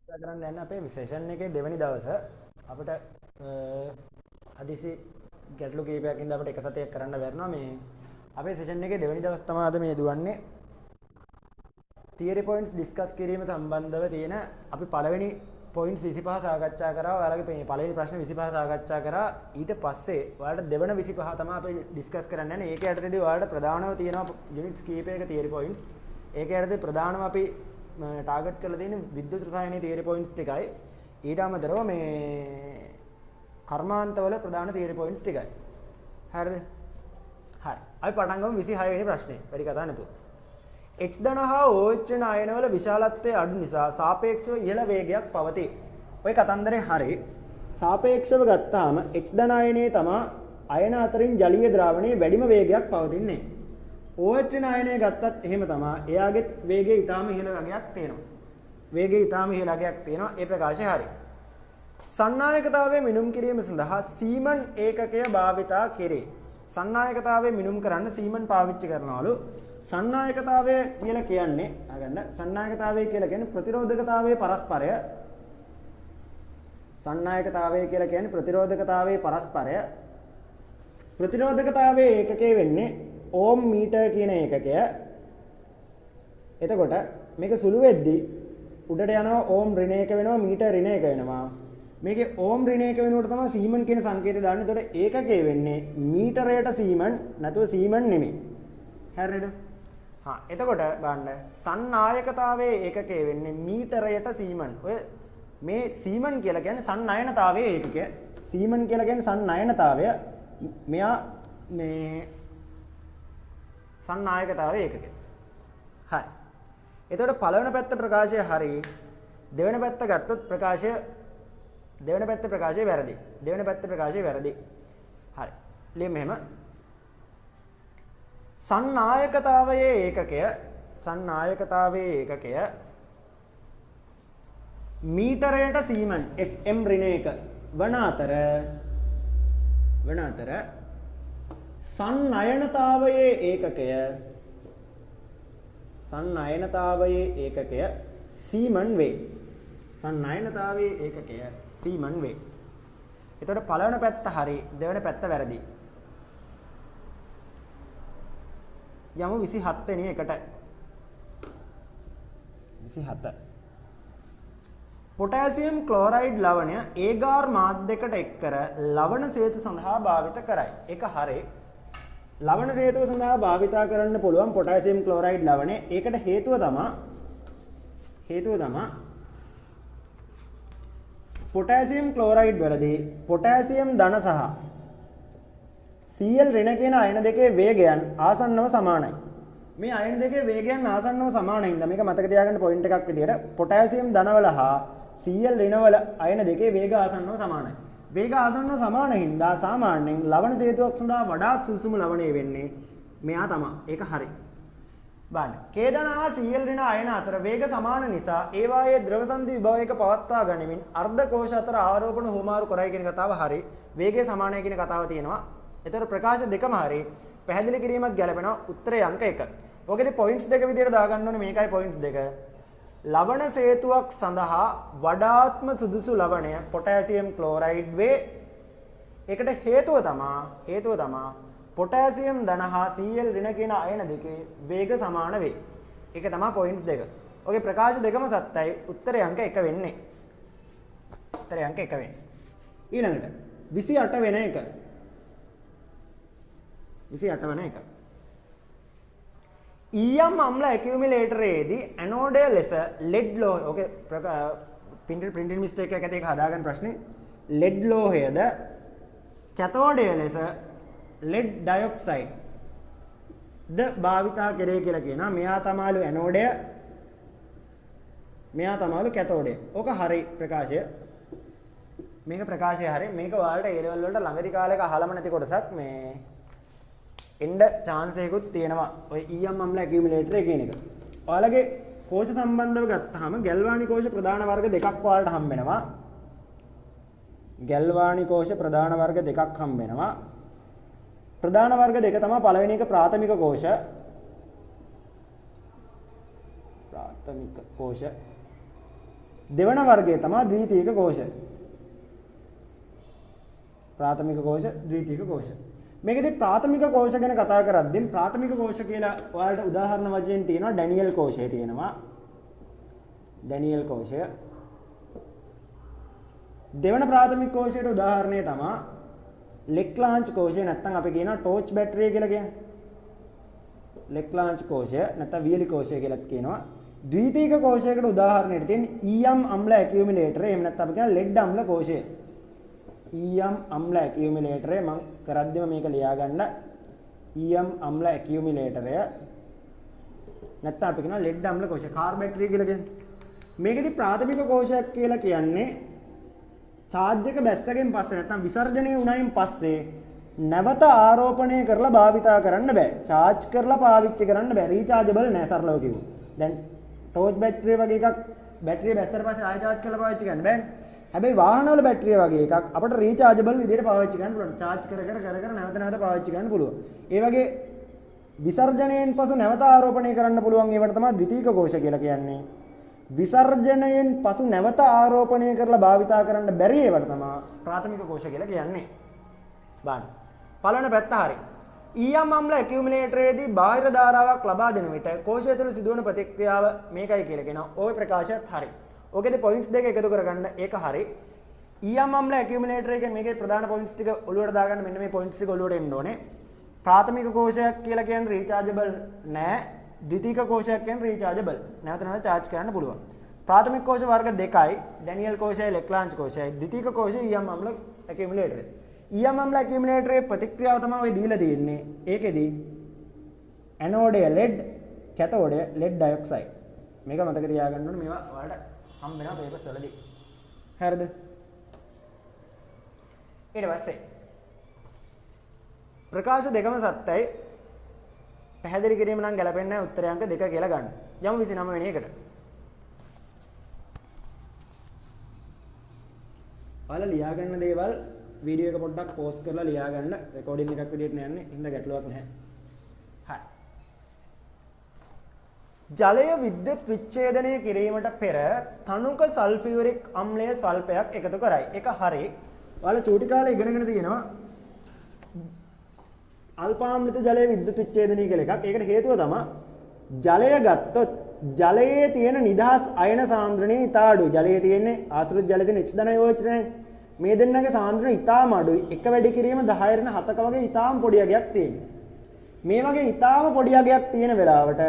කරන්න යන අපේ විශේෂන් එකේ දෙවැනි දවස අපිට හදිසි ගැටලු කීපයකින් අපිට එක සතියක් කරන්න බැරිනවා මේ අපේ සෙෂන් එකේ දෙවැනි දවස් තමයි අද මේ දුවන්නේ තියරි පොයින්ට්ස් ඩිස්කස් කිරීම සම්බන්ධව තියෙන අපි පළවෙනි පොයින්ට්ස් 25 සාකච්ඡා කරා ඔයාලගේ මේ පළවෙනි ප්‍රශ්න 25 සාකච්ඡා කරා ඊට පස්සේ ඔයාලට දෙවන 25 තමයි අපි ඩිස්කස් කරන්න යන්නේ ඒක යටතේදී ඔයාලට ප්‍රධානව තියෙනවා යුනිට්ස් කීපයක තියරි පොයින්ට්ස් ඒක යටතේ ප්‍රධානම අපි ටාගට් කරලා තියෙන විද්‍යුත් රසායනයේ තියරි පොයින්ට්ස් ටිකයි ඊට අමතරව මේ කර්මාන්තවල ප්‍රධාන තියරි පොයින්ට්ස් ටිකයි හරිද හරි අපි පටන් ගමු 26 වෙනි ප්‍රශ්නේ වැඩි කතා නැතුව x ධන හා OH ශ්‍රේණ අයනවල විශාලත්වය අඩු නිසා සාපේක්ෂව ඉහළ වේගයක් පවතී ඔය කතන්දරේ හරි සාපේක්ෂව ගත්තාම x ධන අයනයේ තමයි අයන අතරින් ජලීය ද්‍රාවණයේ වැඩිම වේගයක් පවතින්නේ OH ශ්‍රේණ අයනය ගත්තත් එහෙම තමයි එයාගේ වේගය ඊටාම ඉහළ වගයක් තියෙනවා වේගය ඊටාම ඉහළ වගයක් තියෙනවා ඒ ප්‍රකාශය හරි සන්නායකතාවයේ මිනුම් කිරීම සඳහා සීමන් ඒකකය භාවිතා කෙරේ සන්නායකතාවයේ මිනුම් කරන්න සීමන් පාවිච්චි කරනවලු සන්නායකතාවය කියලා කියන්නේ අගන්න සන්නායකතාවය කියලා කියන්නේ ප්‍රතිරෝධකතාවයේ පරස්පරය සන්නායකතාවය කියලා කියන්නේ ප්‍රතිරෝධකතාවයේ පරස්පරය ප්‍රතිරෝධකතාවයේ ඒකකය වෙන්නේ ඕම් මීටර් කියන ඒකකය එතකොට මේක සුළු වෙද්දී උඩට යනවා ඕම් ඍණ එක වෙනවා මීටර් ඍණ එක වෙනවා මේකේ ඕම් ඍණ එක වෙනකොට තමයි සීමන් කියන සංකේතය දාන්නේ එතකොට ඒකකය වෙන්නේ මීටරයට සීමන් නැතුව සීමන් නෙමෙයි හරිද එතකොට බලන්න සන්නායකතාවයේ ඒකකය වෙන්නේ මීටරයට සීමන්. ඔය මේ සීමන් කියලා කියන්නේ සන්නයනතාවයේ ඒකකය. සීමන් කියලා කියන්නේ සන්නයනතාවය. මෙයා මේ සන්නායකතාවයේ ඒකකය. හරි. එතකොට පළවෙනි පැත්ත ප්‍රකාශය හරි. දෙවෙනි පැත්ත ගත්තොත් ප්‍රකාශය දෙවෙනි පැත්ත ප්‍රකාශය වැරදි. දෙවෙනි පැත්ත ප්‍රකාශය වැරදි. හරි. ලියමු එහෙම. සන්නායකතාවයේ ඒකකය මීටරයට සීමන් SM ඍණ එක වන අතර සන්නයනතාවයේ ඒකකය සීමන් වේ සන්නයනතාවයේ ඒකකය සීමන් වේ එතකොට පළවෙනි පැත්ත හරි දෙවෙනි පැත්ත වැරදි යමු 27 වෙනි එකට 27 පොටෑසියම් ක්ලෝරයිඩ් ලවණය ඒගාර් මාධ්‍යයකට එක් කර ලවණ සේතු සඳහා භාවිත කරයි. ඒක හරි. ලවණ සේතුව සඳහා භාවිත කරන්න පුළුවන් පොටෑසියම් ක්ලෝරයිඩ් ලවණය. ඒකට හේතුව තමයි පොටෑසියම් ක්ලෝරයිඩ් වලදී පොටෑසියම් ධන සහ Cl ඍණ කියන අයන දෙකේ වේගයන් ආසන්නව සමානයි. මේ අයන දෙකේ වේගයන් ආසන්නව සමානයි. මේක මතක තියාගන්න පොයින්ට් එකක් විදියට පොටෑසියම් ධනවල හා Cl ඍණවල අයන දෙකේ වේග ආසන්නව සමානයි. වේග ආසන්නව සමාන හින්දා සාමාන්‍යයෙන් ලවණ හේතුවක් සඳහා වඩාත් සුදුසුම ලවණය වෙන්නේ මෙයා තමයි. ඒක හරි. බලන්න. K ධන හා Cl ඍණ අයන අතර වේග සමාන නිසා ඒවායේ ද්‍රව සංධි විභවයක පවත්වා ගනිමින් අර්ධ කෝෂ අතර ආරෝපණ හුවමාරු කරයි කියන කතාව හරි. වේගය සමානයි කියන කතාව තියෙනවා. එතකොට ප්‍රකාශ දෙකම හරි පැහැදිලි කිරීමක් ගැලපෙනවා උත්තරේ අංක 1. ඔකේදී පොයින්ට්ස් දෙක විදියට දාගන්න ඕනේ මේකයි පොයින්ට්ස් දෙක. ලවණ සේතුවක් සඳහා වඩාත්ම සුදුසු ලවණය පොටෑසියම් ක්ලෝරයිඩ් වේ. ඒකට හේතුව තමයි පොටෑසියම් ධන හා Cl ඍණ කියන අයන දෙකේ වේග සමාන වේ. ඒක තමයි පොයින්ට්ස් දෙක. ඔකේ ප්‍රකාශ දෙකම සත්‍යයි උත්තරේ අංක 1 වෙන්නේ. උත්තරේ අංක 1 වෙන්නේ. ඊළඟට 28 වෙන එක 28 වෙන එක. ඊයම් අම්ල ඇකියුමුලේටරයේදී ඇනෝඩය ලෙස ලෙඩ් ලෝහය ඕකේ ප්‍රින්ටින් මිස්ටේක් එකක් ඇති ඒක හදාගන්න ප්‍රශ්නේ ලෙඩ් ලෝහයද කැතෝඩය ලෙස ලෙඩ් ඩයොක්සයිඩ් ද භාවිතා කරේ කියලා කියනවා. මෙයා තමයිලු ඇනෝඩය මෙයා තමයිලු කැතෝඩය. ඕක හරි ප්‍රකාශය. මේක ප්‍රකාශය හරි. මේක ඔයාලට A level වලට ළඟදි කාලයක අහලම නැති කොටසක් මේ එන්න chance එකකුත් තියෙනවා ඔය ඊයම් අම්ල ඇකියුමුලේටර් කියන එක. ඔයාලගේ කෝෂ සම්බන්ධව ගත්තාම ගැල්වානි කෝෂ ප්‍රධාන වර්ග දෙකක් ඔයාලට හම්බ වෙනවා. ගැල්වානි කෝෂ ප්‍රධාන වර්ග දෙකක් හම්බ වෙනවා. ප්‍රධාන වර්ග දෙක තමයි පළවෙනි එක ප්‍රාථමික කෝෂ දෙවන වර්ගය තමයි ද්විතීයික කෝෂ. ප්‍රාථමික කෝෂ, ද්විතීයික කෝෂ. මේකෙදි ප්‍රාථමික කෝෂ ගැන කතා කරද්දී ප්‍රාථමික කෝෂ කියලා ඔයාලට උදාහරණ වශයෙන් තියෙනවා ඩැනියල් කෝෂය තියෙනවා. ඩැනියල් කෝෂය. දෙවන ප්‍රාථමික කෝෂයට උදාහරණය තමයි ලෙක්ලාන්ච් කෝෂය නැත්නම් අපි කියනවා ටෝච් බැටරිය කියලා කියන්නේ. ලෙක්ලාන්ච් කෝෂය නැත්නම් වියලි කෝෂය කියලා කියනවා. ද්විතීයික කෝෂයකට උදාහරණයක් තියෙන්නේ ඊයම් අම්ල ඇකියුමුලේටර්. එහෙම නැත්නම් අපි කියනවා ලෙඩ් අම්ල කෝෂය. ඊයම් අම්ල ඇකියුමුලේටර් මම කරද්දිම මේක ලියා ගන්න. ඊයම් අම්ල ඇකියුමුලේටරය නැත්නම් අපි කියනවා ලෙඩ් අම්ල කෝෂය. කාර් බැටරිය කියලා කියන්නේ. මේකෙදි ප්‍රාථමික කෝෂයක් කියලා කියන්නේ charge එක බැස්සගෙන් පස්සේ නැත්නම් විසර්ජනය වුණයින් පස්සේ නැවත ආරෝපණය කරලා භාවිතා කරන්න බෑ. charge කරලා පාවිච්චි කරන්න බෑ. rechargeable නෑ සරලව කිව්වොත්. දැන් ටෝච් බැටරිය වගේ එකක් බැටරිය බැස්සට පස්සේ ආයෙ charge කරලා පාවිච්චි කරන්න බෑනේ. හැබැයි වාහනවල බැටරිය වගේ එකක් අපිට rechargeable විදිහට පාවිච්චි කරන්න පුළුවන්. charge කර නැවත නැවත පාවිච්චි කරන්න පුළුවන්. ඒ වගේ විසර්ජනයෙන් පසු නැවත ආරෝපණය කරන්න පුළුවන් ඒවට තමයි ද්විතීයික කෝෂ කියලා කියන්නේ. විසර්ජනයෙන් පසු නැවත ආරෝපණය කරලා භාවිතා කරන්න බැරි ඒවට තමයි ප්‍රාථමික කෝෂ කියලා කියන්නේ. බලන්න. පළවෙනි පැත්ත හරි. ඊයම් අම්ල ඇකියුමුලේටරයේදී බාහිර ධාරාවක් ලබා දෙන විට කෝෂය තුළ සිදුවන ප්‍රතික්‍රියාව මේකයි කියලා කියනවා. ওই ප්‍රකාශයත් හරි. ඔකේදී පොයින්ට්ස් දෙක එකතු කරගන්න ඒක හරි. ඊයම් අම්ල ඇකියුමුලේටර් එකේ මේකේ ප්‍රධාන පොයින්ට්ස් ටික ඔලුවට දාගන්න මෙන්න මේ පොයින්ට්ස් ටික ඔලුවට එන්න ඕනේ. ප්‍රාථමික කෝෂයක් කියලා කියන්නේ රීචාර්ජබල් නෑ. ද්විතීයික කෝෂයක් කියන්නේ රීචාර්ජබල්. නැවත නැවත charge කරන්න පුළුවන්. ප්‍රාථමික කෝෂ වර්ග දෙකයි ඩැනියල් කෝෂයයි ලෙක්ලාන්ච් කෝෂයයි. ද්විතීයික කෝෂය ඊයම් අම්ල ඇකියුමුලේටර්. ඊයම් අම්ල ඇකියුමුලේටරේ ප්‍රතික්‍රියාව තමයි ඔය දීලා තියෙන්නේ. ඒකෙදි ඇනෝඩය ලෙඩ්, කැතෝඩය ලෙඩ් ඩයොක්සයිඩ්. මේක මතක තියාගන්න ඕනේ. මේවා ඔයාලට හම්බ වෙනවා පේපර්ස් වලදී. හරිද? ඊට පස්සේ ප්‍රකාශ දෙකම සත්‍යයි. පැහැදිලි කිරීම නම් ගැලපෙන්නේ නැහැ. උත්තරය අංක 2 කියලා ගන්න. යමු 29 වෙනි එකට. ඔයාලා ලියා ගන්න දේවල් වීඩියෝ එක පොඩ්ඩක් පෝස් කරලා ලියා ගන්න. රෙකෝඩින් එකක් විදිහට නෑන්නේ. හින්දා ගැටලුවක් නැහැ. හරි. ජලය විද්‍යුත් විච්ඡේදනය කිරීමට පෙර තනුක සල්ෆියුරික් අම්ලය ස්වල්පයක් එකතු කරයි. ඒක හරි. ඔයාලා චූටි කාලේ ඉගෙනගෙන තියෙනවා. අල්පාම්ලිත ජලය විද්‍යුත් විච්ඡේදනය කියලා එකක්. ඒකට හේතුව තමයි ජලය ගත්තොත් ජලයේ තියෙන නිදහස් අයන සාන්ද්‍රණය ඉතා අඩුයි. ජලයේ තියෙන්නේ ආශ්‍රිත ජලයේ තියෙන H ධන යෝජනය. මේ දෙන්නගේ සාන්ද්‍රණය ඉතාම අඩුයි. එක වැඩි කිරීම 10^7ක වගේ ඉතාම පොඩි අගයක් තියෙනවා. මේ වගේ ඉතාම පොඩි අගයක් තියෙන වෙලාවට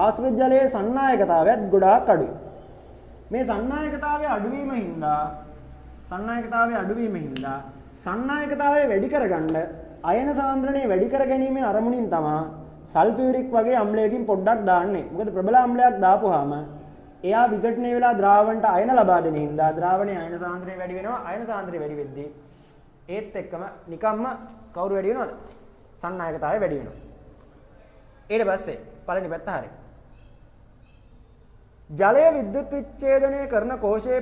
ආශ්‍රිත ජලයේ සන්නායකතාවයත් ගොඩාක් අඩුයි. මේ සන්නායකතාවය අඩුවීම හින්දා සන්නායකතාවය වැඩි කරගන්න අයන සාන්ද්‍රණය වැඩි කර ගැනීමේ අරමුණින් තමයි සල්ෆියුරික් වගේ අම්ලයකින් පොඩ්ඩක් දාන්නේ. මොකද ප්‍රබල අම්ලයක් දාපුවාම එයා විඝටනය වෙලා ද්‍රාවණයට අයන ලබා දෙන හින්දා ද්‍රාවණයේ අයන සාන්ද්‍රණය වැඩි වෙනවා. අයන සාන්ද්‍රණය වැඩි වෙද්දී ඒත් එක්කම නිකම්ම කවුරු වැඩි වෙනවද? සන්නායකතාවය වැඩි වෙනවා. ඊට පස්සේ පළවෙනි පැත්ත හරි. ජලය විද්‍යුත් විච්ඡේදනය කරන කෝෂයේ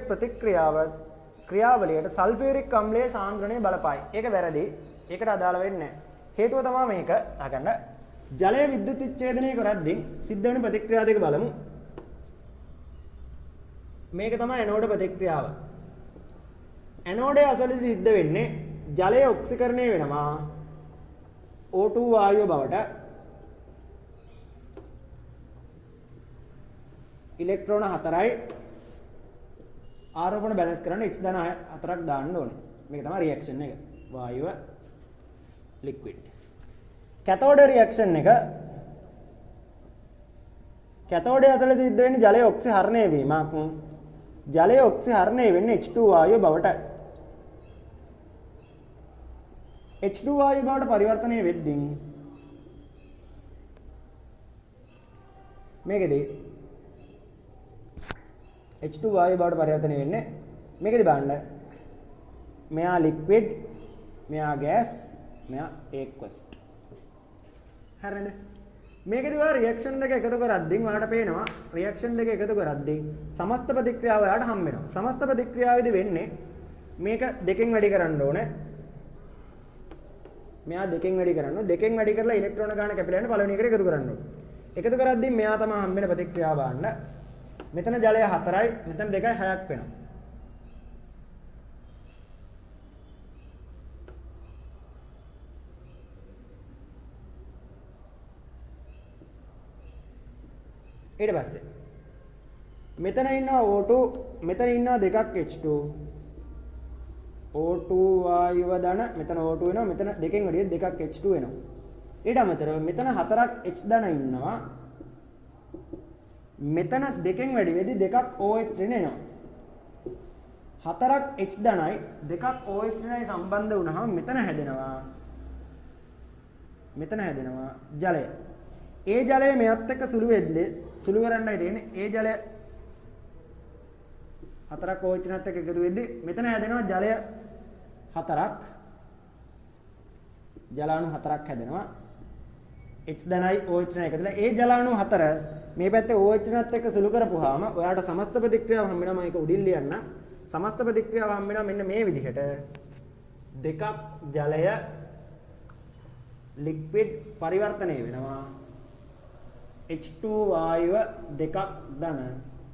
ක්‍රියාවලියට සල්ෆියුරික් අම්ලයේ සාන්ද්‍රණය බලපායි. ඒක වැරදි. ඒකට අදාළ වෙන්නේ නැහැ. හේතුව තමයි මේක. අහගන්න. ජලය විද්‍යුත් විච්ඡේදනය කරද්දී සිද්ධ වෙන ප්‍රතික්‍රියා දෙක බලමු. මේක තමයි ඇනෝඩ ප්‍රතික්‍රියාව. ඇනෝඩයේ අසලදී සිද්ධ වෙන්නේ ජලය ඔක්සිකරණය වෙනවා O2 වායුව බවට. ඉලෙක්ට්‍රෝන 4යි ආරෝපණ බැලන්ස් කරන්න H ධන 4ක් දාන්න ඕනේ. මේක තමයි රියැක්ෂන් එක. වායුව ලික්විඩ්. කැතෝඩ රියැක්ෂන් එක කැතෝඩයේ අසල සිද්ධ වෙන්නේ ජලයේ ඔක්සිහරණය වීමක්. ජලයේ ඔක්සිහරණය වෙන්නේ H2 වායුව බවට. H2 වායුව බවට පරිවර්තනය වෙද්දී මේකෙදී H2 වායුව බවට පරිවර්තනය වෙන්නේ මේකෙදී බලන්න. මෙයා ලික්විඩ්, මෙයා ගෑස්, මෙයා ඒක්වස්. හරිද? මේකේදී ඔය රියැක්ෂන් දෙක එකතු කරද්දී ඔයාලට පේනවා රියැක්ෂන් දෙක එකතු කරද්දී සමස්ත ප්‍රතික්‍රියාව ඔයාලට හම්බ වෙනවා. සමස්ත ප්‍රතික්‍රියාවේදී වෙන්නේ මේක දෙකෙන් වැඩි කරන්න ඕනේ. මෙයා දෙකෙන් වැඩි කරන්න ඕනේ. දෙකෙන් වැඩි කරලා ඉලෙක්ට්‍රෝන ගාන කැපිලා යන පළවෙනි එකට එකතු කරන්න ඕනේ. එකතු කරද්දී මෙයා තමයි හම්බ වෙන ප්‍රතික්‍රියාව බලන්න. මෙතන ජලය 4යි මෙතන 2යි 6ක් වෙනවා. ඊට පස්සේ මෙතන ඉන්නවා O2 මෙතන ඉන්නවා දෙකක් H2 O2 වායුව ධන මෙතන O2 වෙනවා මෙතන දෙකෙන් වැඩි දෙකක් H2 වෙනවා. ඊට අමතරව මෙතන 4ක් H ධන ඉන්නවා. මෙතන දෙකෙන් වැඩි වෙදි දෙකක් OH ඍණ එනවා. 4ක් H ධනයි දෙකක් OH ඍණයි සම්බන්ධ වුණාම මෙතන හැදෙනවා ජලය. ඒ ජලය මෙයත් එක්ක සුළු වෙද්දී සුළු කරන්නයි තියෙන්නේ. ඒ ජලය 4ක් OH ඍණත් එක්ක එකතු වෙද්දී මෙතන හැදෙනවා ජලය 4ක්. ජලාණු 4ක් හැදෙනවා. H ධනයි OH ඍණ එකතුලා ඒ ජලාණු 4 මේ පැත්තේ OH ඍණත් එක්ක සුළු කරපුවාම ඔයාලට සමස්ත ප්‍රතික්‍රියාව හම්බ වෙනවා. මේක උඩින් ලියන්න. සමස්ත ප්‍රතික්‍රියාව හම්බ වෙනවා මෙන්න මේ විදිහට. දෙකක් ජලය ලික්විඩ් පරිවර්තනය වෙනවා. H2 වායුව දෙකක් ධන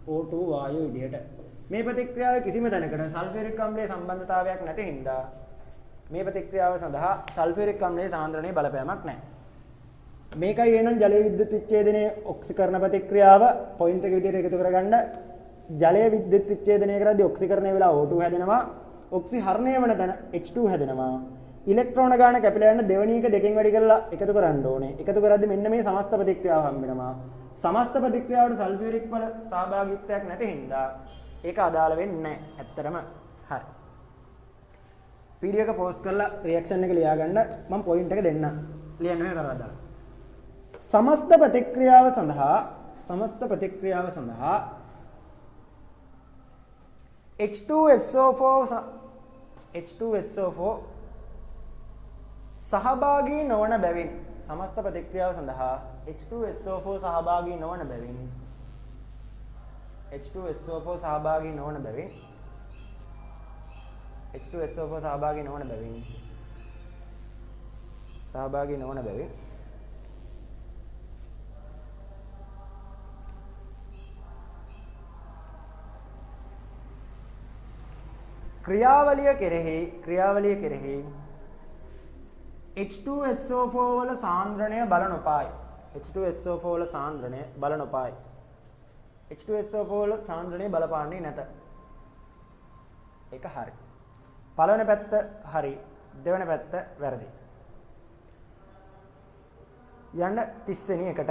O2 වායුව විදිහට. මේ ප්‍රතික්‍රියාවේ කිසිම තැනකට සල්ෆියුරික් අම්ලයේ සම්බන්ධතාවයක් නැති හින්දා මේ ප්‍රතික්‍රියාව සඳහා සල්ෆියුරික් අම්ලයේ සාන්ද්‍රණයේ බලපෑමක් නැහැ. මේකයි එහෙනම් ජලයේ විද්‍යුත් විච්ඡේදනයේ ඔක්සිකරණ ප්‍රතික්‍රියාව පොයින්ට් එක විදිහට එකතු කරගන්න. ජලයේ විද්‍යුත් විච්ඡේදනය කරද්දී ඔක්සිකරණය වෙලා O2 හැදෙනවා. ඔක්සිහරණය වෙන තැන H2 හැදෙනවා. ඉලෙක්ට්‍රෝන ගාන කැපිලා යන දෙවෙනි එක දෙකෙන් වැඩි කරලා එකතු කරන්න ඕනේ. එකතු කරද්දී මෙන්න මේ සමස්ත ප්‍රතික්‍රියාව හම්බ වෙනවා. සමස්ත ප්‍රතික්‍රියාවට සල්ෆියුරික් වල සහභාගීත්වයක් නැති හින්දා ඒක අදාළ වෙන්නේ නැහැ. ඇත්තටම හරි. පීඩියෝ එක පෝස්ට් කරලා රියැක්ෂන් එක ලියා ගන්න. මම පොයින්ට් එක දෙන්නම්. ලියන්න මේ කරලා සමස්ත ප්‍රතික්‍රියාව සඳහා H2SO4 සහභාගී නොවන බැවින් සමස්ත ප්‍රතික්‍රියාව සඳහා H2SO4 සහභාගී නොවන බැවින් H2SO4 සහභාගී නොවන බැවින් ක්‍රියාවලිය කෙරෙහි H2SO4 වල සාන්ද්‍රණය බල නොපායි. H2SO4 වල සාන්ද්‍රණය බලපාන්නේ නැත. ඒක හරි. පළවෙනි පැත්ත හරි. දෙවෙනි පැත්ත වැරදි. යන්න 30 වෙනි එකට.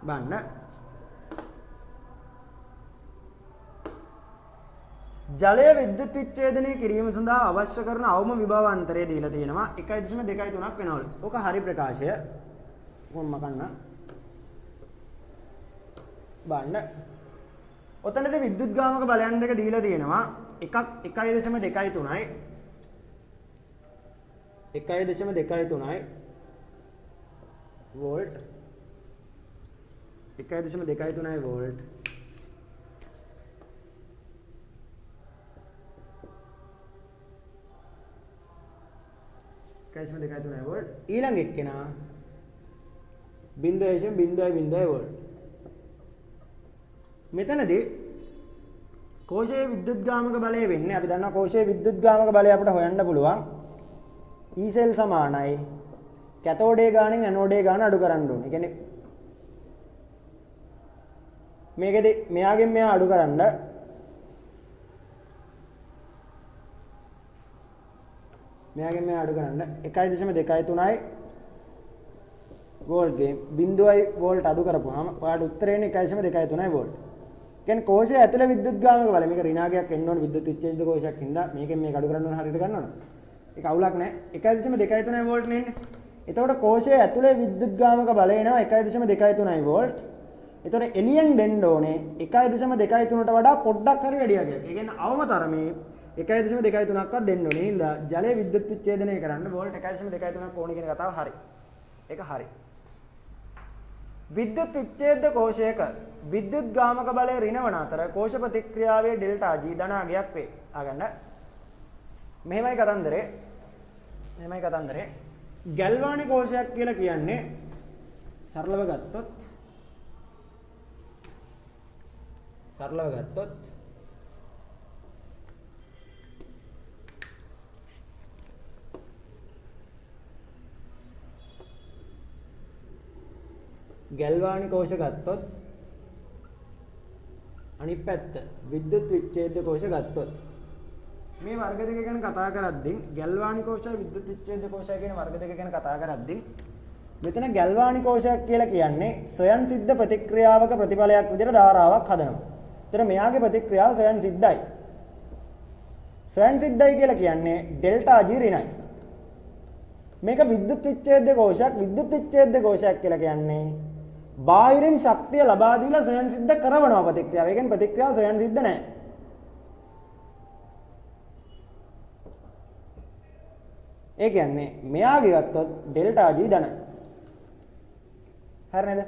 බලන්න. ජලය විද්‍යුත් විච්ඡේදනය කිරීම සඳහා අවශ්‍ය කරන අවම විභවාන්තරය දීලා තියෙනවා 1.23ක් වෙනවලු. ඕක හරි ප්‍රකාශය. කොහොම මකන්න. බලන්න. ඔතනදී විද්‍යුත් ගාමක බලයන් දෙක දීලා තියෙනවා. එකක් 1.23යි. 1.23යි වෝල්ට්. 1.23යි වෝල්ට්. කැෂම 2.3 වෝල්ට්. ඊළඟ එක්කෙනා 0.0 වෝල්ට්. මෙතනදී කෝෂයේ විද්‍යුත් ගාමක බලය වෙන්නේ අපි දන්නවා කෝෂයේ විද්‍යුත් ගාමක බලය අපිට හොයන්න පුළුවන් E සෙල් සමානයි කැතෝඩේ ගානෙන් ඇනෝඩේ ගාන අඩු කරන්න ඕනේ. කියන්නේ මේකෙදි මෙයාගෙන් මෙයා අඩු කරන්න 1.23යි වෝල්ට් ගේ 0.0 වෝල්ට් අඩු කරපුවාම ඔයාලට උත්තරේ එන්නේ 1.23 වෝල්ට්. කියන්නේ කෝෂය ඇතුලේ විද්‍යුත් ගාමක බලය මේක ඍණාගයක් එන්න ඕන විද්‍යුත් විච්ඡේදිත කෝෂයක් හින්දා මේකෙන් මේක අඩු කරන්න ඕන හරියට ගන්න ඕන. ඒක අවුලක් නැහැ. 1.23 වෝල්ට් නෙන්නේ. එතකොට කෝෂය ඇතුලේ විද්‍යුත් ගාමක බලය එනවා 1.23 වෝල්ට්. එතකොට එළියෙන් දෙන්න ඕනේ 1.23ට වඩා පොඩ්ඩක් හරි වැඩි වගේ. ඒ කියන්නේ අවම තරමේ 1.23ක්වත් දෙන්න ඕනේ. හින්දා ජලය විද්‍යුත් විච්ඡේදනය කරන්න වෝල්ට් 1.23ක් ඕනේ කියන කතාව හරි. ඒක හරි. විද්‍යුත් විච්ඡේද කෝෂයක විද්‍යුත් ගාමක බලය ඍණ වන අතර කෝෂ ප්‍රතික්‍රියාවේ ඩෙල්ටා G ධනාගයක් වේ. ආගන්න. මෙහෙමයි කතන්දරේ. ගැල්වානික කෝෂයක් කියලා කියන්නේ සරලව ගත්තොත් ගැල්වානික කෝෂ ගත්තොත් අනිත් පැත්ත විද්‍යුත් විච්ඡේද්‍ය කෝෂ ගත්තොත් මේ වර්ග දෙක ගැන කතා කරද්දී ගැල්වානික කෝෂය විද්‍යුත් විච්ඡේද්‍ය කෝෂය කියන වර්ග දෙක ගැන කතා කරද්දී මෙතන ගැල්වානික කෝෂයක් කියලා කියන්නේ ස්වයන් සිද්ධ ප්‍රතික්‍රියාවක ප්‍රතිඵලයක් විදිහට ධාරාවක් හදනවා. ඒතර මෙයාගේ ප්‍රතික්‍රියාව ස්වයන් සිද්ධයි. ස්වයන් සිද්ධයි කියලා කියන්නේ ඩෙල්ටා G ඍණයි. මේක විද්‍යුත් විච්ඡේද්‍ය කෝෂයක්. විද්‍යුත් විච්ඡේද්‍ය කෝෂයක් කියලා කියන්නේ බාහිරින් ශක්තිය ලබා දීලා ස්වයන් සිද්ධ කරනවා ප්‍රතික්‍රියාව. ඒ කියන්නේ ප්‍රතික්‍රියාව ස්වයන් සිද්ධ නැහැ. ඒ කියන්නේ මෙයාගේ ගත්තොත් ඩෙල්ටා G ධනයි. හරි නේද?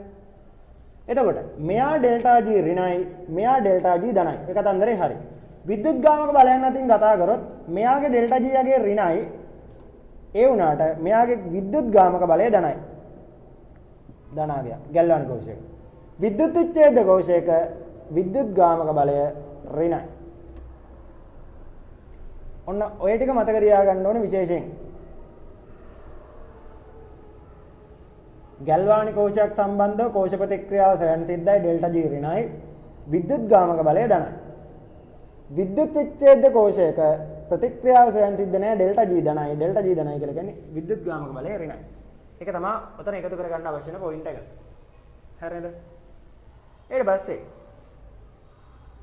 එතකොට මෙයා ඩෙල්ටා G ඍණයි, මෙයා ඩෙල්ටා G ධනයි. ඒ කතන්දරේ හරි. විද්‍යුත් ගාමක බලයන් අතින් කතා කරොත් මෙයාගේ ඩෙල්ටා G යගේ ඍණයි. ඒ වුණාට මෙයාගේ විද්‍යුත් ගාමක බලය ධනයි. ධනාගය ගැල්වානික කෝෂයක. විද්‍යුත් විච්ඡේද කෝෂයක විද්‍යුත් ගාමක බලය ඍණයි. ඔන්න ඔය ටික මතක තියාගන්න ඕනේ විශේෂයෙන්. ගැල්වානික කෝෂයක් සම්බන්ධව කෝෂ ප්‍රතික්‍රියාව ස්වයන් සිද්ධයි ඩෙල්ටා G ඍණයි. විද්‍යුත් ගාමක බලය ධනයි. විද්‍යුත් විච්ඡේද කෝෂයක ප්‍රතික්‍රියාව ස්වයන් සිද්ධ නැහැ ඩෙල්ටා G ධනයි. ඩෙල්ටා G ධනයි කියලා කියන්නේ විද්‍යුත් ගාමක බලය ඍණයි. ඒක තමයි ඔතන එකතු කරගන්න අවශ්‍ය වෙන පොයින්ට් එක. හරිද? ඊට පස්සේ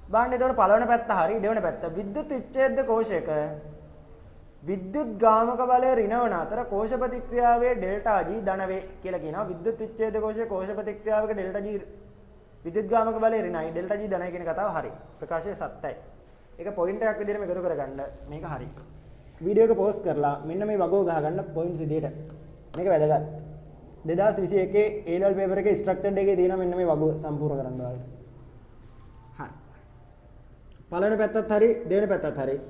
බලන්න එතකොට පළවෙනි පැත්ත හරි දෙවෙනි පැත්ත විද්‍යුත් විච්ඡේද කෝෂයක විද්‍යුත් ගාමක බලය ඍණ වන අතර කෝෂ ප්‍රතික්‍රියාවේ ඩෙල්ටා G ධන වේ කියලා කියනවා. විද්‍යුත් විච්ඡේද කෝෂයේ කෝෂ ප්‍රතික්‍රියාවක ඩෙල්ටා G විද්‍යුත් ගාමක බලය ඍණයි ඩෙල්ටා G ධනයි කියන කතාව හරි. ප්‍රකාශය සත්‍යයි. ඒක පොයින්ට් එකක් විදිහට මේක එකතු කරගන්න මේක හරි. වීඩියෝ එක පෝස්ට් කරලා මෙන්න මේ වගෝ ගහගන්න පොයින්ට්ස් විදිහට. මේක වැදගත්. 2021 A level paper එකේ ස්ට්‍රක්චර්ඩ් එකේ තියෙනවා මෙන්න මේ වගුව සම්පූර්ණ කරන්න ඕනේ. හරි. පළවෙනි පැත්තත් හරි දෙවෙනි පැත්තත් හරි.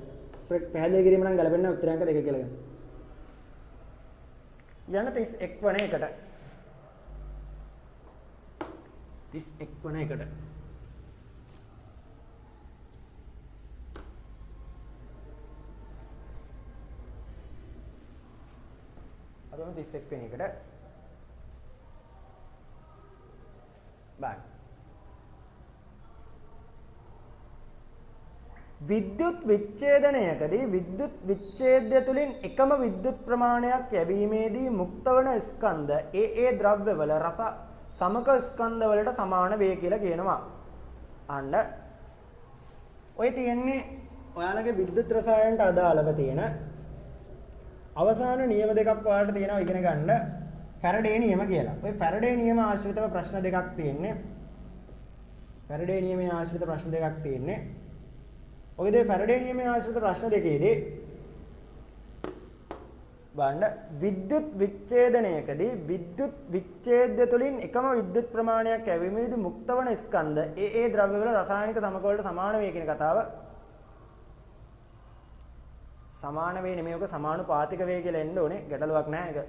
පැහැදිලි කිරීම නම් ගැලපෙන්නේ උත්තරාංක දෙක කියලා ගන්න. යන 31 වන එකට 31 වන එකට අපිම 31 වෙනි එකට බලන්න. විද්‍යුත් විච්ඡේදනයකදී විද්‍යුත් විච්ඡේදය තුළින් එකම විද්‍යුත් ප්‍රමාණයක් ලැබීමේදී මුක්ත වන ස්කන්ධ ඒ ද්‍රව්‍යවල රස සමක ස්කන්ධ වලට සමාන වේ කියලා කියනවා. අන්න ඔය තියෙන්නේ ඔයාලගේ විද්‍යුත් රසායනට අදාළව තියෙන අවසාන නියම දෙකක් ඔයාලට තියෙනවා ඉගෙන ගන්න ෆැරඩේ නියම කියලා. ඔය ෆැරඩේ නියම ආශ්‍රිතව ප්‍රශ්න දෙකක් තියෙන්නේ. ෆැරඩේ නියමයේ ආශ්‍රිත ප්‍රශ්න දෙකක් තියෙන්නේ. ඔයදී ෆැරඩේ නියමයේ ආශ්‍රිත ප්‍රශ්න දෙකේදී බලන්න විද්‍යුත් විච්ඡේදනයකදී විද්‍යුත් විච්ඡේදය තුළින් එකම විද්‍යුත් ප්‍රමාණයක් ලැබීමේදී මුක්ත වන ස්කන්ධ ඒ ද්‍රව්‍යවල රසායනික සමක වලට සමාන වේ කියන කතාව සමාන වේ නෙමෙයි ඔක සමානුපාතික වේ කියලා එන්න ඕනේ ගැටලුවක් නැහැ ඒක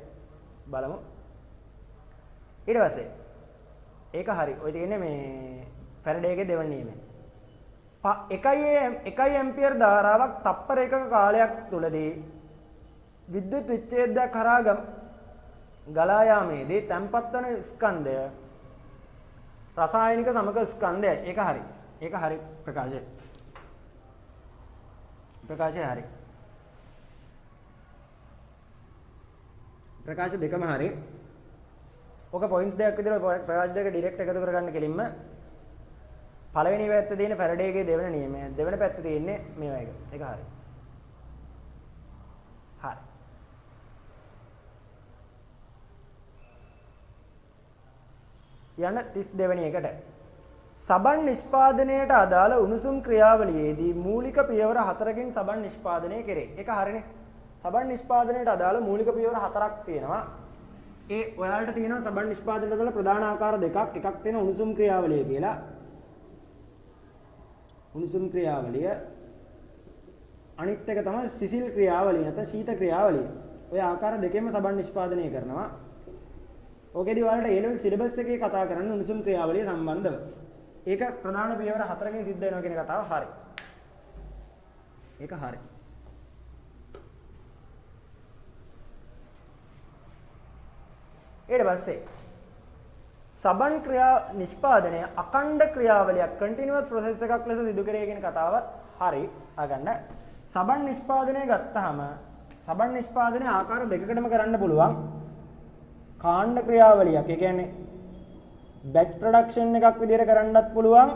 බලමු ඊට පස්සේ ඒක හරි ඔය තියෙන්නේ මේ ෆැරඩේගේ දෙවන නියමය 1 ඇම්පියර් ධාරාවක් තප්පර එකක කාලයක් තුලදී විද්‍යුත් විච්ඡේදයක් කරා ගලා යාමේදී තැන්පත් වන ස්කන්ධය රසායනික සමක ස්කන්ධයයි ඒක හරි ප්‍රකාශය හරි ප්‍රකාශ දෙකම හරි ඔක පොයින්ට්ස් දෙකක් විතර ප්‍රකාශ දෙක ඩිරෙක්ට් එකතු කරගන්න කෙලින්ම පළවෙනි පැත්තේ තියෙන ෆැරඩේගේ දෙවෙනි නියමය දෙවෙනි පැත්තේ තියෙන්නේ මේවා එක හරි හරි යන 32 වෙනි එකට සබන් නිෂ්පාදනයට අදාළ උණුසුම් ක්‍රියාවලියේදී මූලික පියවර 4කින් සබන් නිෂ්පාදනය කෙරේ. ඒක හරිනේ. සබන් නිෂ්පාදනයට අදාළ මූලික පියවර 4ක් තියෙනවා. ඒ ඔයාලට තියෙනවා සබන් නිෂ්පාදනයට අදාළ ප්‍රධාන ආකාර දෙකක්. එකක් තියෙන උණුසුම් ක්‍රියාවලිය කියලා. උණුසුම් ක්‍රියාවලිය අනිත් එක තමයි සිසිල් ක්‍රියාවලිය නැත්නම් ශීත ක්‍රියාවලිය. ඔය ආකාර දෙකෙන්ම සබන් නිෂ්පාදනය කරනවා. ඕකේදී ඔයාලට A level syllabus එකේ කතා කරන්න උණුසුම් ක්‍රියාවලිය සම්බන්ධව. ඒක ප්‍රධාන පියවර 4කින් සිද්ධ වෙනවා කියන කතාව හරි. ඒක හරි. ඊට පස්සේ සබන් ක්‍රියා නිෂ්පාදනය අඛණ්ඩ ක්‍රියාවලියක් continuous process එකක් ලෙස සිදු කරේ කියන කතාවත් හරි. අගන්න සබන් නිෂ්පාදනය ගත්තාම සබන් නිෂ්පාදනය ආකාර දෙකකටම කරන්න පුළුවන්. කාණ්ඩ ක්‍රියාවලියක්. ඒ කියන්නේ batch production එකක් විදිහට කරන්නත් පුළුවන්.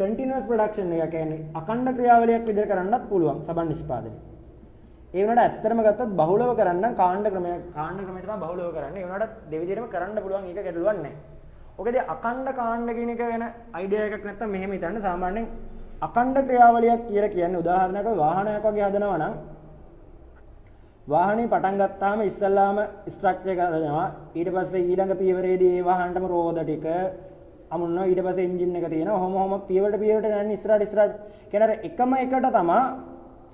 continuous production එක කියන්නේ අඛණ්ඩ ක්‍රියාවලියක් විදිහට කරන්නත් පුළුවන් සබන් නිෂ්පාදනය. ඒ වුණාට ඇත්තටම ගත්තොත් බහුලව කරන්න කාණ්ඩ ක්‍රමය තමයි බහුලව කරන්නේ. ඒ වුණාට දෙවිදිහටම කරන්න පුළුවන් එක ගැටලුවක් නැහැ. ඔකදී අඛණ්ඩ කාණ්ඩ කියන එක ගැන අයිඩියා එකක් නැත්තම් මෙහෙම හිතන්න. සාමාන්‍යයෙන් අඛණ්ඩ ක්‍රියාවලියක් කියලා කියන්නේ උදාහරණයක් වාහනයක් වගේ හදනවා නම් වාහනේ පටන් ගත්තාම ඉස්සල්ලාම ස්ට්‍රක්චර් එක හදනවා. ඊට පස්සේ ඊළඟ පියවරේදී ඒ වාහනටම රෝද ටික අමුණනවා. ඊට පස්සේ එන්ජින් එක තියෙනවා. ඔහොම පියවරට යන්නේ ඉස්සරහට කියන එකම එකට තමයි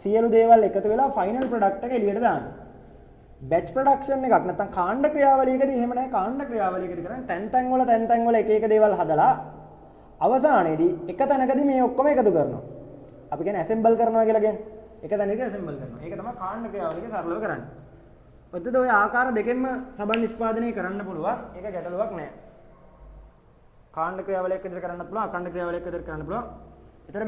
සියලු දේවල් එකතු වෙලා ෆයිනල් ප්‍රොඩක්ට් එක එළියට දානවා. බැච් ප්‍රොඩක්ෂන් එකක් නැත්නම් කාණ්ඩ ක්‍රියාවලියකදී එහෙම නැහැ. කාණ්ඩ ක්‍රියාවලියකදී කරන්නේ තැන් වල එක දේවල් හදලා අවසානයේදී එක තැනකදී මේ ඔක්කොම එකතු කරනවා. අපි කියන්නේ ඇසෙම්බල් කරනවා කියලා කියන්නේ. එක තැනක ඇසෙම්බල් කරනවා. ඒක තමයි කාණ්ඩ ක්‍රියාවලියක සරලව කරන්නේ. ඔතනද ඔය ආකාර දෙකෙන්ම සබන් නිෂ්පාදනය කරන්න පුළුවන්. ඒක ගැටලුවක් නැහැ. කාණ්ඩ ක්‍රියාවලියක් විතර කරන්නත් පුළුවන්. අඛණ්ඩ ක්‍රියාවලියක් විතර කරන්න පුළුවන්. ඒතර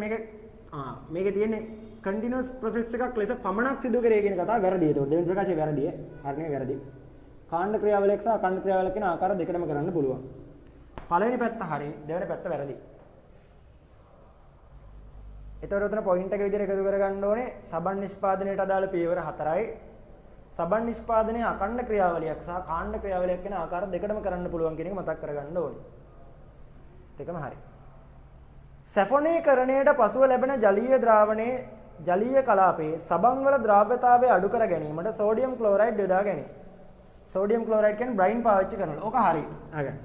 මේකේ තියෙන්නේ continuous process එකක් ලෙස පමණක් සිදු කරේ කියන කතාව වැරදි. ඒක දෙවෙනි ප්‍රකාශය වැරදි. හරිනේ වැරදි. කාණ්ඩ ක්‍රියාවලියක් සහ අඛණ්ඩ ක්‍රියාවලියක් කියන ආකාර දෙකටම කරන්න පුළුවන්. පළවෙනි පැත්ත හරි, දෙවෙනි පැත්ත වැරදි. එතකොට උතන පොයින්ට් එක විදිහට එකතු කරගන්න ඕනේ සබන් නිෂ්පාදනයට අදාළ පියවර 4යි. සබන් නිෂ්පාදනයේ අඛණ්ඩ ක්‍රියාවලියක් සහ කාණ්ඩ ක්‍රියාවලියක් කියන ආකාර දෙකටම කරන්න පුළුවන් කියන එක මතක් කරගන්න ඕනේ. දෙකම හරි. සැෆොනීකරණයට පසුව ලැබෙන ජලීය ද්‍රාවණයේ ජලීය කලාපයේ සබන් වල ද්‍රව්‍යතාවය අඩු කර ගැනීමට සෝඩියම් ක්ලෝරයිඩ් යොදා ගැනීම. සෝඩියම් ක්ලෝරයිඩ් කියන්නේ බ්‍රයින් පාවිච්චි කරනවා. ඕක හරි. අගන්න.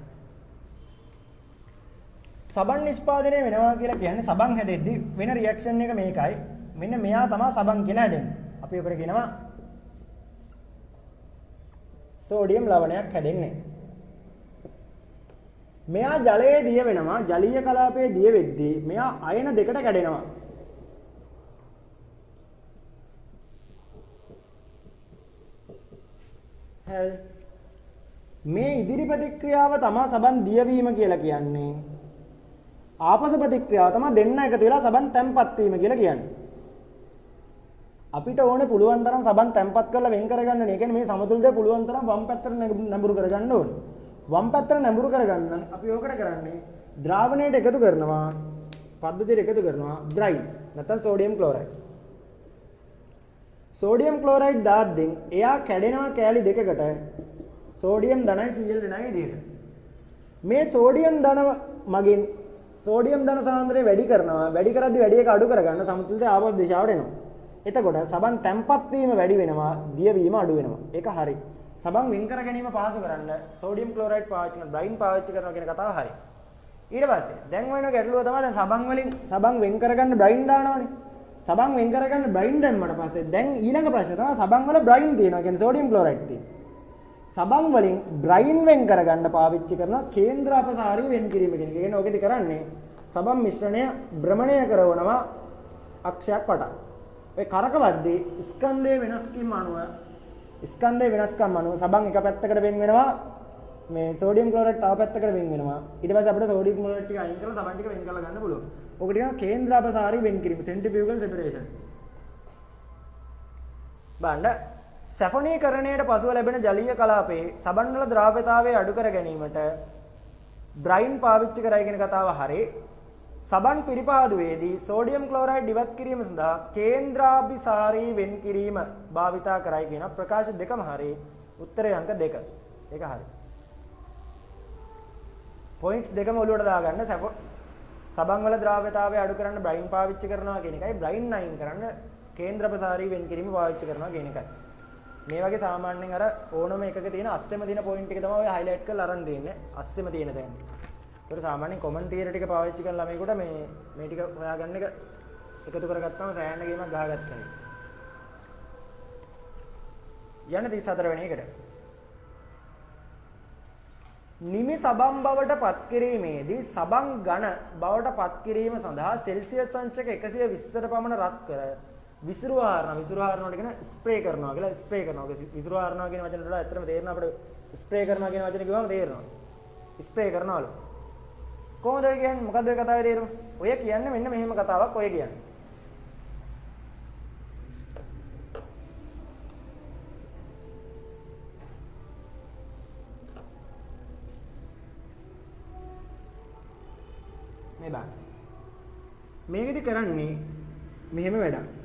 සබන් නිෂ්පාදනය වෙනවා කියලා කියන්නේ සබන් හැදෙද්දි වෙන රියැක්ෂන් එක මේකයි. මෙන්න මෙයා තමයි සබන් කියලා හැදෙන්නේ. අපි ඔකට කියනවා සෝඩියම් ලවණයක් හැදෙන්නේ. මෙයා ජලයේ දිය වෙනවා. ජලීය කලාපයේ දිය වෙද්දී මෙයා අයන දෙකට කැඩෙනවා. මේ ඉදිරි ප්‍රතික්‍රියාව තමයි සබන් දියවීම කියලා කියන්නේ. ආපසු ප්‍රතික්‍රියාව තමයි දෙන්න එකතු වෙලා සබන් තැම්පත් වීම කියලා කියන්නේ. අපිට ඕනේ පුළුවන් තරම් සබන් තැම්පත් කරලා වෙන් කරගන්න. ඒ කියන්නේ මේ සමතුලිතය පුළුවන් තරම් වම් පැත්තට නැඹුරු කරගන්න ඕනේ. වම් පැත්තට නැඹුරු කරගන්න අපි ඕකට කරන්නේ ද්‍රාවණයට එකතු කරනවා. පද්ධතියට එකතු කරනවා බ්‍රයින් නැත්නම් සෝඩියම් ක්ලෝරයිඩ්. සෝඩියම් ක්ලෝරයිඩ් දාද්දී එයා කැඩෙනවා කෑලි දෙකකට සෝඩියම් ධනයි Cl ඍණයි විදිහට. මේ සෝඩියම් ධන මගින් සෝඩියම් ධන සාන්ද්‍රය වැඩි කරනවා. වැඩි කරද්දී වැඩි එක අඩු කරගන්න සමතුලිතය ආපහු දිශාවට එනවා. එතකොට සබන් තැම්පත් වීම වැඩි වෙනවා, දිය වීම අඩු වෙනවා. ඒක හරි. සබන් වෙන් කර ගැනීම පහසු කරන්න සෝඩියම් ක්ලෝරයිඩ් පාවිච්චි කරන බ්‍රයින් පාවිච්චි කරනවා කියන කතාව හරි. ඊට පස්සේ දැන් වෙන ගැටලුව තමයි දැන් සබන් වෙන් කරගන්න බ්‍රයින් දානවනේ. සබන් වෙන් කරගන්න බ්‍රයින් දැම්මට පස්සේ දැන් ඊළඟ ප්‍රශ්නේ තමයි සබන් වල බ්‍රයින් තියෙනවා කියන්නේ සෝඩියම් ක්ලෝරයිඩ් තියෙනවා. සබන් වලින් බ්‍රයින් වෙන් කරගන්න පාවිච්චි කරන කේන්ද්‍ර අපසාරී වෙන් කිරීම කියන එක. කියන්නේ ඔකෙදි කරන්නේ සබන් මිශ්‍රණය භ්‍රමණය කරනවා අක්ෂයක් වටා. ඒ කරකවද්දී ස්කන්ධයේ වෙනස්කම් අනුව සබන් එක පැත්තකට වෙන් වෙනවා. මේ සෝඩියම් ක්ලෝරයිඩ් තව පැත්තකට වෙන් වෙනවා. ඊට පස්සේ අපිට සෝඩියම් ක්ලෝරයිඩ් ටික අයින් කරලා සබන් ටික වෙන් කරලා ගන්න පුළුවන්. ඔකට කියනවා කේන්ද්‍ර අපසාරී වෙන් කිරීම සෙන්ට්‍රිෆියුගල් සෙපරේෂන්. බණ්ඩ සැෆොනීකරණයට පසුව ලැබෙන ජලීය කලාපයේ සබන් වල ද්‍රව්‍යතාවය අඩු කර ගැනීමට බ්‍රයින් පාවිච්චි කරයි කියන කතාව හරි. සබන් පිරිපාදුවේදී සෝඩියම් ක්ලෝරයිඩ් ඉවත් කිරීම සඳහා කේන්ද්‍රාභිසාරී වෙන් කිරීම භාවිතා කරයි කියන ප්‍රකාශ දෙකම හරි. උත්තරය අංක 2. ඒක හරි. පොයින්ට්ස් දෙකම ඔලුවට දාගන්න. සබන් වල ද්‍රව්‍යතාවය අඩු කරන්න බ්‍රයින් පාවිච්චි කරනවා කියන එකයි බ්‍රයින් අයින් කරන්න කේන්ද්‍රාභිසාරී වෙන් කිරීම පාවිච්චි කරනවා කියන එකයි. මේ වගේ සාමාන්‍යයෙන් අර ඕනම එකක තියෙන අස්සෙම තියෙන පොයින්ට් එක තමයි ඔය හයිලයිට් කරලා අරන් දෙන්නේ. අස්සෙම තියෙන තැන. ඒතර සාමාන්‍යයෙන් කොමන් තියරි ටික පාවිච්චි කරන ළමයිකට මේ ටික හොයාගන්න එක එකතු කරගත්තාම සෑහෙන ගේමක් ගහගත්තා. යන්න 34 වෙනි එකට. නිමි සබන් බවට පත් කිරීමේදී සබන් ඝන බවට පත් කිරීම සඳහා සෙල්සියස් අංශක 120ට පමණ රත් කර විසිරුව හරනවට කියන ස්ප්‍රේ කරනවා කියලා ස්ප්‍රේ කරනවා. විසිරුව හරනවා කියන වචනට වඩා ඇත්තටම තේරෙනවා අපිට ස්ප්‍රේ කරනවා කියන වචනේ කිව්වම තේරෙනවා. ස්ප්‍රේ කරනවලු. කොහොමද ඔය කියන්නේ? මොකද්ද ඔය කතාවේ තේරුම? ඔය කියන්නේ මෙන්න මෙහෙම කතාවක් ඔය කියන්නේ. මේ බා. මේකෙදි කරන්නේ මෙහෙම වැඩක්.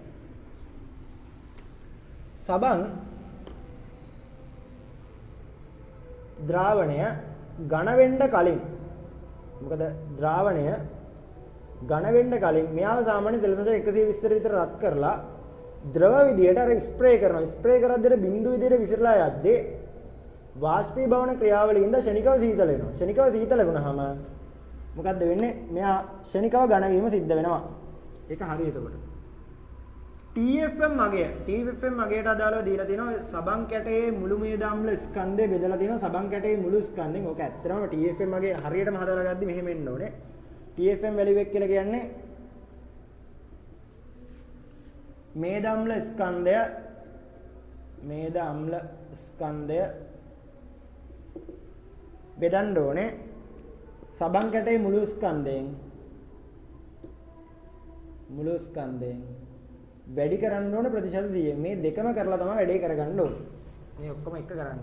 සබන් ද්‍රාවණය ඝන වෙන්න කලින් මොකද ද්‍රාවණය ඝන වෙන්න කලින් මෙයාව සාමාන්‍ය සෙල්සියස් 120 විතර රත් කරලා ද්‍රව විදියට අර ස්ප්‍රේ කරනවා. ස්ප්‍රේ කරද්දී බිඳු විදියට විසිරලා යද්දී වාෂ්පීභවන ක්‍රියාවලියෙන්ද ෂණිකව සීතල වෙනවා. ෂණිකව සීතල වුණාම මොකද්ද වෙන්නේ? මෙයා ෂණිකව ඝන වීම සිද්ධ වෙනවා. ඒක හරි එතකොට. TFM මගයට අදාළව දීලා තියෙනවා සබන් කැටයේ මුළු මේද අම්ල ස්කන්ධය බෙදලා තියෙනවා සබන් කැටයේ මුළු ස්කන්ධෙන්. ඕක ඇත්තටම TFM මගේ හරියටම හදාලා ගද්දි මෙහෙම එන්න ඕනේ. TFM වැලියු එක කියලා කියන්නේ මේද අම්ල ස්කන්ධය බෙදන්න ඕනේ සබන් කැටයේ මුළු ස්කන්ධයෙන් වැඩි කරන්න ඕන ප්‍රතිශත 100. මේ දෙකම කරලා තමයි වැඩේ කරගන්න ඕනේ. මේ ඔක්කොම එක කරන්න.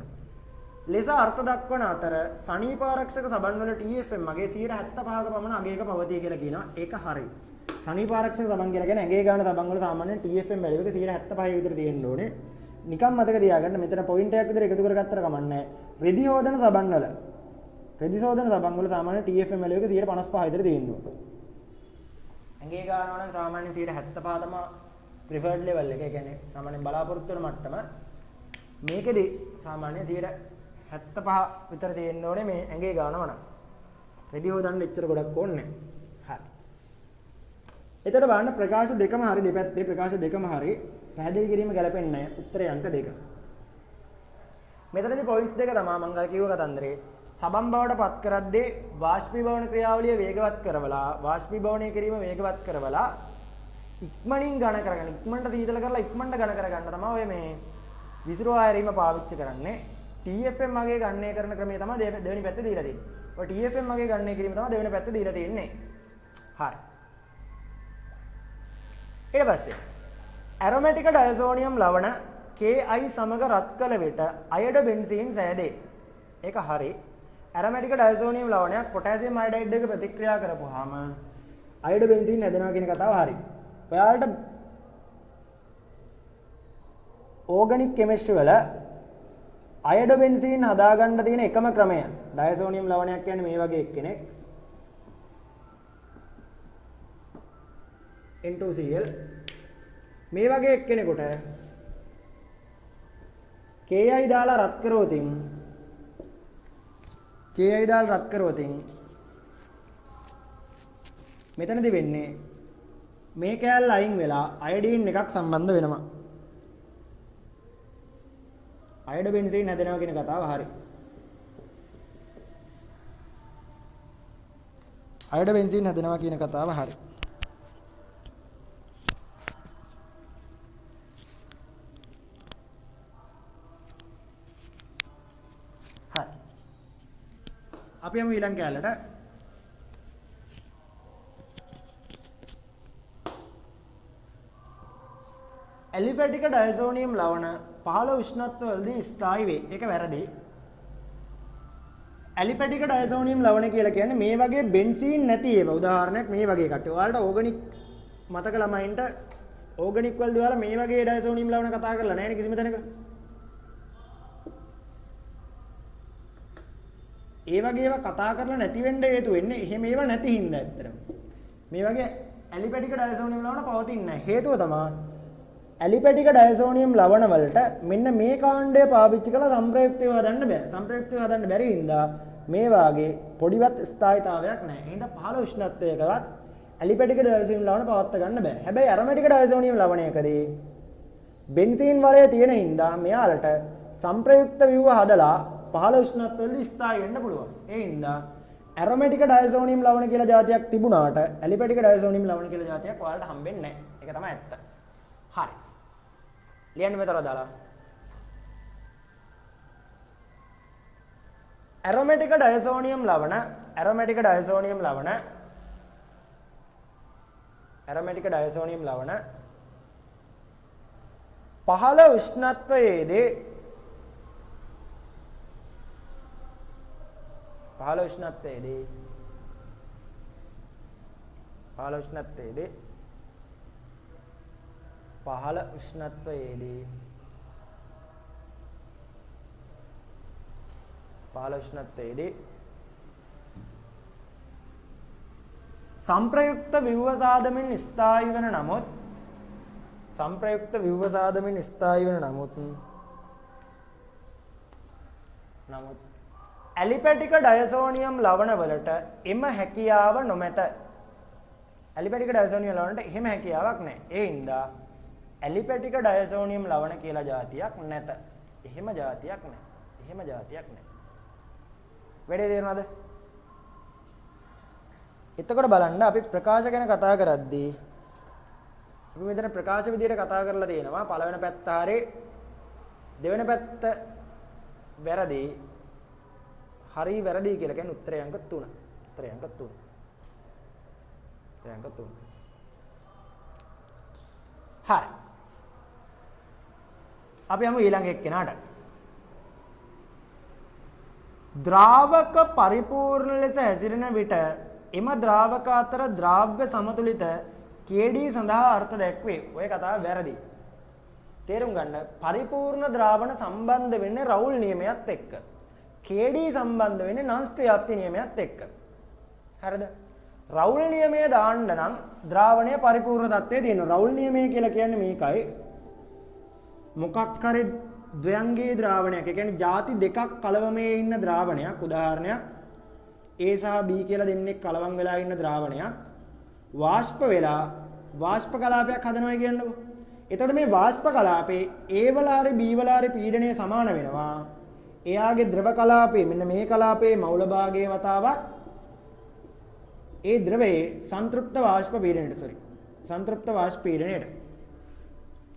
ලෙස අර්ථ දක්වන අතර සනීපාරක්ෂක සබන් වල TFM මගේ 75ක පමණ අගයක පවතී කියලා කියනවා. ඒක හරි. සනීපාරක්ෂක සබන් කියලා කියන්නේ ඇඟේ ගන්න සබන් වල සාමාන්‍යයෙන් TFM වැලියු එක 75 විතර තියෙන්න ඕනේ. නිකම් මතක තියාගන්න මෙතන පොයින්ට් එකක් විතර එකතු කරගත්තට කමක් නැහැ. රෙදි හොදන සබන් වල සාමාන්‍ය TFM වැලියු එක 155 විතර තියෙන්න ඕනේ. ඇඟේ ගන්නවා නම් සාමාන්‍යයෙන් 75 තමයි preferred level එක. ඒ කියන්නේ සාමාන්‍යයෙන් බලාපොරොත්තු වෙන මට්ටම. මේකෙදි සාමාන්‍යයෙන් 75 විතර තියෙන්න ඕනේ මේ ඇඟේ ගන්නවා නම්. රෙදි හොදන්න එච්චර ගොඩක් ඕනේ නැහැ. හරි. එතකොට බලන්න ප්‍රකාශ දෙකම හරි දෙපැත්තේ ප්‍රකාශ දෙකම හරි. පැහැදිලි කිරීම ගැලපෙන්නේ නැහැ. උත්තරේ අංක 2. මෙතනදී පොයින්ට් දෙක තමයි මම අර කිව්ව කතන්දරේ. සබන් බවට පත් කරද්දී වාෂ්පීභවන ක්‍රියාවලිය වේගවත් කරවලා වාෂ්පීභවනය කිරීම වේගවත් කරවලා ඉක්මනින් ඝන කරගන්න. ඉක්මනට සීතල කරලා ඉක්මනට ඝන කරගන්න තමයි ඔය මේ විසිරුවා හැරීම පාවිච්චි කරන්නේ. TFM මගේ ගණනය කරන ක්‍රමය තමයි දෙවෙනි පැත්තේ දීලා තියෙන්නේ. ඔය TFM මගේ ගණනය කිරීම තමයි දෙවෙනි පැත්තේ දීලා තියෙන්නේ. හරි. ඊට පස්සේ ඇරොමැටික ඩයසෝනියම් ලවණ Ki සමග රත් කළ විට අයඩ බෙන්සීන් සෑදේ. ඒක හරි. ඇරොමැටික ඩයසෝනියම් ලවණයක් පොටෑසියම් අයඩයිඩ් එක ප්‍රතික්‍රියා කරපුවාම අයඩ බෙන්සීන් හැදෙනවා කියන කතාව හරි. ඔයාලට ඕගනික් කෙමිස්ට්‍රි වල අයඩ බෙන්සීන් හදාගන්න තියෙන එකම ක්‍රමය ඩයසෝනියම් ලවණයක් කියන්නේ මේ වගේ එක්කෙනෙක් N2Cl මේ වගේ එක්කෙනෙකුට Ki දාලා රත් කරවතින් මෙතනදී වෙන්නේ මේ කෑල්ල අයින් වෙලා අයඩීන් එකක් සම්බන්ධ වෙනවා. අයඩ බෙන්සීන් හැදෙනවා කියන කතාව හරි. අයඩ බෙන්සීන් හැදෙනවා කියන කතාව හරි. හරි. අපි යමු ඊළඟ කෑල්ලට. ඇලිෆැටික ඩයසෝනියම් ලවණ පහළ උෂ්ණත්වවලදී ස්ථායි වේ. ඒක වැරදි. ඇලිෆැටික ඩයසෝනියම් ලවණ කියලා කියන්නේ මේ වගේ බෙන්සීන් නැති ඒවා. උදාහරණයක් මේ වගේ කට්ටිය. ඔයාලට ඕගනික් මතක ළමයින්ට ඕගනික් වලදී ඔයාලා මේ වගේ ඩයසෝනියම් ලවණ කතා කරලා නැහැ නේ කිසිම තැනක. ඒ වගේ ඒවා කතා කරලා නැති වෙන්න හේතු වෙන්නේ එහෙම ඒවා නැති හින්දා ඇත්තටම. මේ වගේ ඇලිෆැටික ඩයසෝනියම් ලවණ පවතින්නේ නැහැ. හේතුව තමයි ඇලිපැටික ඩයසෝනියම් ලවණ වලට මෙන්න මේ කාණ්ඩය පාවිච්චි කරලා සම්ප්‍රයුක්තව හදන්න බෑ. සම්ප්‍රයුක්තව හදන්න බැරි හින්දා මේ වාගේ පොඩිවත් ස්ථායීතාවයක් නැහැ. එහෙනම් පහළ උෂ්ණත්වයකවත් ඇලිපැටික ඩයසෝනියම් ලවණ පවත් ගන්න බෑ. හැබැයි ඇරොමැටික ඩයසෝනියම් ලවණයකදී බෙන්සීන් වලය තියෙන හින්දා මෙයාලට සම්ප්‍රයුක්ත ව්‍යුහ හදලා පහළ උෂ්ණත්වවලදී ස්ථායි වෙන්න පුළුවන්. ඒ හින්දා ඇරොමැටික් ඩයසෝනියම් ලවණ කියලා જાතියක් තිබුණාට ඇලිපැටික් ඩයසෝනියම් ලවණ කියලා જાතියක් ඔයාලට හම්බෙන්නේ නැහැ. ඒක තමයි ඇත්ත. හරි. ලියන්න මෙතන දාලා. ඇරොමැටික් ඩයසෝනියම් ලවණ පහළ උෂ්ණත්වයේදී संप्रयुक्त व्यूहसाधमिන් ස්ථායි වෙන නමුත් ඇලිපැටික ඩයසෝනියම් ලවණ වලට එම හැකියාව නොමැත. ඇලිපැටික ඩයසෝනියම් ලවණට එහෙම හැකියාවක් නැහැ. ඒ හින්දා ඇලිපැටික ඩයසෝනියම් ලවණ කියලා જાතියක් නැත. එහෙම જાතියක් නැහැ. වැඩේ තේරෙනවද? එතකොට බලන්න අපි ප්‍රකාශ ගැන කතා කරද්දී අපි මෙතන ප්‍රකාශ විදියට කතා කරලා තියෙනවා පළවෙනි පැත්ත හරි දෙවෙනි පැත්ත වැරදි හරි වැරදි කියලා කියන්නේ උත්තරය අංක 3. හරි. අපි යමු ඊළඟ එක්කෙනාට. ද්‍රාවක පරිපූර්ණ ලෙස හැසිරෙන විට එම ද්‍රාවක අතර ද්‍රාව්‍ය සමතුලිත KD සඳහා අර්ථ දැක්වේ. ඔය කතාව වැරදි. තේරුම් ගන්න. පරිපූර්ණ ද්‍රාවණ සම්බන්ධ වෙන්නේ රවුල් නියමයත් එක්ක. KD සම්බන්ධ වෙන්නේ නන්ස් ප්‍ර්‍යාප්ති නියමයත් එක්ක. හරිද? රවුල් නියමය දාන්න නම් ද්‍රාවණය පරිපූර්ණ තත්ත්වයේ තියෙනවා. රවුල් නියමය කියලා කියන්නේ මේකයි. මොකක් හරි ද්වයංගී ද්‍රාවණයක්. ඒ කියන්නේ ಜಾති දෙකක් කලවමේ ඉන්න ද්‍රාවණයක්. උදාහරණයක් A සහ B කියලා දෙන්නෙක් කලවම් වෙලා ඉන්න ද්‍රාවණයක් වාෂ්ප වෙලා වාෂ්ප කලාපයක් හදනවා කියන්නකො. එතකොට මේ වාෂ්ප කලාපේ A වල හරි B වල හරි පීඩනය සමාන වෙනවා. එයාගේ ද්‍රව කලාපේ මෙන්න මේ කලාපේ මෞල භාගයේ වතාවක් ඒ ද්‍රවයේ සංතෘප්ත වාෂ්ප පීඩනයට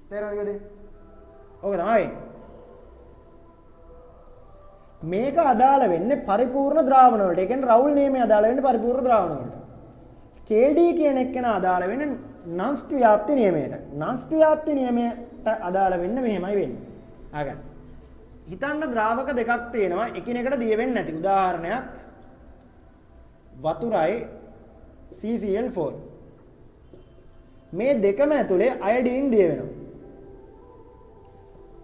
තේරෙනවද? ඔක තමයි. මේක අදාළ වෙන්නේ පරිපූර්ණ ද්‍රාවණ වලට. ඒ කියන්නේ රවුල් නියමය අදාළ වෙන්නේ පරිපූර්ණ ද්‍රාවණ වලට. KD කියන එකන අදාළ වෙන්නේ නන්ස් ක්‍රියාප්ති නියමයට. නන්ස් ක්‍රියාප්ති නියමයට අදාළ වෙන්නේ මෙහෙමයි වෙන්නේ. ආගන්න. හිතන්න ද්‍රාවක දෙකක් තියෙනවා එකිනෙකට දිය වෙන්නේ නැති. උදාහරණයක් වතුරයි CCl4. මේ දෙකම ඇතුලේ අයඩීන් දිය වෙනවා.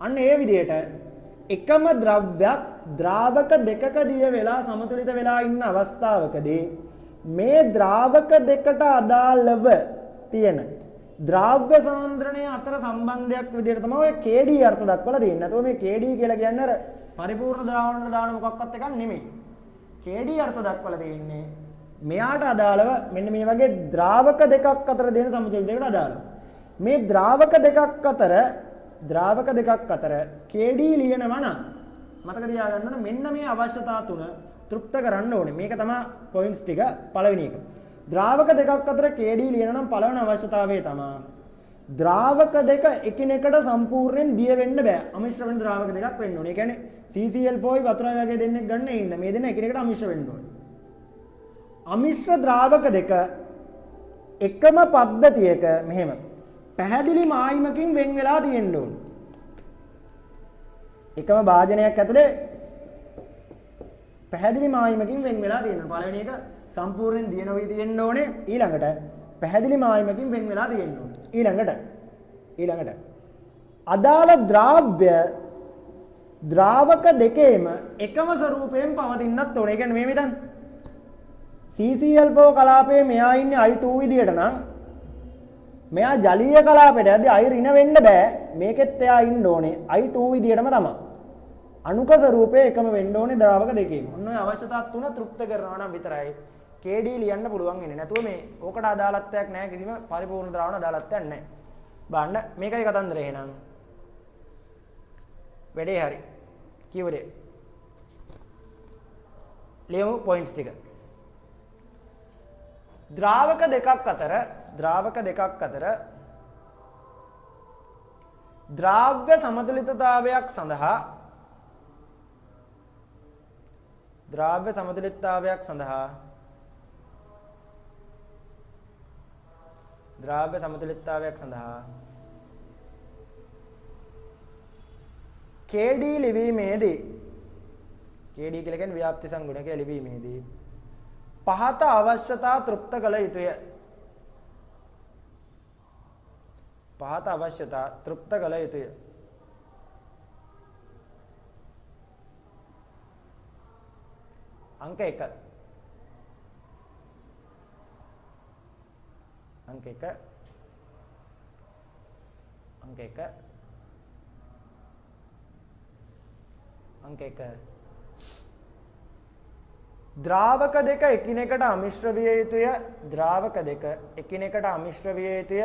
අන්න ඒ විදිහට එකම ද්‍රව්‍යයක් ද්‍රාවක දෙකක දිය වෙලා සමතුලිත වෙලා ඉන්න අවස්ථාවකදී මේ ද්‍රාවක දෙකට අදාළව තියෙන ද්‍රාව්‍ය සාන්ද්‍රණය අතර සම්බන්ධයක් විදිහට තමයි ඔය KD අර්ථ දක්වලා තියෙන්නේ. නැතෝ මේ KD කියලා කියන්නේ අර පරිපූර්ණ ද්‍රාවණයට දාන මොකක්වත් එකක් නෙමෙයි. KD අර්ථ දක්වලා තියෙන්නේ මෙයාට අදාළව මෙන්න මේ වගේ ද්‍රාවක දෙකක් අතර දෙන සමතුලිතයකට අදාළව. මේ ද්‍රාවක දෙකක් අතර KD ලියනවා නම් මතක තියාගන්න ඕනේ මෙන්න මේ අවශ්‍යතා තුන තෘප්ත කරන්න ඕනේ. මේක තමයි පොයින්ට්ස් ටික පළවෙනි එක. ද්‍රාවක දෙකක් අතර KD ලියනවා නම් පළවෙනි අවශ්‍යතාවය තමයි ද්‍රාවක දෙක එකිනෙකට සම්පූර්ණයෙන් දිය වෙන්න බෑ. අමිශ්‍ර වෙන ද්‍රාවක දෙකක් වෙන්න ඕනේ. ඒ කියන්නේ CCl4යි වතුරයි වගේ දෙන්නෙක් ගන්න ඒ ඉඳ මේ දෙන්න එකිනෙකට අමිශ්‍ර වෙන්න ඕනේ. අමිශ්‍ර ද්‍රාවක දෙක එකම පද්ධතියක මෙහෙම පැහැදිලි මායිමකින් වෙන් වෙලා තියෙන්න ඕනේ. එකම භාජනයක් ඇතුලේ පැහැදිලි මායිමකින් වෙන් වෙලා තියෙනවා. පළවෙනි එක සම්පූර්ණයෙන් දිය නොවි තියෙන්න ඕනේ. ඊළඟට පැහැදිලි මායිමකින් වෙන් වෙලා තියෙන්න ඕනේ. ඊළඟට අදාළ ද්‍රාවක දෙකේම එකම ස්වරූපයෙන් පවතින්නත් ඕනේ. ඒ කියන්නේ මේ විදිහට CCl4 කලාපයේ මෙයා ඉන්නේ I2 විදියට නම් මෙයා ජලීය කලාපයට යද්දී I ඍණ වෙන්න බෑ. මේකෙත් එයා ඉන්න ඕනේ I2 විදියටම තමයි. අණුක ස්වරූපයේ එකම වෙන්න ඕනේ ද්‍රාවක දෙකේම. ඔන්න ඔය අවශ්‍යතා තුන තෘප්ත කරනවා නම් විතරයි KD ලියන්න පුළුවන් වෙන්නේ. නැතුව මේ ඕකට අදාළත්වයක් නැහැ. කිසිම පරිපූර්ණ ද්‍රාවණ අදාළත්වයක් නැහැ. බලන්න මේකයි කතන්දරය එහෙනම්. වැඩේ හරි. කියවරේ. ලියමු පොයින්ට්ස් ටික. ද්‍රාවක දෙකක් අතර ද්‍රාව්‍ය සමතුලිතතාවයක් සඳහා KD ලිවීමේදී KD කියලා කියන්නේ ව්‍යාප්ති සංගුණකය ලිවීමේදී පහත අවශ්‍යතා තෘප්ත කළ යුතුය. अंक 1 ද්‍රාවක දෙක එකිනෙකට අමිශ්‍ර විය යුතුය.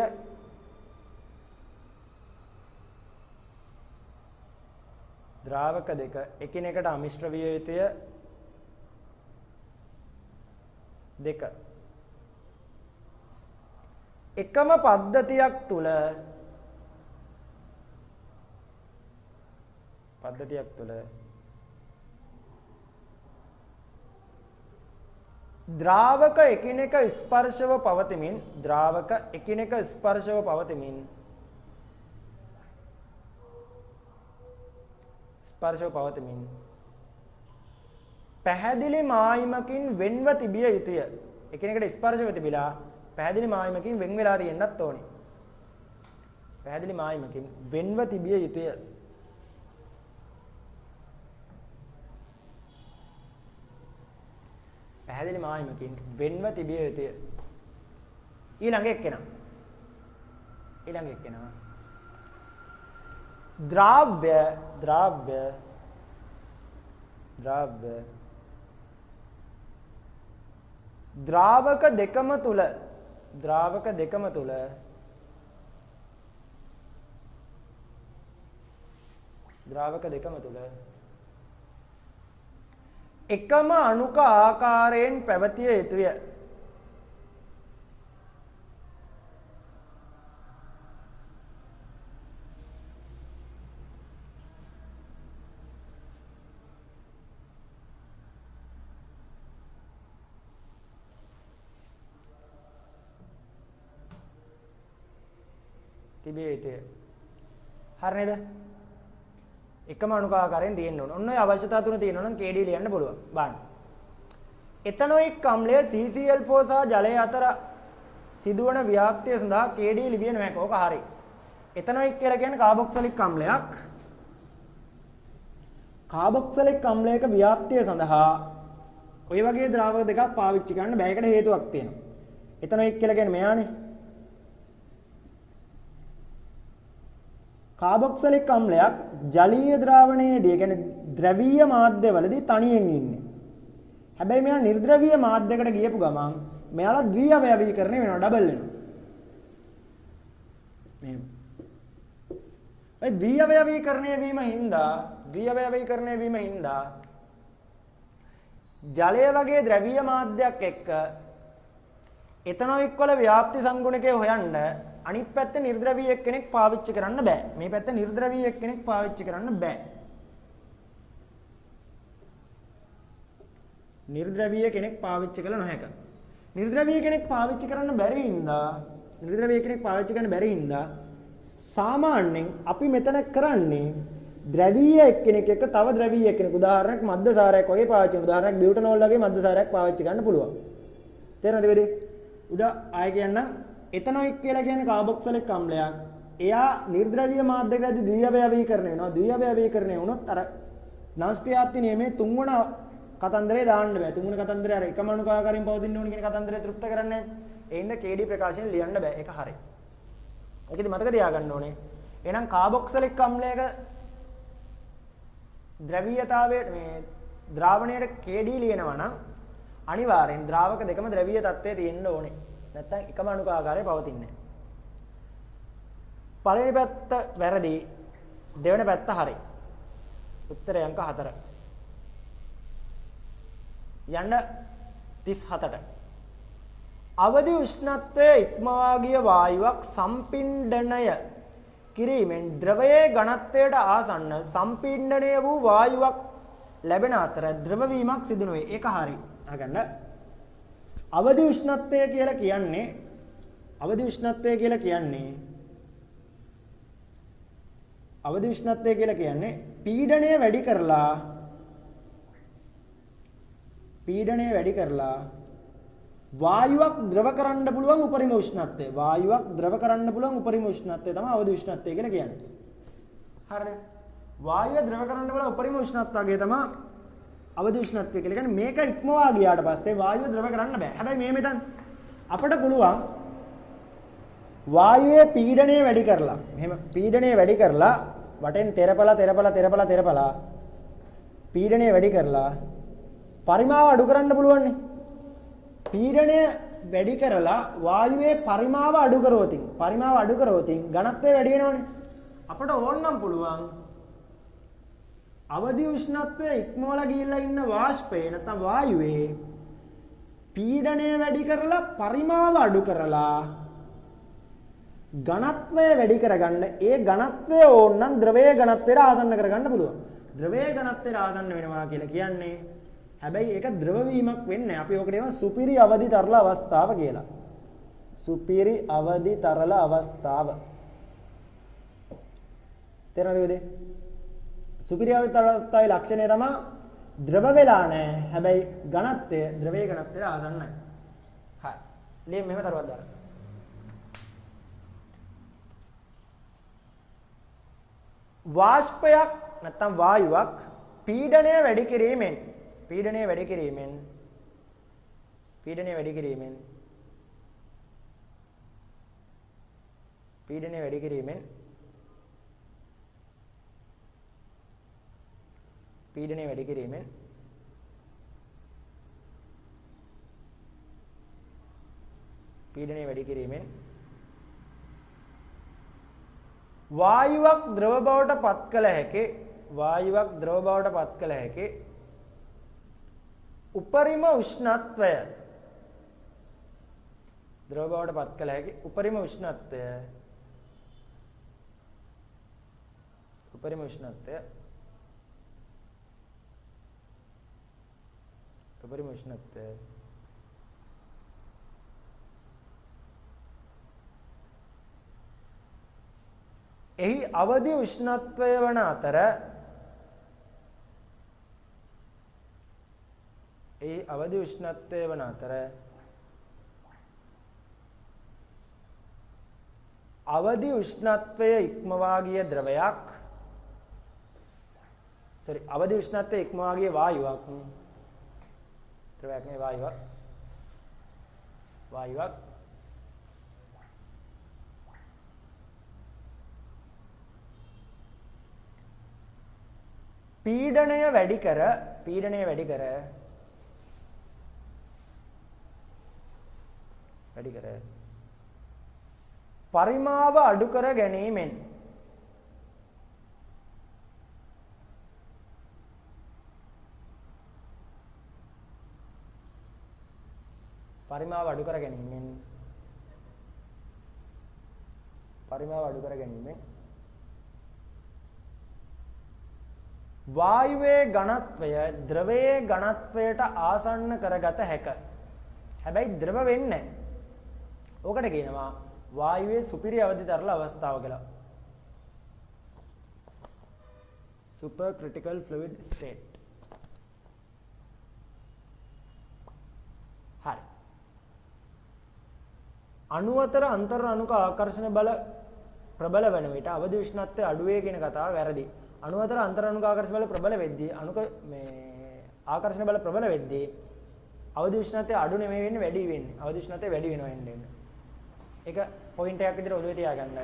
ද්‍රාවක දෙක එකිනෙකට අමිශ්‍ර විය යුතුය. දෙක එකම පද්ධතියක් තුල ද්‍රාවක එකිනෙක ස්පර්ශව පවතිමින් පැහැදිලි මායිමකින් වෙන්ව තිබිය යුතුය. එකිනෙකට ස්පර්ශව තිබිලා පැහැදිලි මායිමකින් වෙන් වෙලා තියෙන්නත් ඕනේ. පැහැදිලි මායිමකින් වෙන්ව තිබිය යුතුය. ඊළඟ එක්කෙනා ද්‍රාව්‍ය ද්‍රාවක දෙකම තුල එකම අණුක ආකාරයෙන් පැවතිය යුතුය. හරි නේද? එකම අණුක ආකාරයෙන් තියෙන්න ඕන. ඔන්න ඔය අවශ්‍යතාව තුන තියෙනවා නම් KD ලියන්න පුළුවන්. බලන්න. එතනොයික් අම්ලය CCl4 සහ ජලය අතර සිදුවන ව්‍යාප්තිය සඳහා KD ලිවිය නොහැක. ඕක හරි. එතනොයික් කියලා කියන්නේ කාබොක්සිලික් අම්ලයක්. කාබොක්සිලික් අම්ලයක ව්‍යාප්තිය සඳහා ඔය වගේ ද්‍රාවක දෙකක් පාවිච්චි කරන්න බෑ. ඒකට හේතුවක් තියෙනවා. එතනොයික් කියලා කියන්නේ මෙයානේ. කාබොක්සිලික් අම්ලයක් ජලීය ද්‍රාවණයේදී කියන්නේ ද්‍රවීය මාධ්‍යවලදී තනියෙන් ඉන්නේ. හැබැයි මෙයා නිර්ද්‍රවීය මාධ්‍යයකට ගියපු ගමන් මෙයාලා ද්විඅවයවීකරණය වෙනවා, ඩබල් වෙනවා. මෙහෙම. ඒ ද්විඅවයවීකරණය වීම හින්දා ජලය වගේ ද්‍රවීය මාධ්‍යයක් එක්ක එතනොයික් වල ව්‍යාප්ති සංගුණකය හොයන්න අනිත් පැත්ත නිර්ද්‍රවීය කෙනෙක් පාවිච්චි කරන්න බෑ. මේ පැත්ත නිර්ද්‍රවීය කෙනෙක් පාවිච්චි කරන්න බෑ. නිර්ද්‍රවීය කෙනෙක් පාවිච්චි කළ නොහැක. නිර්ද්‍රවීය කෙනෙක් පාවිච්චි කරන්න බැරි හින්දා සාමාන්‍යයෙන් අපි මෙතන කරන්නේ ද්‍රවීය එක්කෙනෙක් එක්ක තව ද්‍රවීය එක්කෙනෙක් උදාහරණයක් මද්දසාරයක් වගේ පාවිච්චි කරනවා. උදාහරණයක් බියුටනෝල් වගේ මද්දසාරයක් පාවිච්චි කරන්න පුළුවන්. තේරෙනවද වෙලේ? ආයෙ කියන්නම්. එතනොයික් කියලා කියන්නේ කාබොක්සිලික් අම්ලයක්. එයා නිර්ද්‍රවීය මාධ්‍යකදී ද්විඅවයවීකරණය වෙනවා. ද්විඅවයවීකරණය වුණොත් අර නාස්ප්‍රියාප්ති නියමයේ තුන්වන කතන්දරේ දාන්න බෑ. තුන්වන කතන්දරේ අර එකම අණුකාකාරයෙන් පවතින්න ඕන කියන කතන්දරේ තෘප්ත කරන්නේ. ඒ හින්දා KD ප්‍රකාශයෙන් ලියන්න බෑ. ඒක හරි. ඒකෙදි මතක තියාගන්න ඕනේ. එහෙනම් කාබොක්සිලික් අම්ලයක ද්‍රවීයතාවයේ මේ ද්‍රාවණයේ KD ලියනවා නම් අනිවාර්යෙන් ද්‍රාවක දෙකම ද්‍රවීය තත්ත්වයේ තියෙන්න ඕනේ. නැත්තම් එකම අණුක ආකාරයේ පවතින්නේ නැහැ. පළවෙනි පැත්ත වැරදි, දෙවෙනි පැත්ත හරි. උත්තරය අංක 4. යන්න 37ට. අවදි උෂ්ණත්වයේ ඉක්මවා ගිය වායුවක් සම්පිණ්ඩනය කිරීමෙන් ද්‍රවයේ ඝනත්වයට ආසන්න සම්පිණ්ඩනය වූ වායුවක් ලැබෙන අතර ද්‍රව වීමක් සිදු නොවේ. ඒක හරි. අහගන්න. අවදි උෂ්ණත්වය කියලා කියන්නේ පීඩණය වැඩි කරලා වායුවක් ද්‍රව කරන්න පුළුවන් උපරිම උෂ්ණත්වය. තමයි අවදි උෂ්ණත්වය කියලා කියන්නේ. හරිද? වායුව ද්‍රව කරන්න පුළුවන් උපරිම උෂ්ණත්වය තමයි අවදි උෂ්ණත්වය කියලා කියන්නේ. මේක ඉක්මවා ගියාට පස්සේ වායුව ද්‍රව කරන්න බෑ. හැබැයි මේ මෙතන අපිට පුළුවන් වායුවේ පීඩණය වැඩි කරලා වටෙන් තෙරපලා පීඩණය වැඩි කරලා පරිමාව අඩු කරන්න පුළුවන් නේ. පීඩණය වැඩි කරලා වායුවේ පරිමාව අඩු කරොත් ඝනත්වය වැඩි වෙනවනේ. අපිට ඕනනම් පුළුවන් අවදි උෂ්ණත්වයේ ඉක්මවලා ගිහිල්ලා ඉන්න වාෂ්පේ නැත්නම් වායුවේ පීඩණය වැඩි කරලා පරිමාව අඩු කරලා ඝනත්වය වැඩි කරගන්න. ඒ ඝනත්වය ඕනනම් ද්‍රවයේ ඝනත්වයට ආසන්න කරගන්න පුළුවන්. ද්‍රවයේ ඝනත්වයට ආසන්න වෙනවා කියලා කියන්නේ හැබැයි ඒක ද්‍රව වීමක් වෙන්නේ. අපි ඔකට කියනවා සුපිරි අවදි තරල අවස්ථාව කියලා. සුපිරි අවදි තරල අවස්ථාව. තේරෙනවද? සුපිරි අවදි තරල අවස්ථාවේ ලක්ෂණය තමයි ද්‍රව වෙලා නැහැ. හැබැයි ඝනත්වය ද්‍රවයේ ඝනත්වයට ආසන්නයි. හරි. ලියමු මෙහෙම තරුවක් දාන්න. වාෂ්පයක් නැත්නම් වායුවක් පීඩණය වැඩි කිරීමෙන් වායුවක් ද්‍රව බවට පත් කළ හැකි උපරිම උෂ්ණත්වය එහි අවදි උෂ්ණත්වය වන අතර අවදි උෂ්ණත්වය ඉක්මවා ගිය වායුවක් පීඩණය වැඩි කර පරිමාව අඩු කර ගැනීමෙන් වායුවේ ඝනත්වය ද්‍රවයේ ඝනත්වයට ආසන්න කරගත හැක. හැබැයි ද්‍රව වෙන්නේ නැහැ. ඕකට කියනවා වායුවේ සුපිරි අවදි තරල අවස්ථාව කියලා. super critical fluid state. හරි. අණු අතර අන්තර් අණුක ආකර්ෂණ බල ප්‍රබල වෙන විට අවදි උෂ්ණත්වය අඩු වේ කියන කතාව වැරදි. අණු අතර අන්තර් අණුක ආකර්ෂණ බල ප්‍රබල වෙද්දී ආකර්ෂණ බල ප්‍රබල වෙද්දී අවදි උෂ්ණත්වය අඩු නෙමෙයි වෙන්නේ වැඩි වෙන්නේ. අවදි උෂ්ණත්වය වැඩි වෙනවා එන්නේ. ඒක පොයින්ට් එකක් විදිහට ඔළුවේ තියාගන්න.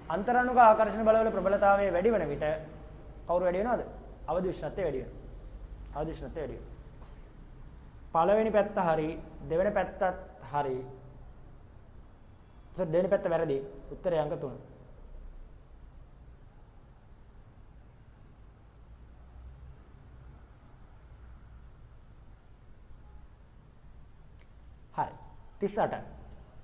අන්තර් අණුක ආකර්ෂණ බලවල ප්‍රබලතාවය වැඩි වෙන විට කවුරු වැඩි වෙනවද? අවදි උෂ්ණත්වය වැඩි වෙනවා. පළවෙනි පැත්ත හරි, දෙවෙනි පැත්තත් හරි. දෙවෙනි පැත්ත වැරදි. උත්තරය අංක 3. 38.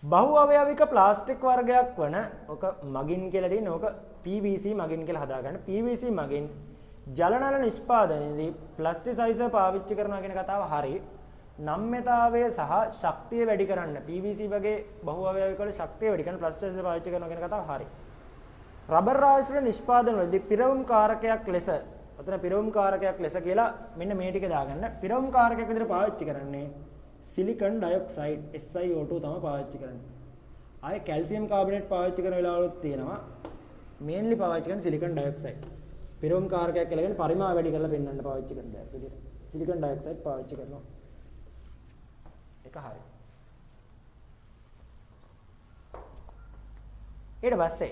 බහු අවයවික ප්ලාස්ටික් වර්ගයක් වන ඔක මගින් කියලා තියෙන ඕක PVC මගින් කියලා හදාගන්න. PVC මගින් ජලනල නිෂ්පාදනයේදී ප්ලාස්ටිසයිසර් පාවිච්චි කරනවා කියන කතාව හරි. නම්‍යතාවය සහ ශක්තිය වැඩි කරන්න PVC වගේ බහු අවයවික වල ශක්තිය වැඩි කරන්න ප්ලාස්ටිසයිසර් පාවිච්චි කරනවා කියන කතාව හරි. රබර් ආශ්‍රිත නිෂ්පාදන වලදී පිරවුම් කාරකයක් ලෙස අතන පිරවුම් කාරකයක් ලෙස කියලා මෙන්න මේ ටික දාගන්න. පිරවුම් කාරකයක් විදිහට පාවිච්චි කරන්නේ සිලිකන් ඩයොක්සයිඩ් SiO2 තමයි පාවිච්චි කරන්නේ. ආයේ කැල්සියම් කාබනේට් පාවිච්චි කරන වෙලාවලුත් තියෙනවා. මේන්ලි පාවිච්චි කරන්නේ සිලිකන් ඩයොක්සයිඩ්. පිරවුම් කාරකයක් කියලා කියන්නේ පරිමාව වැඩි කරලා පෙන්වන්න පාවිච්චි කරන දෙයක් විදිහට. සිලිකන් ඩයොක්සයිඩ් පාවිච්චි කරනවා. ඒක හරි. ඊට පස්සේ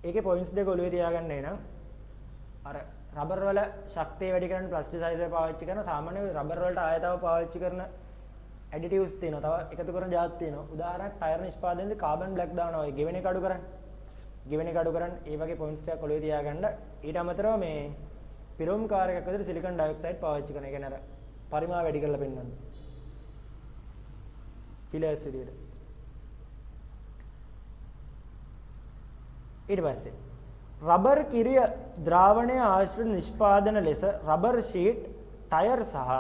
ඒකේ පොයින්ට්ස් දෙක ඔළුවේ තියාගන්න එනම් අර රබර් වල ශක්තිය වැඩි කරන්න ප්ලාස්ටිසයිසර් පාවිච්චි කරන සාමාන්‍ය රබර් වලට ආයතව පාවිච්චි කරන ඇඩිටිව්ස් තියෙනවා. තව එකතු කරන જાත් තියෙනවා. උදාහරණයක් ටයර් නිෂ්පාදනයේදී කාබන් බ්ලැක් දානවා. ඒ ගෙවෙන එක අඩු කරන්න. ඒ වගේ පොයින්ට්ස් ටිකක් ඔළුවේ තියාගන්න. ඊට අමතරව මේ පිරවුම් කාරකයක් විදිහට සිලිකන් ඩයොක්සයිඩ් පාවිච්චි කරන. ඒ කියන්නේ අර පරිමාව වැඩි කරලා පෙන්වන්න. ෆිලර්ස් විදිහට. ඊට පස්සේ රබර් කිරිය ද්‍රාවණයේ ආශ්‍රිත නිෂ්පාදන ලෙස රබර් ෂීට්, ටයර් සහ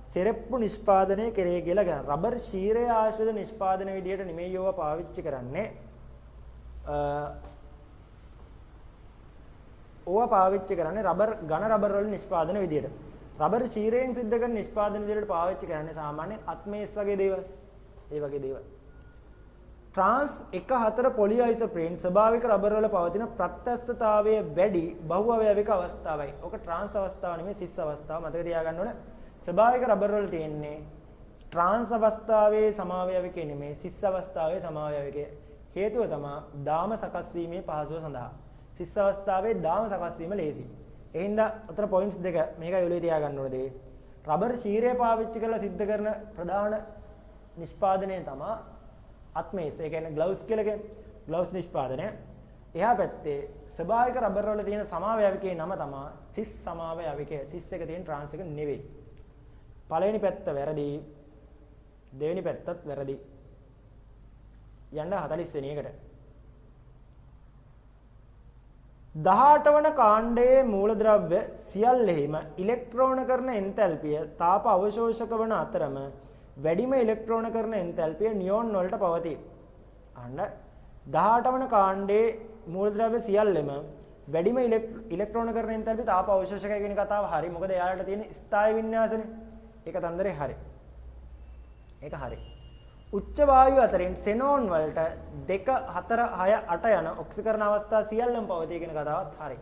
සෙරෙප්පු නිෂ්පාදනය කෙරේ කියලා ගන්න. රබර් ශීරය ආශ්‍රිත නිෂ්පාදන විදිහට නෙමෙයි යෝවා පාවිච්චි කරන්නේ. ඕවා පාවිච්චි කරන්නේ රබර් ඝන රබර් වල නිෂ්පාදන විදිහට. රබර් ශීරයෙන් සිද්ධ කරන නිෂ්පාදන විදිහට පාවිච්චි කරන්නේ සාමාන්‍ය අත්මේස් වගේ දේවල්. ඒ වගේ දේවල්. ට්‍රාන්ස් 1,4 පොලිඅයිසොප්‍රීන් ස්වභාවික රබර් වල පවතින ප්‍රත්‍යස්ථතාවය වැඩි බහු අවයවික අවස්ථාවයි. ඔක ට්‍රාන්ස් අවස්ථාව නෙමෙයි සිස් අවස්ථාව. මතක තියාගන්න ඕනේ. ස්වභාවික රබර් වල තියෙන්නේ ට්‍රාන්ස් අවස්ථාවේ සමාවයවිකේ නෙමෙයි සිස් අවස්ථාවේ සමාවයවිකේ. හේතුව තමයි දාම සකස් වීමේ පහසුව සඳහා. සිස් අවස්ථාවේ දාම සකස් වීම ලේසි. ඒ හින්දා අතන පොයින්ට්ස් දෙක මේකයි ඔළුවේ තියාගන්න ඕනේ දේ. රබර් ශීරය පාවිච්චි කරලා සිද්ධ කරන ප්‍රධාන නිෂ්පාදනය තමයි අත්මේස්. ඒ කියන්නේ ග්ලව්ස් කියලා කියන්නේ ග්ලව්ස් නිෂ්පාදනය. එහා පැත්තේ ස්වභාවික රබර් වල තියෙන සමාවයවිකේ නම තමයි සිස් සමාවයවිකේ. සිස් එක තියෙන ට්‍රාන්ස් එක නෙවෙයි. පළවෙනි පැත්ත වැරදි. දෙවෙනි පැත්තත් වැරදි. යන්න 40 වෙනි එකට. 18 වන කාණ්ඩයේ මූලද්‍රව්‍ය සියල්ලෙහිම ඉලෙක්ට්‍රෝන කරන එන්තැල්පිය තාප අවශෝෂක වන අතරම වැඩිම ඉලෙක්ට්‍රෝන කරන එන්තැල්පිය නියෝන් වලට පවතී. අන්න 18 වන කාණ්ඩයේ මූලද්‍රව්‍ය සියල්ලෙම වැඩිම ඉලෙක්ට්‍රෝන කරන එන්තැල්පිය තාප අවශෝෂකය කියන කතාව හරි. මොකද එයාලට තියෙන ස්ථායි වින්‍යාසනේ. ඒක තන්දරේ හරි. ඒක හරි. උච්ච වායු අතරින් සෙනෝන් වලට 2 4 6 8 යන ඔක්සිකරණ අවස්ථා සියල්ලම පවතී කියන කතාවත් හරි.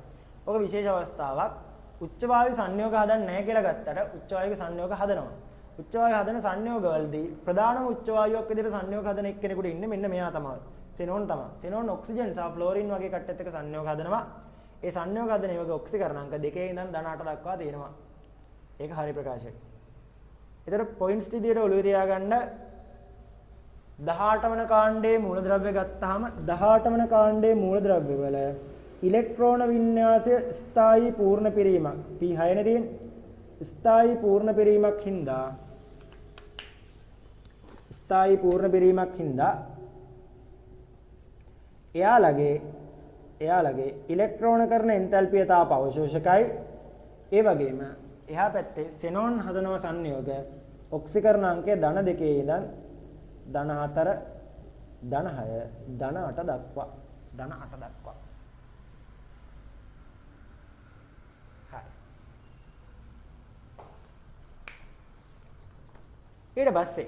ඔක විශේෂ අවස්ථාවක්. උච්ච වායු සංයෝග හදන්නේ නැහැ කියලා ගත්තට උච්ච වායුක සංයෝග හදනවා. උච්ච වායු හදන සංයෝගවලදී ප්‍රධානම උච්ච වායුවක් විදිහට සංයෝග හදන එක්කෙනෙකුට ඉන්නේ මෙන්න මෙයා තමයි. සෙනෝන් තමයි. සෙනෝන් ඔක්සිජන් සහ ෆ්ලෝරින් වගේ කට්ටත් එක්ක සංයෝග හදනවා. ඒ සංයෝග හදන ඒ වගේ ඔක්සිකරණාංක 2 ඉඳන් ධන 8 දක්වා තියෙනවා. ඒක හරි ප්‍රකාශයක්. ඒතර පොයින්ට්ස් විදිහට ඔළුවේ තියාගන්න 18 වන කාණ්ඩයේ මූලද්‍රව්‍ය ගත්තාම 18 වන කාණ්ඩයේ මූලද්‍රව්‍ය වල ඉලෙක්ට්‍රෝන වින්‍යාසය ස්ථායි පූර්ණ පිරීමක් P6 නේ තියෙන්නේ. ස්ථායි පූර්ණ පිරීමක් හින්දා එයාලගේ ඉලෙක්ට්‍රෝන කරන එන්තැල්පිය තාප අවශෝෂකයි. ඒ වගේම එහා පැත්තේ සෙනෝන් හදනව සංයෝග ඔක්සිකරණාංකය ධන 2 ඉඳන් ධන 4 ධන 6 ධන 8 දක්වා හරි. ඊට පස්සේ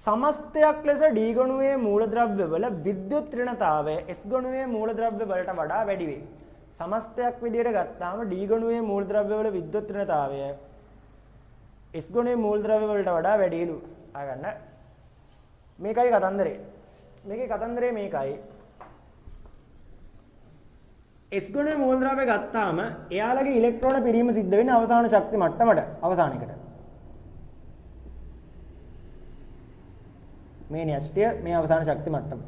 සමස්තයක් ලෙස D ගණුවේ මූලද්‍රව්‍ය වල විද්‍යුත් ඍණතාවය S ගණුවේ මූලද්‍රව්‍ය වලට වඩා වැඩි වේ. සමස්තයක් විදිහට ගත්තාම D ගණුවේ මූලද්‍රව්‍ය වල විද්‍යුත් ඍණතාවය S ගණුවේ මූලද්‍රව්‍ය වලට වඩා වැඩිලු. ආගන්න. මේකයි කතන්දරේ. මේකේ කතන්දරේ මේකයි. S ගුණයේ මූලද්‍රව්‍ය ගත්තාම එයාලගේ ඉලෙක්ට්‍රෝන පිරීම සිද්ධ වෙන්නේ අවසාන ශක්ති මට්ටමට අවසාන එකට. මේ න්‍යෂ්ටිය මේ අවසාන ශක්ති මට්ටම.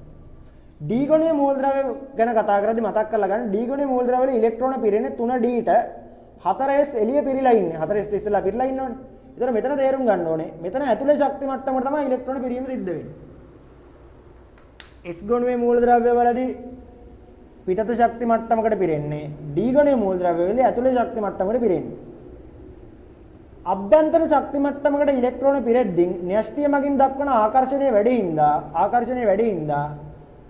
D ගුණයේ මූලද්‍රව්‍ය ගැන කතා කරද්දී මතක් කරලා ගන්න D ගුණයේ මූලද්‍රව්‍ය වල ඉලෙක්ට්‍රෝන පිරෙන්නේ 3D ට 4s එළිය පිරීලා ඉන්නේ. 4s ඉස්සෙල්ලා පිරීලා ඉන්නවනේ. ඒතර මෙතන තේරුම් ගන්න ඕනේ. මෙතන ඇතුලේ ශක්ති මට්ටමට තමයි ඉලෙක්ට්‍රෝන පිරීම සිද්ධ වෙන්නේ. S ගොණුවේ මූලද්‍රව්‍ය වලදී පිටත ශක්ති මට්ටමකට පිරෙන්නේ. D ගොණුවේ මූලද්‍රව්‍ය වලදී ඇතුලේ ශක්ති මට්ටමකට පිරෙන්නේ. අභ්‍යන්තර ශක්ති මට්ටමකට ඉලෙක්ට්‍රෝන පිරෙද්දී න්‍යෂ්ටිය මගින් දක්වන ආකර්ෂණය වැඩි හින්දා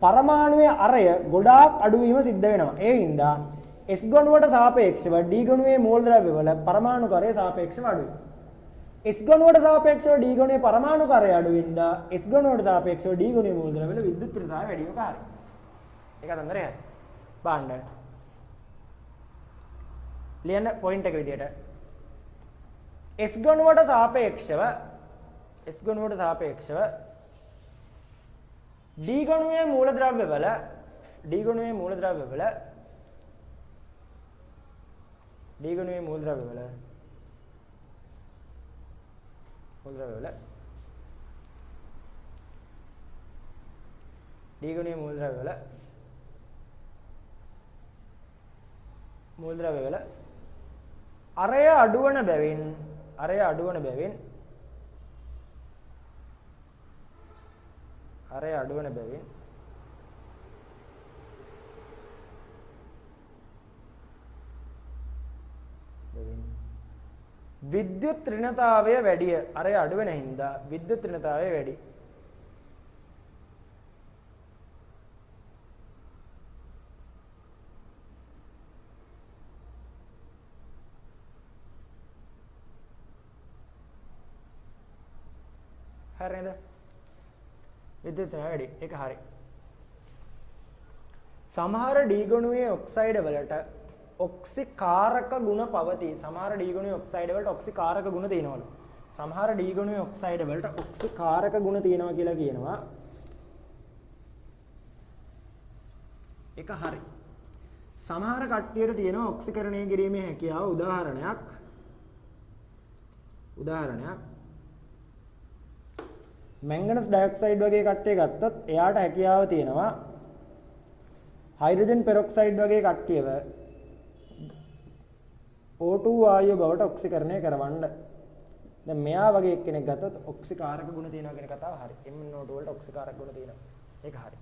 පරමාණුවේ අරය ගොඩාක් අඩු වීම සිද්ධ වෙනවා. ඒ හින්දා S ගොණුවට සාපේක්ෂව D ගොණුවේ මූලද්‍රව්‍ය වල පරමාණු කරය සාපේක්ෂව අඩුයි. S ගොණුවට සාපේක්ෂව D ගොණුවේ පරමාණු කරය අඩු වෙනදා S ගොණුවට සාපේක්ෂව D ගොණුවේ මූලද්‍රව්‍ය වල විද්‍යුත් ඍණතාවය වැඩි වෙනවා කාර්යය. ඒක අතන්දරේ හරි. බලන්න. ලියන්න පොයින්ට් එක විදියට. S ගොණුවට සාපේක්ෂව D ගොණුවේ මූලද්‍රව්‍ය වල අරය අඩුවන බැවින් විද්‍යුත් ඍණතාවය වැඩි. අරය අඩු වෙන හින්දා විද්‍යුත් ඍණතාවය වැඩි. හරිද? විද්‍යුත් ඍණතාවය වැඩි. ඒක හරි. සමහර D ගොණුවේ ඔක්සයිඩ් වලට ඔක්සිකාරක ගුණ පවතී. සමහර D ගොණුවේ ඔක්සයිඩ් වලට ඔක්සිකාරක ගුණ තියෙනවලු. සමහර D ගොණුවේ ඔක්සයිඩ් වලට ඔක්සිකාරක ගුණ තියෙනවා කියලා කියනවා. ඒක හරි. සමහර කට්ටියට තියෙනවා ඔක්සිකරණය කිරීමේ හැකියාව. උදාහරණයක් මැංගනස් ඩයොක්සයිඩ් වගේ කට්ටිය ගත්තොත් එයාට හැකියාව තියෙනවා හයිඩ්‍රජන් පෙරොක්සයිඩ් වගේ කට්ටියව O2 වායුව බවට ඔක්සිකරණය කරවන්න. දැන් මෙයා වගේ කෙනෙක් ගත්තොත් ඔක්සිකාරක ගුණ තියෙනවා කියන කතාව හරි. MnO2 වලට ඔක්සිකාරක ගුණ තියෙනවා. ඒක හරි.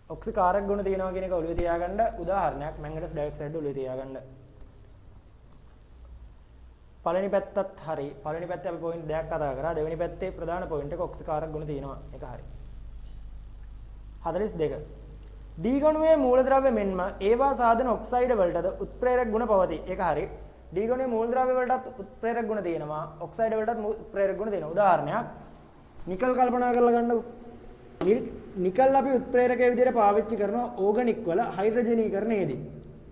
ඔක්සිකාරක ගුණ තියෙනවා කියන එක ඔළුවේ තියාගන්න. උදාහරණයක් මැංගනස් ඩයොක්සයිඩ් ඔළුවේ තියාගන්න. පළවෙනි පැත්තත් හරි. පළවෙනි පැත්තේ අපි පොයින්ට් දෙකක් කතා කරා. දෙවෙනි පැත්තේ ප්‍රධාන පොයින්ට් එක ඔක්සිකාරක ගුණ තියෙනවා. ඒක හරි. 42. D ගොණුවේ මූලද්‍රව්‍ය මෙන්ම ඒවා සාධන ඔක්සයිඩ් වලටද උත්ප්‍රේරක ගුණ පවතී. ඒක හරි. D ගොණුවේ මූලද්‍රව්‍ය වලටත් උත්ප්‍රේරක ගුණ තියෙනවා. ඔක්සයිඩ් වලටත් උත්ප්‍රේරක ගුණ තියෙනවා. උදාහරණයක් නිකල් කල්පනා කරලා ගන්නකො. නිකල් අපි උත්ප්‍රේරකයේ විදිහට පාවිච්චි කරනවා ඕගනික් වල හයිඩ්‍රජනීකරණයේදී.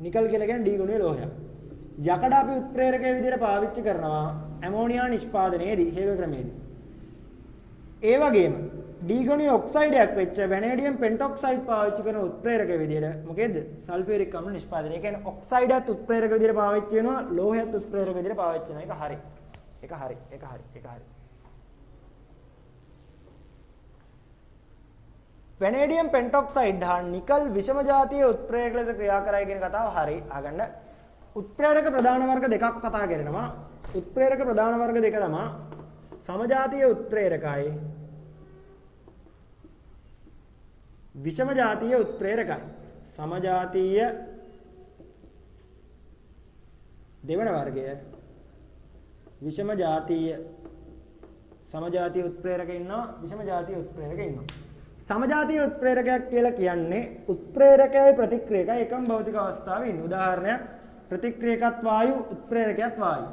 නිකල් කියලා කියන්නේ D ගොණුවේ ලෝහයක්. යකඩ අපි උත්ප්‍රේරකයේ විදිහට පාවිච්චි කරනවා ඇමෝනියා නිෂ්පාදනයේදී හේව ක්‍රමයේදී. ඒ වගේම D ගොණුවේ ඔක්සයිඩයක් වෙච්ච වැනේඩියම් පෙන්ටොක්සයිඩ් පාවිච්චි කරන උත්ප්‍රේරකයේ විදිහට මොකේද? සල්ෆියුරික් අම්ල නිෂ්පාදනය. ඒ කියන්නේ ඔක්සයිඩත් උත්ප්‍රේරක විදිහට පාවිච්චි වෙනවා, ලෝහයත් උත්ප්‍රේරක විදිහට පාවිච්චි වෙනවා. ඒක හරි. වැනේඩියම් පෙන්ටොක්සයිඩ් හා නිකල් විෂම ජාතියේ උත්ප්‍රේරක ලෙස ක්‍රියා කරයි කියන කතාව හරි. අහගන්න. උත්ප්‍රේරක ප්‍රධාන වර්ග දෙකක් කතා කරනවා. උත්ප්‍රේරක ප්‍රධාන වර්ග දෙක තමයි සමජාතීය උත්ප්‍රේරකයි විෂම ජාතීය උත්ප්‍රේරකයි. සමජාතීය දෙවන වර්ගය විෂම ජාතීය සමජාතීය උත්ප්‍රේරක ඉන්නවා, විෂම ජාතීය උත්ප්‍රේරක ඉන්නවා. සමජාතීය උත්ප්‍රේරකයක් කියලා කියන්නේ උත්ප්‍රේරකයයි ප්‍රතික්‍රියකයි එකම භෞතික අවස්ථාවේ ඉන්න. උදාහරණයක් ප්‍රතික්‍රියකත් වායු, උත්ප්‍රේරකයත් වායු.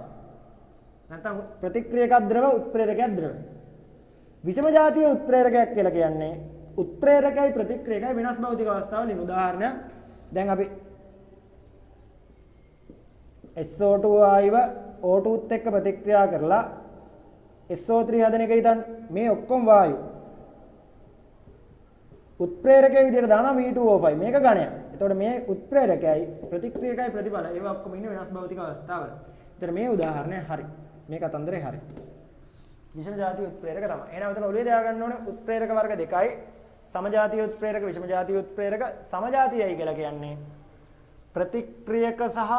නැත්නම් ප්‍රතික්‍රියකත් ද්‍රව, උත්ප්‍රේරකයත් ද්‍රව. විෂම ජාතීය උත්ප්‍රේරකයක් කියලා කියන්නේ උත්ප්‍රේරකයි ප්‍රතික්‍රියකයි වෙනස් භෞතික අවස්ථාවල ඉන්න. උදාහරණයක් දැන් අපි SO2 වායුව O2ත් එක්ක ප්‍රතික්‍රියා කරලා SO3 හදන එක හිතන්න. මේ ඔක්කොම වායු උත්ප්‍රේරකයේ විදිහට දානවා V2O5 මේක ඝණයක්. එතකොට මේ උත්ප්‍රේරකයයි ප්‍රතික්‍රියකයි ප්‍රතිඵල ඒවා ඔක්කොම ඉන්නේ වෙනස් භෞතික අවස්ථාවල. ඒතර මේ උදාහරණය හරි. මේ කතන්දරේ හරි. විෂම ජාතීය උත්ප්‍රේරක තමයි. එහෙනම් මෙතන ඔළුවේ තියාගන්න ඕනේ උත්ප්‍රේරක වර්ග දෙකයි. සමජාතීය උත්ප්‍රේරක, විෂම ජාතීය උත්ප්‍රේරක. සමජාතීයයි කියලා කියන්නේ ප්‍රතික්‍රියක සහ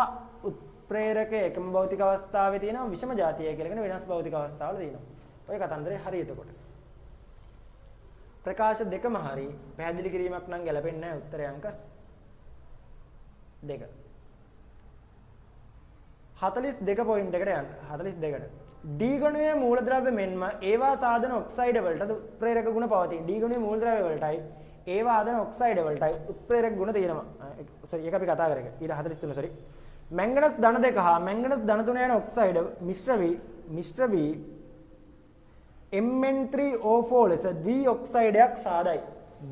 උත්ප්‍රේරකයේ එකම භෞතික අවස්ථාවේ තියෙනවා විෂම જાතිය කියලා කියන වෙනස් භෞතික අවස්ථාවල තියෙනවා. ඔය කතන්දරේ හරි එතකොට. ප්‍රකාශ දෙකම හරි. පැහැදිලි කිරීමක් නම් ගැලපෙන්නේ නැහැ උත්තරය අංක 2. 42 පොයින්ට් එකට යන්න. 42ට. D ගුණයේ මූලද්‍රව්‍ය මෙන්ම ඒවා සාධන ඔක්සයිඩ වලට උත්ප්‍රේරක ගුණ පවතී. D ගුණයේ මූලද්‍රව්‍ය වලටයි ඒවා ආදන ඔක්සයිඩ වලටයි උත්ප්‍රේරක ගුණ තියෙනවා. සෝරි ඒක අපි කතා කරේ. ඊට 43 සෝරි. මැංගනස් ධන දෙක හා මැංගනස් ධන තුන යන ඔක්සයිඩ මිශ්‍ර වී Mn3O4 ලෙස ද්වි ඔක්සයිඩයක් සාදයි.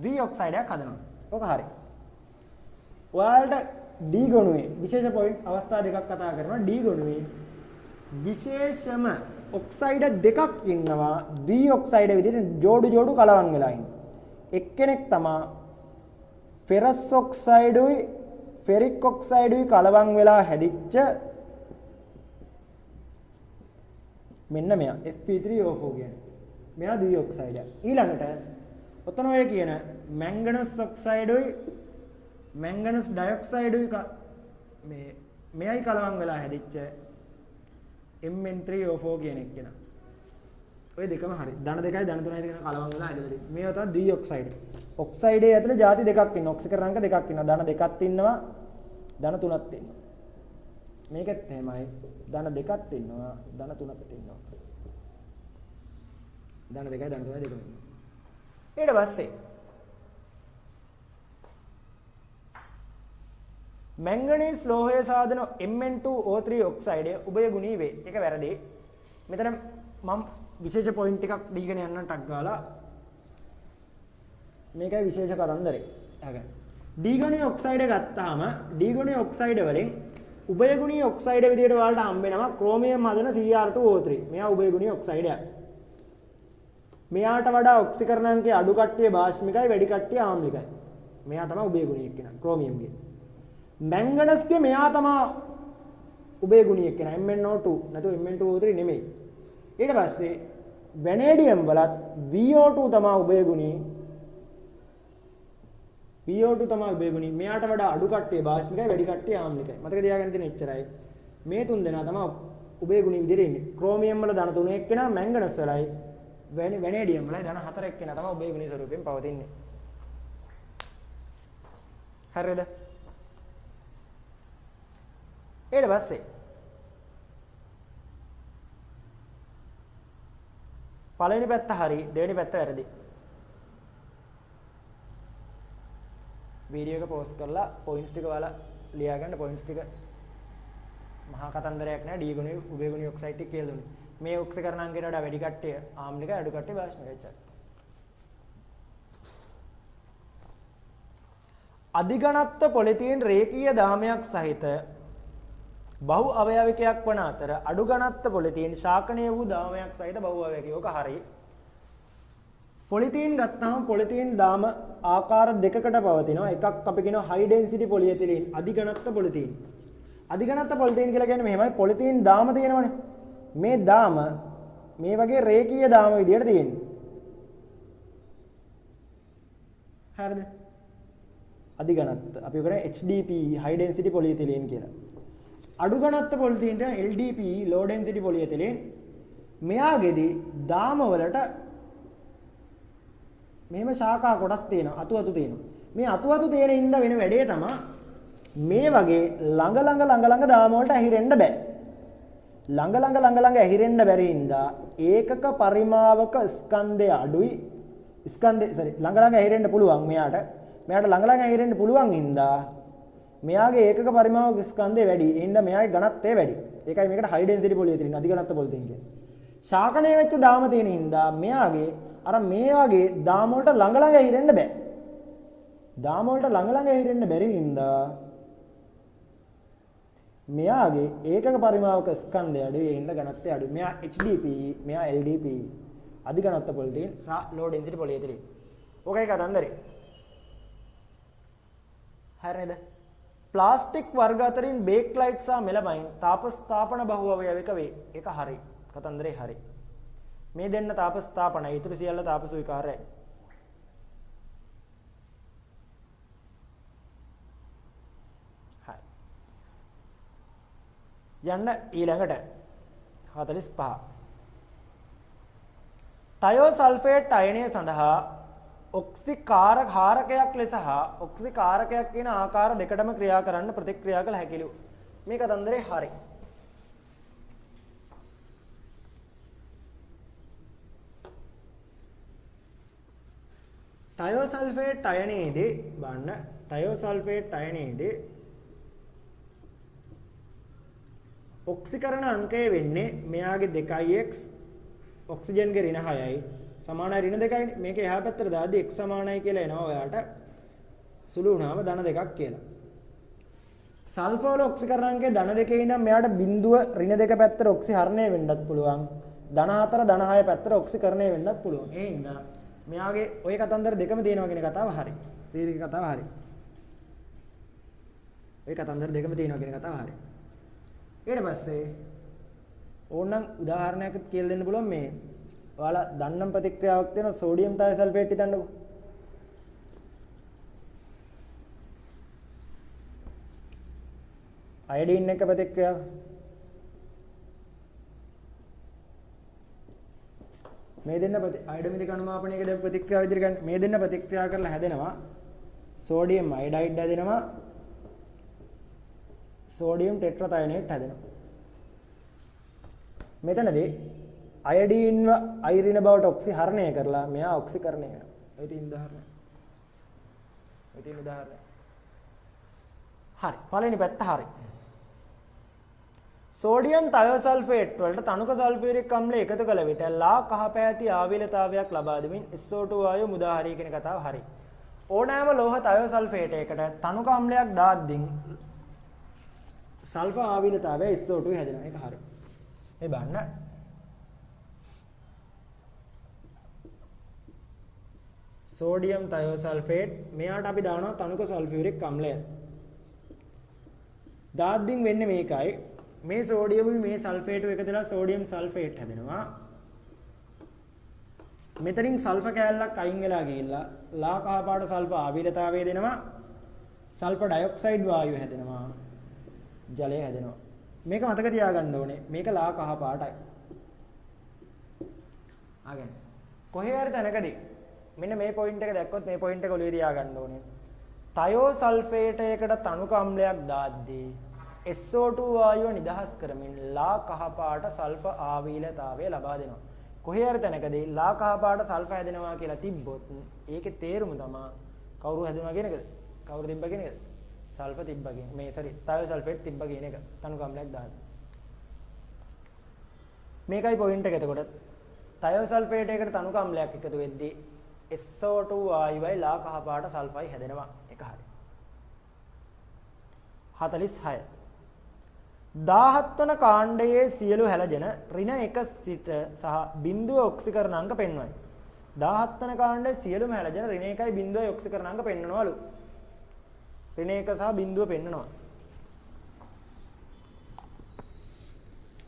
ද්වි ඔක්සයිඩයක් හදනවා. ඔක හරි. ඔයාලට D ගුණයේ විශේෂ පොයින්ට් අවස්ථා දෙකක් කතා කරනවා. D ගුණයේ විශේෂම ඔක්සයිඩ දෙකක් ඉන්නවා. ද්වි ඔක්සයිඩ විදිහට ජෝඩු කලවම් වෙලා ඉන්නේ. එක්කෙනෙක් තමයි ෆෙරස් ඔක්සයිඩුයි ෆෙරික් ඔක්සයිඩුයි කලවම් වෙලා හැදිච්ච මෙන්න මෙයා Fe3O4 කියන්නේ. මෙයා ද්වි ඔක්සයිඩයක්. ඊළඟට ඔතන ඔය කියන මැංගනස් ඔක්සයිඩුයි මැංගනස් ඩයොක්සයිඩුයි මෙයයි කලවම් වෙලා හැදිච්ච Mn3O4 කියන එක කෙනා. ඔය දෙකම හරි. ධන දෙකයි ධන තුනයි දෙකම කලවම් වෙලා හැදෙලා තියෙනවා. මේවා තමයි ද්වි ඔක්සයිඩ්. ඔක්සයිඩේ ඇතුලේ ಜಾති දෙකක් ඉන්නවා. ඔක්සිකරණ අංක දෙකක් ඉන්නවා. ධන දෙකක් ඉන්නවා. ධන තුනක් ඉන්නවා. මේකෙත් එහෙමයි. ධන දෙකක් ඉන්නවා. ධන තුනක් ඉන්නවා. ධන දෙකයි ධන තුනයි දෙකම ඉන්නවා. ඊට පස්සේ මැංගනීස් ලෝහය සාධන Mn2O3 ඔක්සයිඩය උභය ගුණී වේ. ඒක වැරදි. මෙතන මම විශේෂ පොයින්ට් එකක් දීගෙන යන්න ටක් ගාලා මේකයි විශේෂ කරන්දරේ. අහගන්න. D ගුණයේ ඔක්සයිඩ් ගත්තාම D ගුණයේ ඔක්සයිඩ් වලින් උභය ගුණී ඔක්සයිඩ් විදියට වලට හම්බ වෙනවා ක්‍රෝමියම් හදන Cr2O3. මෙයා උභය ගුණී ඔක්සයිඩයක්. මෙයාට වඩා ඔක්සිකරණාංකයේ අඩු කට්ටිය භාෂ්මිකයි වැඩි කට්ටිය ආම්ලිකයි. මෙයා තමයි උභය ගුණී එක්කෙනා ක්‍රෝමියම්ගේ. මැංගනස්ගේ මෙයා තමයි උභය ගුණී එක්කෙනා MnO2 නැතු Mn2O3 නෙමෙයි. ඊට පස්සේ වැනේඩියම් වලත් VO2 තමයි උභය ගුණී. VO2 තමයි උභය ගුණී. මෙයාට වඩා අඩු කට්ටිය භාෂ්මිකයි වැඩි කට්ටිය ආම්ලිකයි. මතක තියාගන්න තියෙන එච්චරයි. මේ තුන් දෙනා තමයි උභය ගුණී විදිහට ඉන්නේ. ක්‍රෝමියම් වල ධන 3 එක්කෙනා මැංගනස් වලයි වැනේඩියම් වලයි ධන 4 එක්කෙනා තමයි උභය ගුණී ස්වරූපයෙන් පවතින්නේ. හරිද? ඊට පස්සේ පළවෙනි පැත්ත හරි දෙවෙනි පැත්ත වැරදි. වීඩියෝ එක පෝස්ට් කරලා පොයින්ට්ස් ටික ඔයාලා ලියා ගන්න. පොයින්ට්ස් ටික මහා කතන්දරයක් නෑ. D ගුණයේ උභය ගුණී ඔක්සයිඩ් ටික කියලා දුන්නේ. මේ ඔක්සිකරණාංකයට වඩා වැඩි කට්ටිය ආම්ලිකයි අඩු කට්ටිය භාෂ්මිකයි චක්. අධිඝනත්ව පොලිතීන් රේඛීය දාමයක් සහිත බහු අවයවිකයක් වන අතර අඩු ඝනත්ව පොලිතීන් ශාකණීය වූ දාමයක් සහිත බහු අවයවිකයක්. ඔක හරි. පොලිතීන් ගත්තාම පොලිතීන් දාම ආකාර දෙකකට පවතිනවා. එකක් අපි කියනවා හයි ඩෙන්සිටි පොලිඑතිලීන් අධිඝනත්ව පොලිතීන්. අධිඝනත්ව පොලිතීන් කියලා කියන්නේ මෙහෙමයි. පොලිතීන් දාම තියෙනවනේ. මේ දාම මේ වගේ රේඛීය දාම විදියට තියෙන්නේ. හරිද? අධිඝනත්ව අපි කරන්නේ HDP high density polyethylene කියලා. අඩු ඝනත්ව පොලිතීන්ට LDP low density polyethylene. මෙයාගේදී දාම වලට මෙහෙම ශාඛා කොටස් තියෙනවා. අතු තියෙනවා. මේ අතු තියෙන ඉඳ වෙන වැඩේ තමයි මේ වගේ ළඟ දාම වලට ඇහිරෙන්න බෑ. ළඟ ඇහිරෙන්න බැරි ඉඳා ඒකක පරිමාවක ස්කන්ධය අඩුයි. ළඟ ඇහිරෙන්න පුළුවන් මෙයාට ළඟ ඇහිරෙන්න පුළුවන් ඉඳා මෙයාගේ ඒකක පරිමාවක ස්කන්ධය වැඩි. ඒ හින්දා මෙයාගේ ඝනත්වය වැඩි. ඒකයි මේකට high density polyethylene අධිඝනත්ව පොලිතීන් කියන්නේ. ශාකණය වෙච්ච දාම තියෙන හින්දා මෙයාගේ අර මේ වගේ දාම වලට ළඟ ඇහිරෙන්න බෑ. දාම වලට ළඟ ඇහිරෙන්න බැරි හින්දා මෙයාගේ ඒකක පරිමාවක ස්කන්ධය අඩුයි. ඒ හින්දා ඝනත්වය අඩුයි. මෙයා HDP මෙයා LDP අධිඝනත්ව පොලිතීන් සහ low density polyethylene. ඕකයි කතන්දරේ. හරිද? ප්ලාස්ටික් වර්ග අතරින් බේක්ලයිට් සහ මෙලමයින් තාපස්ථාපන බහුව අවයවික වේ. ඒක හරි. කතන්දරේ හරි. මේ දෙන්න තාපස්ථාපනයි. ඊටු සියල්ල තාපස විකාරයයි. හරි. යන්න ඊළඟට 45 තයෝසල්ෆේට් අයනය සඳහා ඔක්සිකාරකයක් ලෙස හා ඔක්සිකාරකයක් කියන ආකාර දෙකටම ක්‍රියා කරන්න ප්‍රතික්‍රියා කළ හැකිලු. මේ කතන්දරේ හරි. තයෝසල්ෆේට් අයනයේදී බලන්න තයෝසල්ෆේට් අයනයේදී ඔක්සිකරණ අංකය වෙන්නේ මෙයාගේ 2x ඔක්සිජන්ගේ ඍණ 6යි සමානයි ඍණ 2යි. මේක එහා පැත්තට දාද්දී x සමානයි කියලා එනවා ඔයාට. සුළු වුණාම ධන 2ක් කියලා. සල්ෆර් වල ඔක්සිකරණ අංකය ධන 2 ඉඳන් මෙයාට බිඳුව ඍණ 2 පැත්තට ඔක්සිහරණය වෙන්නත් පුළුවන්. ධන 4 ධන 6 පැත්තට ඔක්සිකරණය වෙන්නත් පුළුවන්. ඒ හින්දා මෙයාගේ ওই කතන්දර දෙකම තියෙනවා කියන කතාව හරි. තීරික කතාව හරි. ওই කතන්දර දෙකම තියෙනවා කියන කතාව හරි. ඊට පස්සේ ඕනනම් උදාහරණයක් කියලා දෙන්න පුළුවන් මේ ඔයාලා දන්නම් ප්‍රතික්‍රියාවක් තියෙනවා සෝඩියම් තයෝසල්ෆේට් හිතන්නකෝ. අයඩින් එක ප්‍රතික්‍රියාව මේ දෙන්න අයඩමික අනුමාපනයක දැන් ප්‍රතික්‍රියාව විදිහට ගන්න මේ දෙන්න ප්‍රතික්‍රියා කරලා හැදෙනවා සෝඩියම් අයඩයිඩ් හැදෙනවා සෝඩියම් ටෙට්‍රාතයනේට් හැදෙනවා. මෙතනදී අයඩින්ව අයිරින බවට ඔක්සිහරණය කරලා මෙයා ඔක්සිකරණය වෙනවා. ඒ තියෙන උදාහරණය. හරි. පළවෙනි පැත්ත හරි. සෝඩියම් තයෝසල්ෆේට් වලට තනුක සල්ෆියුරික් අම්ලය එකතු කළ විට ලා කහ පැහැති ආවිලතාවයක් ලබා දෙමින් SO2 වායුව මුදා හරිය කියන කතාව හරි. ඕනෑම ලෝහ තයෝසල්ෆේටයකට තනුක අම්ලයක් දාද්දී සල්ෆර් ආවිලතාවය SO2 හැදෙනවා. ඒක හරි. මේ බලන්න. සෝඩියම් තයෝසල්ෆේට් මෙයාට අපි දානවා තනුක සල්ෆියුරික් අම්ලය. දාද්දින් වෙන්නේ මේකයි. මේ සෝඩියමුයි මේ සල්ෆේට් එකතුලා සෝඩියම් සල්ෆේට් හැදෙනවා. මෙතනින් සල්ෆර් කෑල්ලක් අයින් වෙලා ගිහිල්ලා ලා කහ පාට සල්ෆර් ආවිලතාවය දෙනවා. සල්ෆර් ඩයොක්සයිඩ් වායුව හැදෙනවා. ජලය හැදෙනවා. මේක මතක තියාගන්න ඕනේ. මේක ලා කහ පාටයි. ආගෙන කොහේ හරි තැනකදී මෙන්න මේ පොයින්ට් එක දැක්කොත් මේ පොයින්ට් එක ඔළුවේ තියාගන්න ඕනේ. තයෝසල්ෆේටයකට තනුක අම්ලයක් දාද්දී SO2 වායුව නිදහස් කරමින් ලා කහ පාට සල්ෆර් ආවිලතාවය ලබා දෙනවා. කොහේ හරි තැනකදී ලා කහ පාට සල්ෆර් හැදෙනවා කියලා තිබ්බොත් ඒකේ තේරුම තමයි කවුරු හැදුනා කියන එකද? කවුරු තිබ්බ කියන එකද? සල්ෆර් තිබ්බ කියන. මේ තයෝසල්ෆේට් තිබ්බ කියන එක. තනුක අම්ලයක් දාන්න. මේකයි පොයින්ට් එක. එතකොට තයෝසල්ෆේටයකට තනුක අම්ලයක් එකතු වෙද්දී SO2 වායුවයි ලා කහ පාට සල්ෆරයි හැදෙනවා. ඒක හරි. 46 17 වන කාණ්ඩයේ සියලු හැලජන ඍණ 1 සිට සහ බිඳුව ඔක්සිකරණාංක පෙන්වයි. 17 වන කාණ්ඩයේ සියලුම හැලජන ඍණ 1යි බිඳුවයි ඔක්සිකරණාංක පෙන්වනවලු. ඍණ 1 සහ බිඳුව පෙන්වනවා.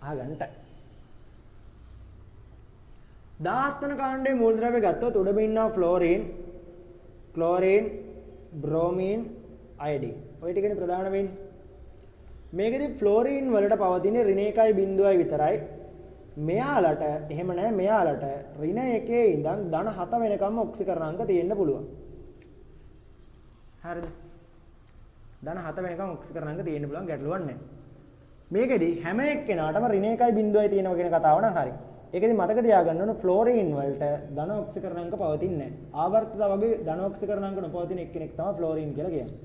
අහගන්න. 17 වන කාණ්ඩයේ මූලද්‍රව්‍ය ගත්තොත් උඩම ඉන්නවා ෆ්ලෝරින්, ක්ලෝරින්, බ්‍රෝමීන්, අයඩින්. ඔය ටිකනේ ප්‍රධාන වෙන්නේ. මේකෙදි ෆ්ලෝරින් වලට පවතින ඍණ 1යි බිඳුවයි විතරයි. මෙයාලට එහෙම නැහැ. මෙයාලට ඍණ 1 ඉඳන් ධන 7 වෙනකම් ඔක්සිකරණාංක තියෙන්න පුළුවන්. හරිද? ධන 7 වෙනකම් ඔක්සිකරණාංක තියෙන්න පුළුවන්. ගැටලුවක් නැහැ. මේකෙදි හැම එක්කෙනාටම ඍණ 1යි බිඳුවයි තියෙනවා කියන කතාව නම් හරි. ඒකෙදි මතක තියාගන්න ඕන ෆ්ලෝරින් වලට ධන ඔක්සිකරණාංක පවතින්නේ නැහැ. ආවර්තිත වගේ ධන ඔක්සිකරණාංක නොපවතින එක්කෙනෙක් තමයි ෆ්ලෝරින් කියලා කියන්නේ.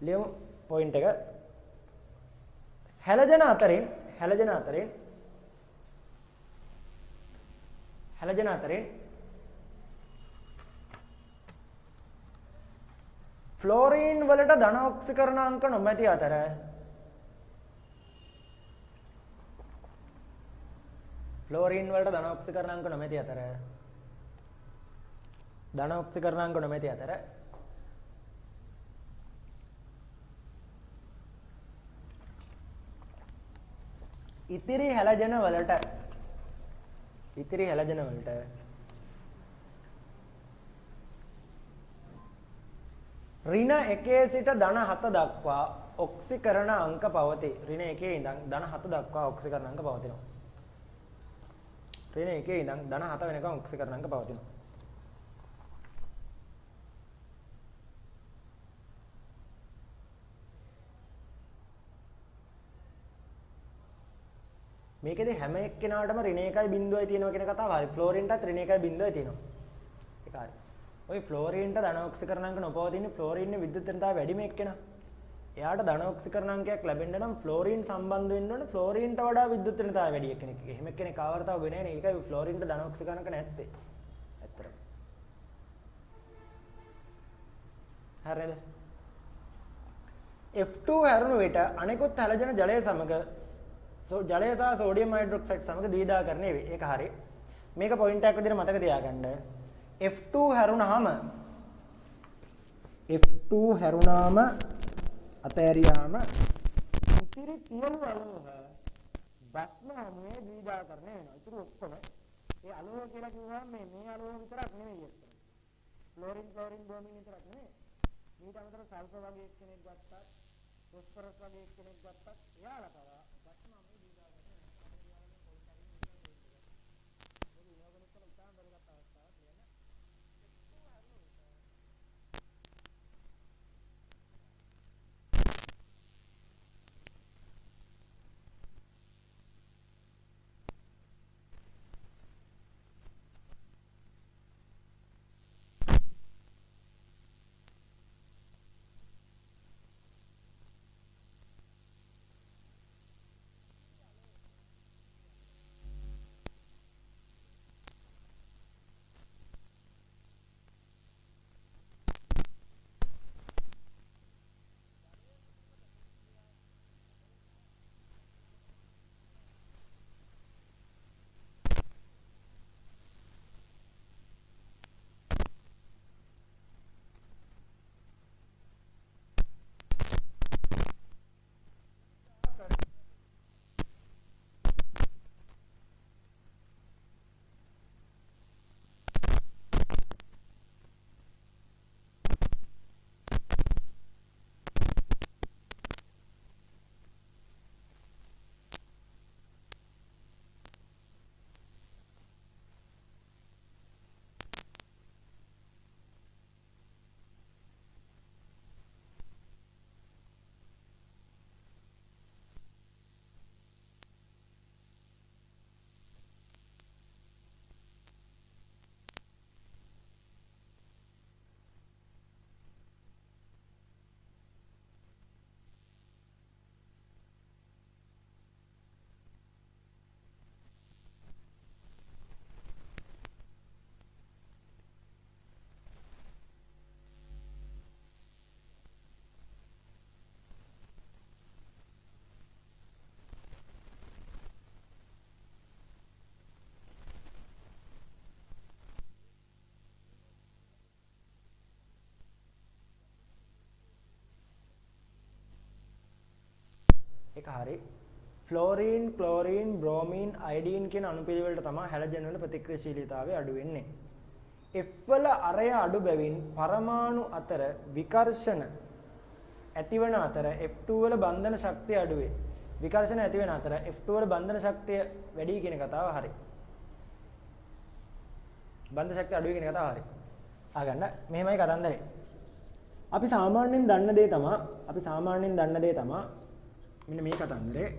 ලියමු පොයින්ට් එක. හැලජන අතරින් ෆ්ලෝරින් වලට ධන ඔක්සිකරණාංක නොමැති අතර ඉතිරි හැලජන වලට ඍණ 1 සිට ධන 7 දක්වා ඔක්සිකරණ අංක පවතී. ඍණ 1 ඉඳන් ධන 7 දක්වා ඔක්සිකරණ අංක පවතිනවා. ඍණ 1 ඉඳන් ධන 7 වෙනකම් ඔක්සිකරණ අංක පවතිනවා. මේකෙදි හැම එක්කෙනාටම ඍණ 1.0යි තියෙනවා කියන කතාව හරි. ෆ්ලෝරින්ටත් ඍණ 1.0යි තියෙනවා. ඒක හරි. ওই ෆ්ලෝරින්ට ධන ඔක්සිකරණ අංක නොපවතින ෆ්ලෝරින්නේ විද්‍යුත් ධනතාවය වැඩිම එක්කෙනා. එයාට ධන ඔක්සිකරණ අංකයක් ලැබෙන්න නම් ෆ්ලෝරින් සම්බන්ධ වෙන්න ඕනේ ෆ්ලෝරින්ට වඩා විද්‍යුත් ධනතාවය වැඩි එක්කෙනෙක්. එහෙම එක්කෙනෙක් ආවර්තාව වෙන්නේ නැහැ නේ. ඒකයි ෆ්ලෝරින්ට ධන ඔක්සිකරණ අංක නැත්තේ. ඇත්තටම. හරිද? F2 හැරුණු විට අනෙකුත් හැලජන ජලය සමග ජලය සහ සෝඩියම් හයිඩ්‍රොක්සයිඩ් සමග ද්විධාකරණය වේ. ඒක හරි. මේක පොයින්ට් එකක් විදිහට මතක තියාගන්න. F2 හැරුණාම අතෑරියාම ඉතිරි සියලු අලෝහ භස්ම හමුවේ ද්විධාකරණය වෙනවා. ඉතිරි ඔක්කොම ඒ අලෝහ කියලා කිව්වම මේ අලෝහ විතරක් නෙමෙයි අත්තට. ක්ලෝරින් බ්‍රෝමින් විතරක් නෙමෙයි. ඊට අමතරව සල්ෆර් වගේ එක්කෙනෙක් ගත්තත්, ෆොස්ෆරස් වගේ එක්කෙනෙක් ගත්තත් එයාලා පවා භස්ම හමුවේ ද්විධාකරණය වෙනවා. අපේ යාළුවෝ පොයින්ට් එකකින් ඉන්නවා. ඒක ඉනෝගනික් වල ඉතාම වැදගත් අවස්ථාවක් කියන ඒක හරි. ෆ්ලෝරින්, ක්ලෝරින්, බ්‍රෝමීන්, අයඩීන් කියන අණු පිළිවෙලට තමයි හැලජන් වල ප්‍රතික්‍රියාශීලීතාවය අඩු වෙන්නේ. F වල අරය අඩු බැවින් පරමාණු අතර විකර්ෂණ ඇතිවන අතර F2 වල බන්ධන ශක්තිය අඩු වේ. විකර්ෂණ ඇති වෙන අතර F2 වල බන්ධන ශක්තිය වැඩි කියන කතාව හරි. බන්ධන ශක්තිය අඩු වෙන කතාව හරි. ආගන්න මෙහෙමයි කතන්දරේ. අපි සාමාන්‍යයෙන් දන්න දේ තමයි මෙන්න මේ කතන්දරේ.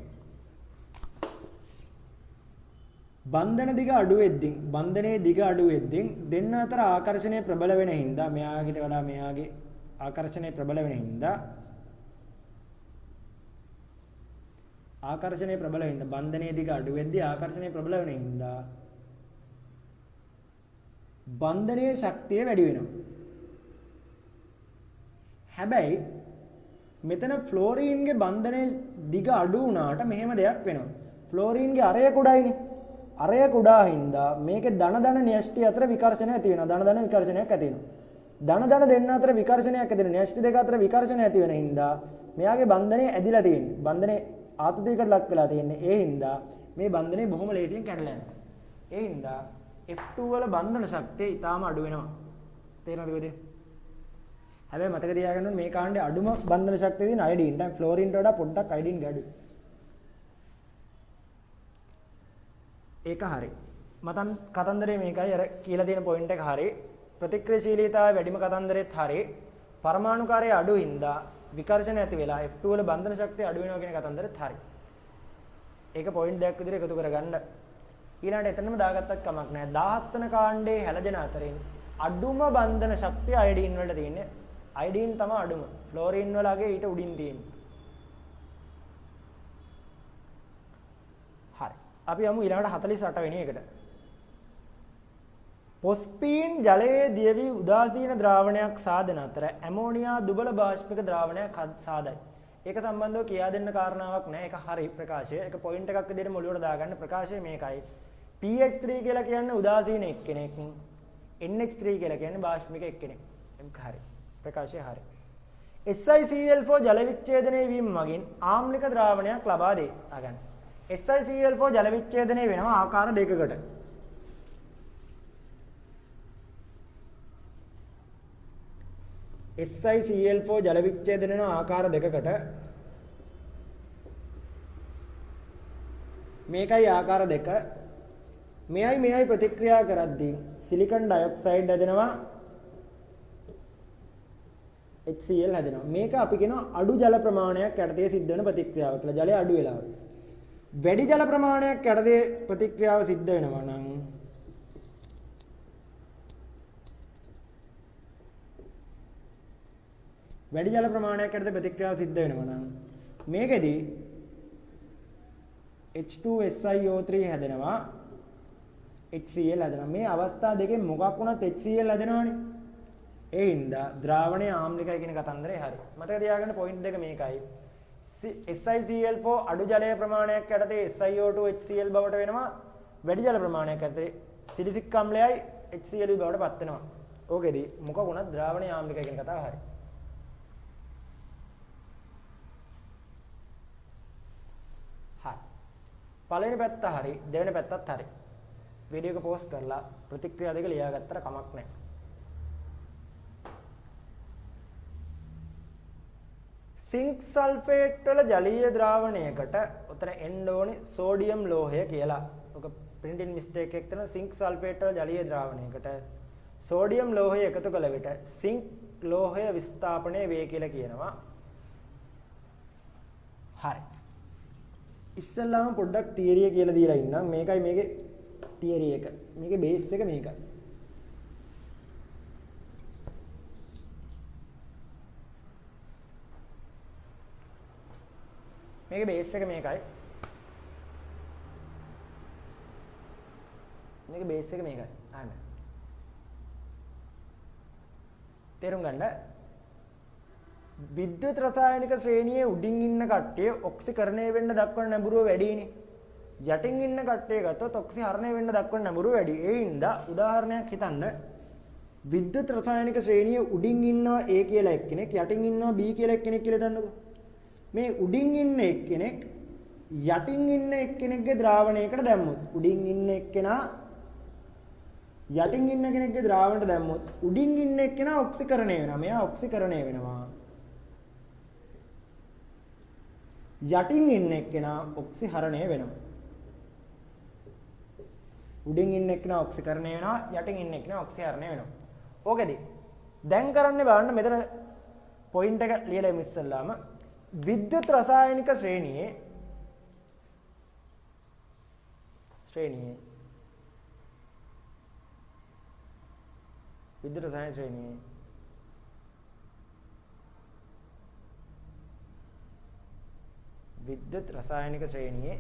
බන්ධන දිග අඩු වෙද්දී බන්ධනයේ දිග අඩු වෙද්දී දෙන්න අතර ආකර්ෂණය ප්‍රබල වෙන හින්දා මෙයාගිට වඩා මෙයාගේ ආකර්ෂණය ප්‍රබල වෙන හින්දා බන්ධනයේ දිග අඩු වෙද්දී ආකර්ෂණය ප්‍රබල වෙන හින්දා බන්ධනයේ ශක්තිය වැඩි වෙනවා. හැබැයි මෙතන ෆ්ලෝරීන්ගේ බන්ධනයේ දිග අඩු වුණාට මෙහෙම දෙයක් වෙනවා. ෆ්ලෝරීන්ගේ අරය කුඩායිනේ. අරය කුඩා හින්දා මේකේ ධන න්‍යෂ්ටි අතර විකර්ෂණය ඇති වෙනවා. ධන විකර්ෂණයක් ඇති වෙනවා. ධන දෙන්න අතර විකර්ෂණයක් ඇති වෙනවා. න්‍යෂ්ටි දෙක අතර විකර්ෂණය ඇති වෙන හින්දා මෙයාගේ බන්ධනය ඇදිලා තියෙන්නේ. බන්ධනේ ආතතියකට ලක් වෙලා තියෙන්නේ. ඒ හින්දා මේ බන්ධනේ බොහොම ලේසියෙන් කැඩලා යනවා. ඒ හින්දා F2 වල බන්ධන ශක්තිය ඊටාම අඩු වෙනවා. තේරෙනවද කොහෙද? හැබැයි මතක තියාගන්න ඕනේ මේ කාණ්ඩේ අඩුම බන්ධන ශක්තිය තියෙන අයඩීන්. දැන් ෆ්ලෝරින්ට වඩා පොඩ්ඩක් අයඩීන් ගැඩුයි. ඒක හරි. මතන් කතන්දරේ මේකයි අර කියලා තියෙන පොයින්ට් එක හරි. ප්‍රතික්‍රියාශීලීතාවය වැඩිම කතන්දරෙත් හරි. පරමාණුකාරය අඩු හින්දා විකර්ෂණ ඇති වෙලා F2 වල බන්ධන ශක්තිය අඩු වෙනවා කියන කතන්දරෙත් හරි. ඒක පොයින්ට් දෙකක් විදිහට එකතු කරගන්න. ඊළඟට එතනම දාගත්තත් කමක් නැහැ. 17 වෙනි කාණ්ඩේ හැලජන අතරින් අඩුම බන්ධන ශක්තිය අයඩීන් වලට තියෙන්නේ. අයඩීන් තමයි අඩුම. ෆ්ලෝරින් වලගේ ඊට උඩින් තියෙන්නේ. හරි. අපි යමු ඊළඟට 48 වෙනි එකට. පොස්පීන් ජලයේ දියවි උදාසීන ද්‍රාවණයක් සාදන අතර ඇමෝනියා දුබල බාෂ්පික ද්‍රාවණයක් සාදයි. ඒක සම්බන්ධව කියා දෙන්න කාරණාවක් නැහැ. ඒක හරි ප්‍රකාශය. ඒක පොයින්ට් එකක් විදිහට මුලියට දාගන්න ප්‍රකාශය මේකයි. pH3 කියලා කියන්නේ උදාසීන එක්කෙනෙක්. NH3 කියලා කියන්නේ බාෂ්පික එක්කෙනෙක්. ඒක හරි. ප්‍රකාශය හරි. SiCl4 ජල විච්ඡේදනය වීම මගින් ආම්ලික ද්‍රාවණයක් ලබා දෙයි. අගන්න. SiCl4 ජල විච්ඡේදනය වෙනවා ආකාර දෙකකට. SiCl4 ජල විච්ඡේදනය වෙන ආකාර දෙකකට. මේකයි ආකාර දෙක. මෙයයි ප්‍රතික්‍රියා කරද්දී සිලිකන් ඩයොක්සයිඩ් හැදෙනවා HCl හැදෙනවා. මේක අපි කියනවා අඩු ජල ප්‍රමාණයක් යටතේ සිද්ධ වෙන ප්‍රතික්‍රියාව කියලා. ජලය අඩු වෙලා. වැඩි ජල ප්‍රමාණයක් යටතේ ප්‍රතික්‍රියාව සිද්ධ වෙනවා නම් වැඩි ජල ප්‍රමාණයක් යටතේ ප්‍රතික්‍රියාව සිද්ධ වෙනවා නම් මේකෙදි H2SiO3 හැදෙනවා HCl හැදෙනවා. මේ අවස්ථා දෙකෙන් මොකක් වුණත් HCl හැදෙනවනේ. ඒ හින්දා ද්‍රාවණයේ ආම්ලිකයි කියන කතන්දරේ හරි. මතක තියාගන්න පොයින්ට් දෙක මේකයි. SiCl4 අඩු ජලයේ ප්‍රමාණයක් යටතේ SiO2 HCl බවට වෙනවා. වැඩි ජල ප්‍රමාණයක් යටතේ සිලිසික් අම්ලයයි HCl බවට පත් වෙනවා. ඕකෙදි මොකක් වුණත් ද්‍රාවණයේ ආම්ලිකයි කියන කතාව හරි. පළවෙනි පැත්ත හරි දෙවෙනි පැත්තත් හරි. වීඩියෝ එක පෝස්ට් කරලා ප්‍රතික්‍රියා දෙක ලියාගත්තට කමක් නැහැ. සිංක් සල්ෆේට් වල ජලීය ද්‍රාවණයකට උතන එන්න ඕනේ සෝඩියම් ලෝහය කියලා. ඔක printing mistake එකක් තියෙනවා. සිංක් සල්ෆේට් වල ජලීය ද්‍රාවණයකට සෝඩියම් ලෝහය එකතු කළ විට සිංක් ලෝහය විස්ථාපනය වේ කියලා කියනවා. හරි. ඉස්සෙල්ලාම පොඩ්ඩක් තියරිය කියලා දීලා ඉන්නම්. මේකයි මේකේ තියරි එක. මේකේ බේස් එක මේකයි. මේකේ බේස් එක මේකයි. මේකේ බේස් එක මේකයි. අහන්න. තේරුම් ගන්න. විද්‍යුත් රසායනික ශ්‍රේණියේ උඩින් ඉන්න කට්ටිය ඔක්සිකරණය වෙන්න දක්වන නැඹුරුව වැඩිනේ. යටින් ඉන්න කට්ටිය ගත්තොත් ඔක්සිහරණය වෙන්න දක්වන නැඹුරුව වැඩි. ඒ හින්දා උදාහරණයක් හිතන්න. විද්‍යුත් රසායනික ශ්‍රේණියේ උඩින් ඉන්නවා A කියලා එක්කෙනෙක්, යටින් ඉන්නවා B කියලා එක්කෙනෙක් කියලා දන්නකො. මේ උඩින් ඉන්න එක්කෙනෙක් යටින් ඉන්න එක්කෙනෙක්ගේ ද්‍රාවණයකට දැම්මොත් උඩින් ඉන්න එක්කෙනා යටින් ඉන්න කෙනෙක්ගේ ද්‍රාවණයට දැම්මොත් උඩින් ඉන්න එක්කෙනා ඔක්සිකරණය වෙනවා. මෙයා ඔක්සිකරණය වෙනවා. යටින් ඉන්න එක්කෙනා ඔක්සිහරණය වෙනවා. උඩින් ඉන්න එක්කෙනා ඔක්සිකරණය වෙනවා. යටින් ඉන්න එක්කෙනා ඔක්සිහරණය වෙනවා. ඕකෙදි දැන් කරන්නේ බලන්න මෙතන පොයින්ට් එක ලියලා ඉමු ඉස්සල්ලාම විද්‍යුත් රසායනික ශ්‍රේණියේ විද්‍යුත් රසායනික ශ්‍රේණියේ විද්‍යුත් රසායනික ශ්‍රේණියේ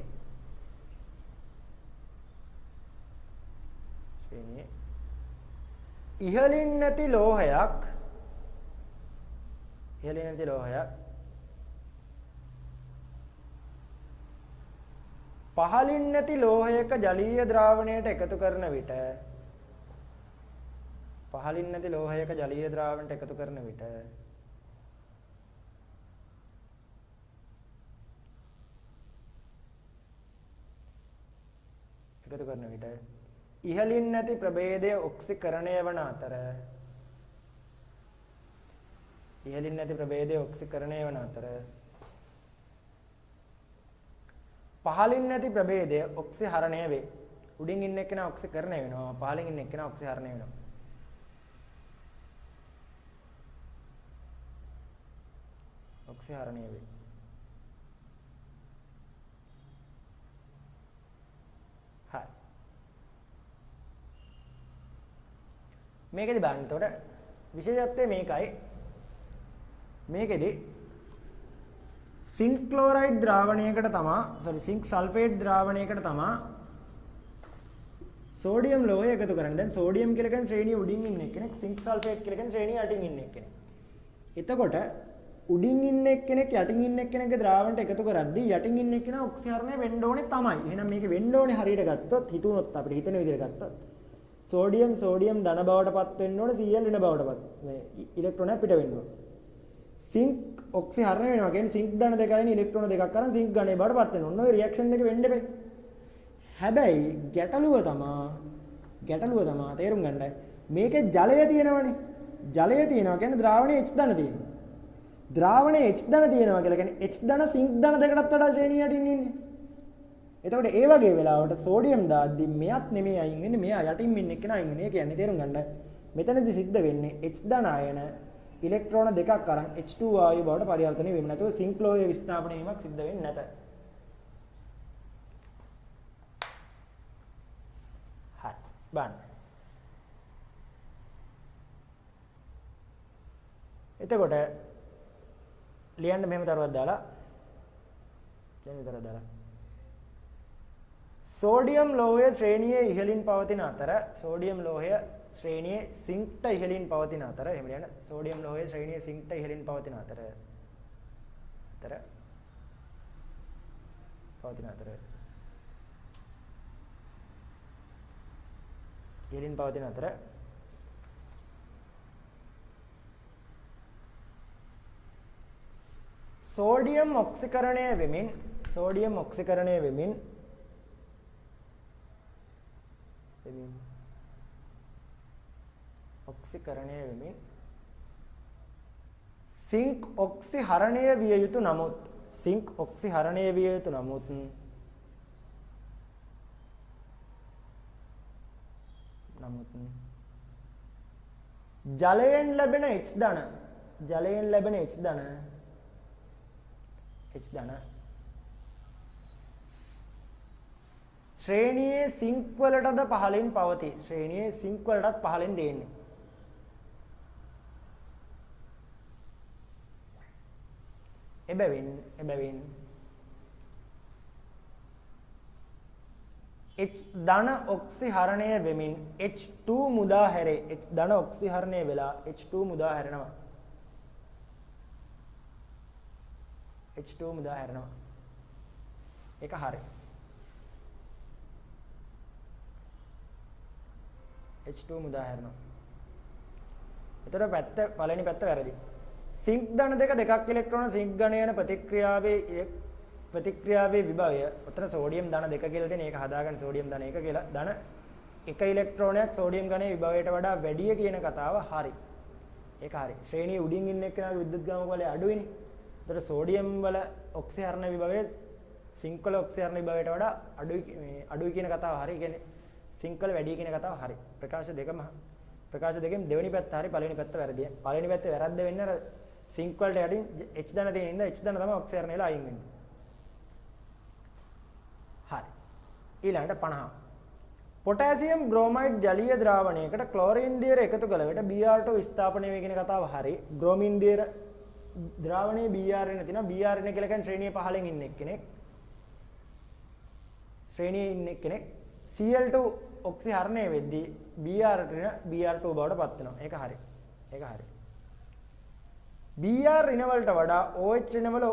ඉහළින් නැති ලෝහයක් පහළින් නැති ලෝහයක ජලීය ද්‍රාවණයට එකතු කරන විට ඉහළින් නැති ප්‍රභේදය ඔක්සිකරණය වන අතර ඉහළින් නැති ප්‍රභේදයේ ඔක්සිකරණය වන අතර පහළින් නැති ප්‍රභේදය ඔක්සිහරණය වේ. උඩින් ඉන්න එක්කෙනා ඔක්සිකරණය වෙනවා. පහළින් ඉන්න එක්කෙනා ඔක්සිහරණය වෙනවා. ඔක්සිහරණය වේ. හරි. මේකෙදි බලන්න. එතකොට විශේෂත්වය මේකයි. මේකෙදි සිංක් ක්ලෝරයිඩ් ද්‍රාවණයකට තමයි සිංක් සල්ෆේට් ද්‍රාවණයකට තමයි සෝඩියම් ලෝහය එකතු කරන්නේ. දැන් සෝඩියම් කියලා කියන්නේ ශ්‍රේණිය උඩින් ඉන්න එක්කෙනෙක්, සිංක් සල්ෆේට් කියලා කියන්නේ ශ්‍රේණිය යටින් ඉන්න එක්කෙනෙක්. එතකොට උඩින් ඉන්න එක්කෙනෙක් යටින් ඉන්න එක්කෙනෙක්ගේ ද්‍රාවණයට එකතු කරද්දී යටින් ඉන්න එක්කෙනා ඔක්සිහරණය වෙන්න ඕනේ තමයි. එහෙනම් මේක වෙන්න ඕනේ හරියට ගත්තොත්, හිතුනොත් අපිට හිතෙන විදිහට ගත්තොත් සෝඩියම් ධන බවටපත් වෙන්න ඕනේ, Cl ඍණ බවටපත්. මේ ඉලෙක්ට්‍රෝනයක් පිට වෙන්න ඕනේ. සිංක් ඔක්සිහරණය වෙනවා කියන්නේ සිංක් ධන දෙකයිනේ ඉලෙක්ට්‍රෝන දෙකක් අරන් සිංක් ඝනය බවටපත් වෙනවා. ඔන්න ඔය රියැක්ෂන් දෙක වෙන්න බෑ. හැබැයි ගැටලුව තමා තේරුම් ගන්නයි. මේකේ ජලය තියෙනවනේ. ජලය තියෙනවා කියන්නේ ද්‍රාවණයේ H ධන තියෙනවා. ද්‍රාවණයේ H ධන තියෙනවා කියලා කියන්නේ H ධන සිංක් ධන දෙකටත් වඩා ශ්‍රේණිය යටින් ඉන්නේ. එතකොට ඒ වගේ වෙලාවට සෝඩියම් දාද්දි මෙයත් නෙමෙයි අයින් වෙන්නේ, මෙයා යටින් ඉන්න එක්කන අයින් වෙන්නේ. ඒ කියන්නේ තේරුම් ගන්නයි. මෙතනදී සිද්ධ වෙන්නේ H ධන ආයන ඉලෙක්ට්‍රෝන දෙකක් අරන් H2 වායු බවට පරිවර්තනය වෙන්නේ නැතුව සිංක් ලෝහයේ විස්ථාපනය වීමක් සිද්ධ වෙන්නේ නැත. හරි. බලන්න. එතකොට ලියන්න මෙහෙම තරුවක් දාලා දැන් විතරක් දාලා සෝඩියම් ලෝහය ශ්‍රේණියේ ඉහළින් පවතින අතර සෝඩියම් ලෝහය ශ්‍රේණියේ සිංක්ට ඉහළින් පවතින අතර එහෙම ලියන්න සෝඩියම් ලෝහය ශ්‍රේණියේ සිංක්ට ඉහළින් පවතින අතර සෝඩියම් ඔක්සිකරණය වෙමින් සිංක් ඔක්සිහරණය විය යුතු නමුත් ජලයෙන් ලැබෙන H ධන ශ්‍රේණියේ සිංක් වලටද පහළින් පවතී. ශ්‍රේණියේ සිංක් වලටත් පහළින් දෙන්නේ. එබැවින් H ධන ඔක්සිහරණය වෙමින් H2 මුදා හැරේ. H ධන ඔක්සිහරණය වෙලා H2 මුදා හැරෙනවා. ඒක හරි. H2 මුදා හැරෙනවා. එතකොට පළවෙනි පැත්ත වැරදි. සිංක් ධන දෙකක් ඉලෙක්ට්‍රෝන සිංක් ඝණය යන ප්‍රතික්‍රියාවේ විභවය. උතන සෝඩියම් ධන දෙක කියලා තියෙන එක හදාගන්න සෝඩියම් ධන 1 කියලා. ධන එක ඉලෙක්ට්‍රෝනයක් සෝඩියම් ඝනයේ විභවයට වඩා වැඩි කියන කතාව හරි. ඒක හරි. ශ්‍රේණියේ උඩින් ඉන්න එක්කෙනාගේ විද්‍යුත්ගාමක බලය අඩුයිනේ. ඒතර සෝඩියම් වල ඔක්සිහරණ විභවය සිංක් වල ඔක්සිහරණ විභවයට වඩා අඩුයි කියන කතාව හරි. කියන්නේ සිංක් වල වැඩි කියන කතාව හරි. ප්‍රකාශ දෙකෙන් දෙවෙනි පැත්ත හරි පළවෙනි පැත්ත වැරදියි. පළවෙනි පැත්තේ වැරද්ද වෙන්නේ අර සිංක් වලට යටින් H ධන තියෙන ඉඳ H ධන තමයි ඔක්සිහරණ වෙලා අයින් වෙන්නේ. හරි. ඊළඟට 50. පොටෑසියම් බ්‍රෝමයිඩ් ජලීය ද්‍රාවණයකට ක්ලෝරින් දියර එකතු කළ විට Br2 විස්ථාපනය වේ කියන කතාව හරි. බ්‍රෝමින් දියර ද්‍රාවණයේ Br එන තියෙනවා. Br එන කියලා කියන්නේ ශ්‍රේණියේ පහළින් ඉන්න එක්කෙනෙක්. ශ්‍රේණියේ ඉන්න එක්කෙනෙක් Cl2 ඔක්සිහරණය වෙද්දී Br Br2 බවට පත් වෙනවා. ඒක හරි. Br ඍණ වලට වඩා OH ඍණ වල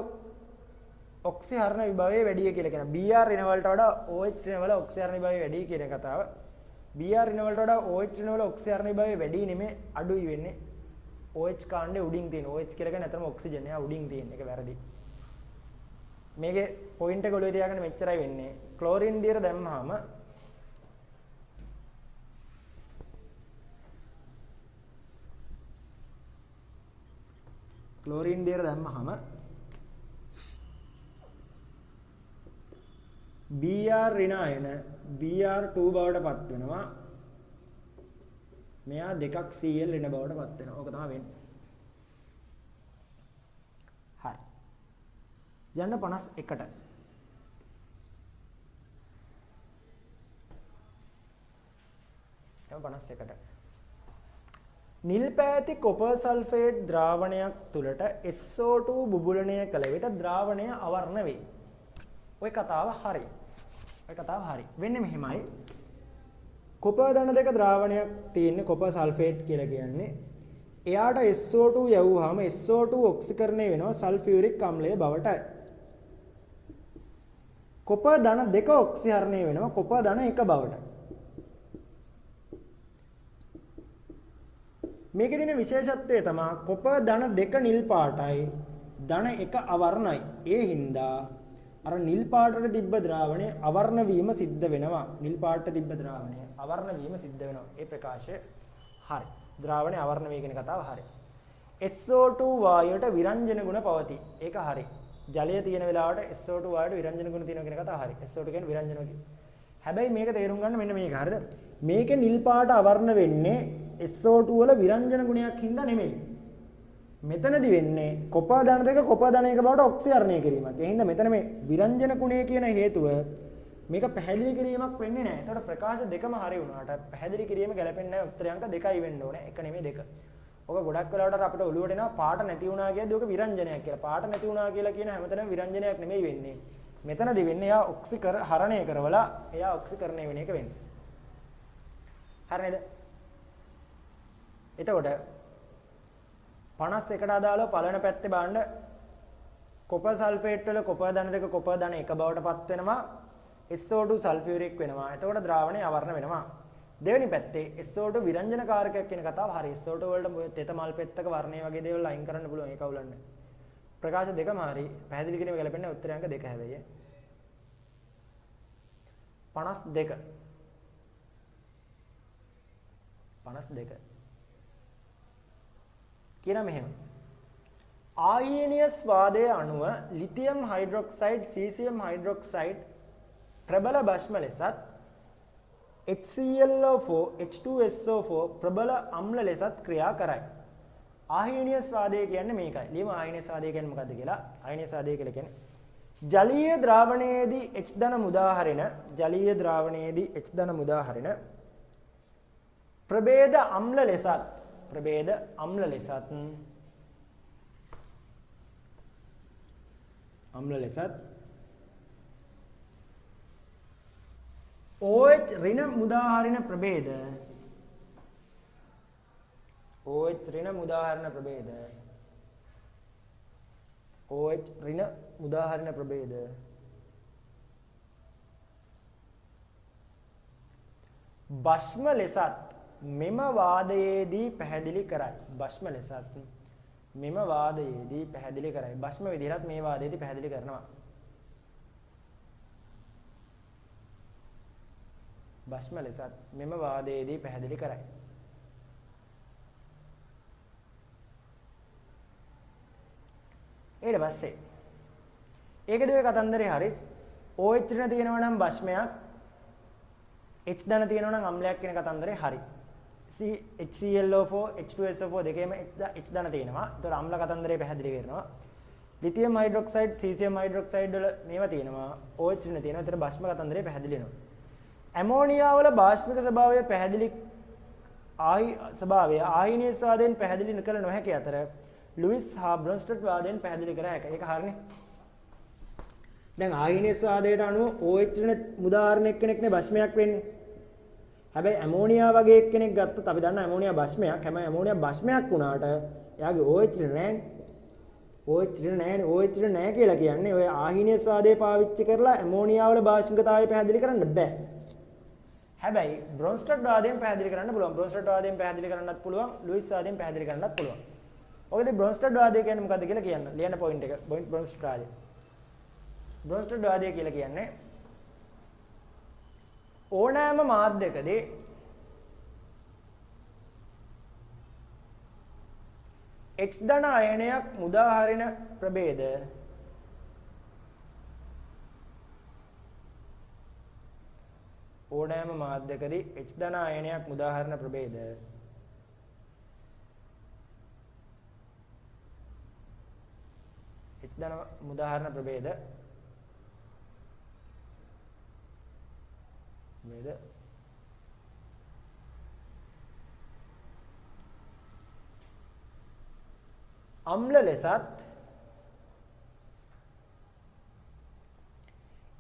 ඔක්සිහරණ විභවය වැඩි කියලා කියනවා. Br ඍණ වලට වඩා OH ඍණ වල ඔක්සිහරණ විභවය වැඩි කියන කතාව. Br ඍණ වලට වඩා OH ඍණ වල ඔක්සිහරණ විභවය වැඩි නෙමෙයි අඩුයි වෙන්නේ. OH කාණ්ඩේ උඩින් තියෙන. OH කියලා කියන්නේ අතරම ඔක්සිජන් එයා උඩින් තියෙන එක වැරදි. මේකේ පොයින්ට් එක ඔළුවේ තියාගන්න මෙච්චරයි වෙන්නේ. ක්ලෝරින් දියර දැම්මහම ක්ලෝරින් දියර දැම්මහම Br ඍණ අයන Br2 බවට පත් වෙනවා. මෙයා දෙකක් Cl ඍණ බවට පත් වෙනවා. ඕක තමයි වෙන්නේ. හරි. යන්න 51ට. යන්න 51ට. නිල් පැහැති කොපර් සල්ෆේට් ද්‍රාවණයක් තුලට SO2 බුබුලණය කළ විට ද්‍රාවණය අවර්ණ වේ. ඔය කතාව හරි. ඔය කතාව හරි. වෙන්නේ මෙහෙමයි. කොපර් ධන දෙක ද්‍රාවණයක් තියෙන්නේ කොපර් සල්ෆේට් කියලා කියන්නේ. එයාට SO2 යවුවාම SO2 ඔක්සිකරණය වෙනවා සල්ෆියුරික් අම්ලය බවට. කොපර් ධන දෙක ඔක්සිහරණය වෙනවා කොපර් ධන එක බවට. මේකේ තියෙන විශේෂත්වය තමයි කොපර් ධන දෙක නිල් පාටයි ධන එක අවර්ණයි. ඒ හින්දා අර නිල් පාටට තිබ්බ ද්‍රාවණය අවර්ණ වීම සිද්ධ වෙනවා. නිල් පාටට තිබ්බ ද්‍රාවණය අවර්ණ වීම සිද්ධ වෙනවා. ඒ ප්‍රකාශය හරි. ද්‍රාවණය අවර්ණ වේ කියන කතාව හරි. SO2 වායුවට විරංජන ගුණ පවතී. ඒක හරි. ජලය තියෙන වෙලාවට SO2 වායුවට විරංජන ගුණ තියෙනවා කියන කතාව හරි. SO2 කියන්නේ විරංජන ගුණ. හැබැයි මේක තේරුම් ගන්න මෙන්න මේක හරිද? මේකේ නිල් පාට අවර්ණ වෙන්නේ SO2 වල විරංජන ගුණයක් හින්දා නෙමෙයි. මෙතනදි වෙන්නේ කොපර් ධන දෙක කොපර් ධන එක බවට ඔක්සිහරණය කිරීමක්. ඒ හින්දා මෙතන මේ විරංජන ගුණය කියන හේතුව මේක පැහැදිලි කිරීමක් වෙන්නේ නැහැ. ඒතකොට ප්‍රකාශ දෙකම හරි වුණාට පැහැදිලි කිරීම ගැලපෙන්නේ නැහැ. උත්තරය අංක 2යි වෙන්න ඕනේ. එක නෙමෙයි දෙක. ඔක ගොඩක් වෙලාවට අපිට ඔළුවට එනවා පාට නැති වුණා කියද්දි ඔක විරංජනයක් කියලා. පාට නැති වුණා කියලා කියන හැමතැනම විරංජනයක් නෙමෙයි වෙන්නේ. මෙතනදි වෙන්නේ එයා ඔක්සිහරණය කරවලා එයා ඔක්සිකරණය වෙන එක වෙන්නේ. හරි නේද? එතකොට 51ට අදාළව පළවෙනි පැත්තේ බලන්න කොපර් සල්ෆේට් වල කොපර් ධන දෙක කොපර් ධන එක බවට පත් වෙනවා. SO2 සල්ෆියුරික් වෙනවා. එතකොට ද්‍රාවණය අවර්ණ වෙනවා. දෙවෙනි පැත්තේ SO2 විරංජන කාරකයක් කියන කතාව හරි. SO2 වලට තෙත මල් පෙත්තක වර්ණය වගේ දේවල් අයින් කරන්න පුළුවන්. ඒක අවුලන්නේ. ප්‍රකාශ දෙකම හරි. පැහැදිලි කිරීම ගැලපෙන්නේ උත්තරය අංක 2 හැබැයි. 52 52 කියන මෙහෙම. ආයනීය ස්වාදයේ අණුව ලිතියම් හයිඩ්‍රොක්සයිඩ් සීසියම් හයිඩ්‍රොක්සයිඩ් ප්‍රබල භස්ම ලෙසත් HClO4 H2SO4 ප්‍රබල අම්ල ලෙසත් ක්‍රියා කරයි. ආයනීය ස්වාදය කියන්නේ මේකයි. ලියමු ආයනීය ස්වාදය කියන්නේ මොකද්ද කියලා. ආයනීය ස්වාදය කියලා කියන්නේ ජලීය ද්‍රාවණයේදී H ධන මුදාහරින ජලීය ද්‍රාවණයේදී H ධන මුදාහරින ප්‍රභේද අම්ල ලෙසත් ප්‍රභේද අම්ල ලෙසත් OH ඍණ මුදාහරින ප්‍රභේද OH ඍණ මුදාහරින ප්‍රභේද OH ඍණ මුදාහරින ප්‍රභේද භස්ම ලෙසත් මෙම වාදයේදී පැහැදිලි කරයි. භස්ම ලෙසත් මෙම වාදයේදී පැහැදිලි කරයි. භස්ම විදිහට මේ වාදයේදී පැහැදිලි කරනවා. භස්ම ලෙසත් මෙම වාදයේදී පැහැදිලි කරයි. ඊට පස්සේ ඒකදී ඔය කතන්දරේ හරි OH ඍණ තියෙනවා නම් භස්මයක් H ධන තියෙනවා නම් අම්ලයක් කියන කතන්දරේ හරි. HClO4 H2SO4 දෙකේම H ධන තියෙනවා. ඒතකොට අම්ල කතන්දරේ පැහැදිලි කරනවා. ලිතියම් හයිඩ්‍රොක්සයිඩ් සීසියම් හයිඩ්‍රොක්සයිඩ් වල මේවා තියෙනවා. OH ඍණ තියෙනවා. ඒතර භස්ම කතන්දරේ පැහැදිලි වෙනවා. ඇමෝනියා වල භාෂ්මික ස්වභාවය පැහැදිලි ස්වභාවය ආයනීය ස්වාදයෙන් පැහැදිලි කළ නොහැකි අතර ලුයිස් හා බ්‍රොන්ස්ටඩ් වාදයෙන් පැහැදිලි කර හැකියි. ඒක හරිනේ. දැන් ආයනීය ස්වාදයට අනුව OH ඍණ මුදාහරණ එක්කෙනෙක්නේ භස්මයක් වෙන්නේ. හැබැයි ඇමෝනියා වගේ එක්කෙනෙක් ගත්තොත් අපි දන්නා ඇමෝනියා භස්මයක්. හැම ඇමෝනියා භස්මයක් වුණාට එයාගේ OH ඍණ නැහැ. OH ඍණ නැහැ. OH ඍණ නැහැ කියලා කියන්නේ ඔය ආයනීය ස්වාදය පාවිච්චි කරලා ඇමෝනියා වල භාෂ්මිකතාවය පැහැදිලි කරන්න බෑ. හැබැයි බ්‍රොන්ස්ටඩ් වාදයෙන් පැහැදිලි කරන්න පුළුවන්. බ්‍රොන්ස්ටඩ් වාදයෙන් පැහැදිලි කරන්නත් පුළුවන්. ලුයිස් වාදයෙන් පැහැදිලි කරන්නත් පුළුවන්. ඔකදී බ්‍රොන්ස්ටඩ් වාදය කියන්නේ මොකද්ද කියලා කියන්න. ලියන්න පොයින්ට් එක. බ්‍රොන්ස්ටඩ් වාදය. බ්‍රොන්ස්ටඩ් වාදය කියලා කියන්නේ ඕනෑම මාධ්‍යකදී H ධන අයනයක් මුදා හරින ප්‍රභේද ඕනෑම මාධ්‍යකදී H ධන අයනයක් මුදා හරින ප්‍රභේද H ධන මුදා හරින ප්‍රභේද අම්ල ලෙසත්